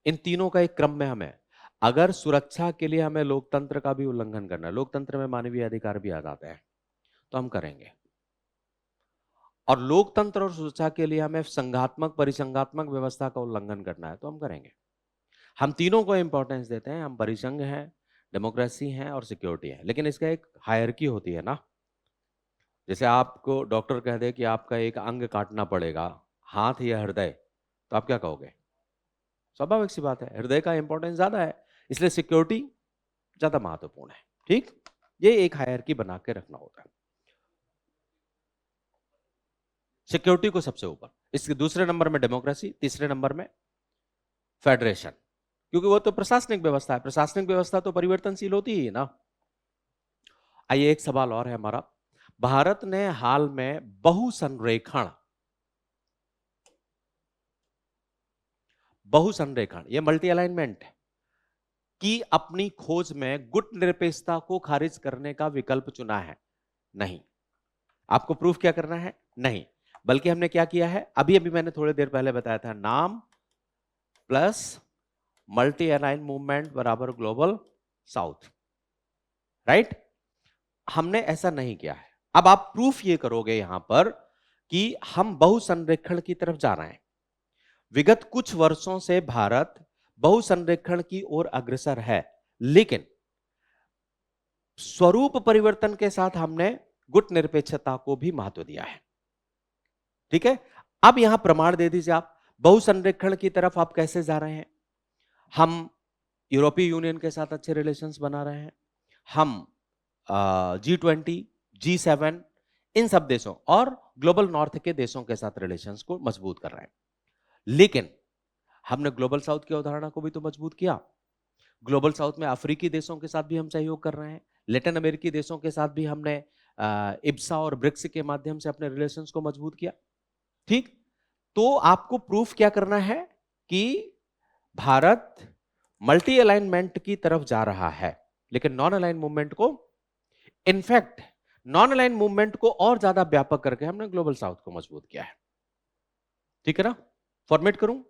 इन तीनों का एक क्रम में हमें, अगर सुरक्षा के लिए हमें लोकतंत्र का भी उल्लंघन करना है, लोकतंत्र में मानवीय अधिकार भी आ जाते हैं, तो हम करेंगे। और लोकतंत्र और सुरक्षा के लिए हमें संघात्मक परिसंघात्मक व्यवस्था का उल्लंघन करना है, तो हम करेंगे। हम तीनों को इंपॉर्टेंस देते हैं, हम परिसंघ हैं, डेमोक्रेसी है और सिक्योरिटी है, लेकिन इसका एक हायरकी होती है ना। जैसे आपको डॉक्टर कह दे कि आपका एक अंग काटना पड़ेगा, हाथ या हृदय, तो आप क्या कहोगे? स्वाभाविक सी बात है, हृदय का इंपॉर्टेंस ज्यादा है, इसलिए सिक्योरिटी ज्यादा महत्वपूर्ण है। ठीक, ये एक हायरकी बना के रखना होता है, सिक्योरिटी को सबसे ऊपर, इसके दूसरे नंबर में डेमोक्रेसी, तीसरे नंबर में फेडरेशन, क्योंकि वो तो प्रशासनिक व्यवस्था है, प्रशासनिक व्यवस्था तो परिवर्तनशील होती ही है ना। आइए, एक सवाल और है हमारा, भारत ने हाल में बहुसंरेखण, ये मल्टी अलाइनमेंट की अपनी खोज में गुट निरपेक्षता को खारिज करने का विकल्प चुना है? नहीं। आपको प्रूफ क्या करना है? नहीं, बल्कि हमने क्या किया है, अभी अभी मैंने थोड़ी देर पहले बताया था, नाम प्लस मल्टी अलाइन मूवमेंट बराबर ग्लोबल साउथ, राइट। हमने ऐसा नहीं किया है। अब आप प्रूफ ये करोगे यहां पर कि हम बहुसंरेखण की तरफ जा रहे हैं। विगत कुछ वर्षों से भारत बहुसंरेखण की ओर अग्रसर है, लेकिन स्वरूप परिवर्तन के साथ हमने गुट निरपेक्षता को भी महत्व दिया है। ठीक है, अब यहां प्रमाण दे दीजिए आप, बहुसंरेखण की तरफ आप कैसे जा रहे हैं? हम यूरोपीय यूनियन के साथ अच्छे रिलेशंस बना रहे हैं, हम G20, G7, इन सब देशों और ग्लोबल नॉर्थ के देशों के साथ रिलेशंस को मजबूत कर रहे हैं, लेकिन हमने ग्लोबल साउथ की अवधारणा को भी तो मजबूत किया। ग्लोबल साउथ में अफ्रीकी देशों के साथ भी हम सहयोग कर रहे हैं, लैटिन अमेरिकी देशों के साथ भी हमने इब्सा और ब्रिक्स के माध्यम से अपने रिलेशंस को मजबूत किया। ठीक, तो आपको प्रूफ क्या करना है कि भारत मल्टी अलाइनमेंट की तरफ जा रहा है, लेकिन नॉन अलाइन मूवमेंट को, इनफैक्ट नॉन अलाइन मूवमेंट को और ज्यादा व्यापक करके हमने ग्लोबल साउथ को मजबूत किया है। ठीक है ना, फॉर्मेट करूं,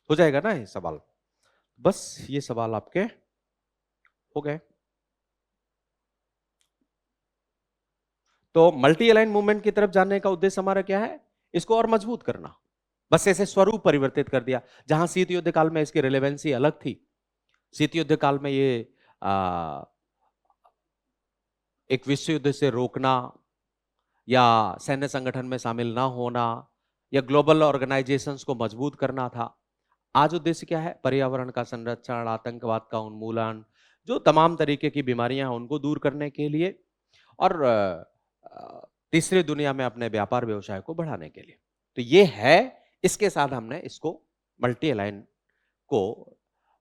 हो जाएगा ना ये सवाल? बस ये सवाल आपके हो गए। तो मल्टी अलाइन मूवमेंट की तरफ जाने का उद्देश्य हमारा क्या है? इसको और मजबूत करना, बस ऐसे स्वरूप परिवर्तित कर दिया। जहां शीत युद्ध काल में इसकी रिलेवेंसी अलग थी, शीत युद्ध काल में ये एक विश्व युद्ध से रोकना या सैन्य संगठन में शामिल ना होना या ग्लोबल ऑर्गेनाइजेशंस को मजबूत करना था। आज उद्देश्य क्या है? पर्यावरण का संरक्षण, आतंकवाद का उन्मूलन, जो तमाम तरीके की बीमारियां हैं उनको दूर करने के लिए, और तीसरी दुनिया में अपने व्यापार व्यवसाय को बढ़ाने के लिए। तो ये है, इसके साथ हमने इसको मल्टी अलाइन को,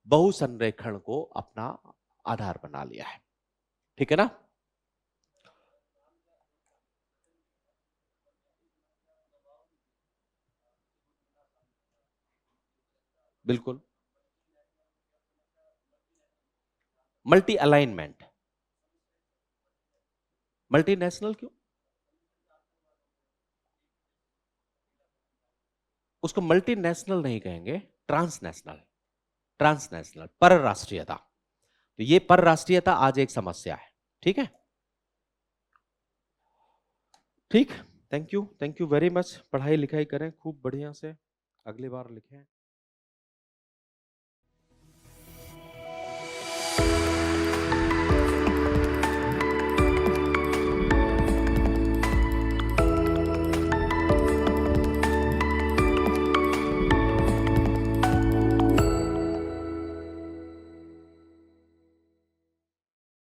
बहुसंरेखण को अपना आधार बना लिया है। ठीक है ना? बिल्कुल, मल्टी अलाइनमेंट। मल्टीनेशनल क्यों? उसको मल्टीनेशनल नहीं कहेंगे, ट्रांसनेशनल, ट्रांसनेशनल, परराष्ट्रीयता। तो ये परराष्ट्रीयता आज एक समस्या है। ठीक है, ठीक, थैंक यू वेरी मच। पढ़ाई लिखाई करें खूब बढ़िया से, अगली बार लिखें।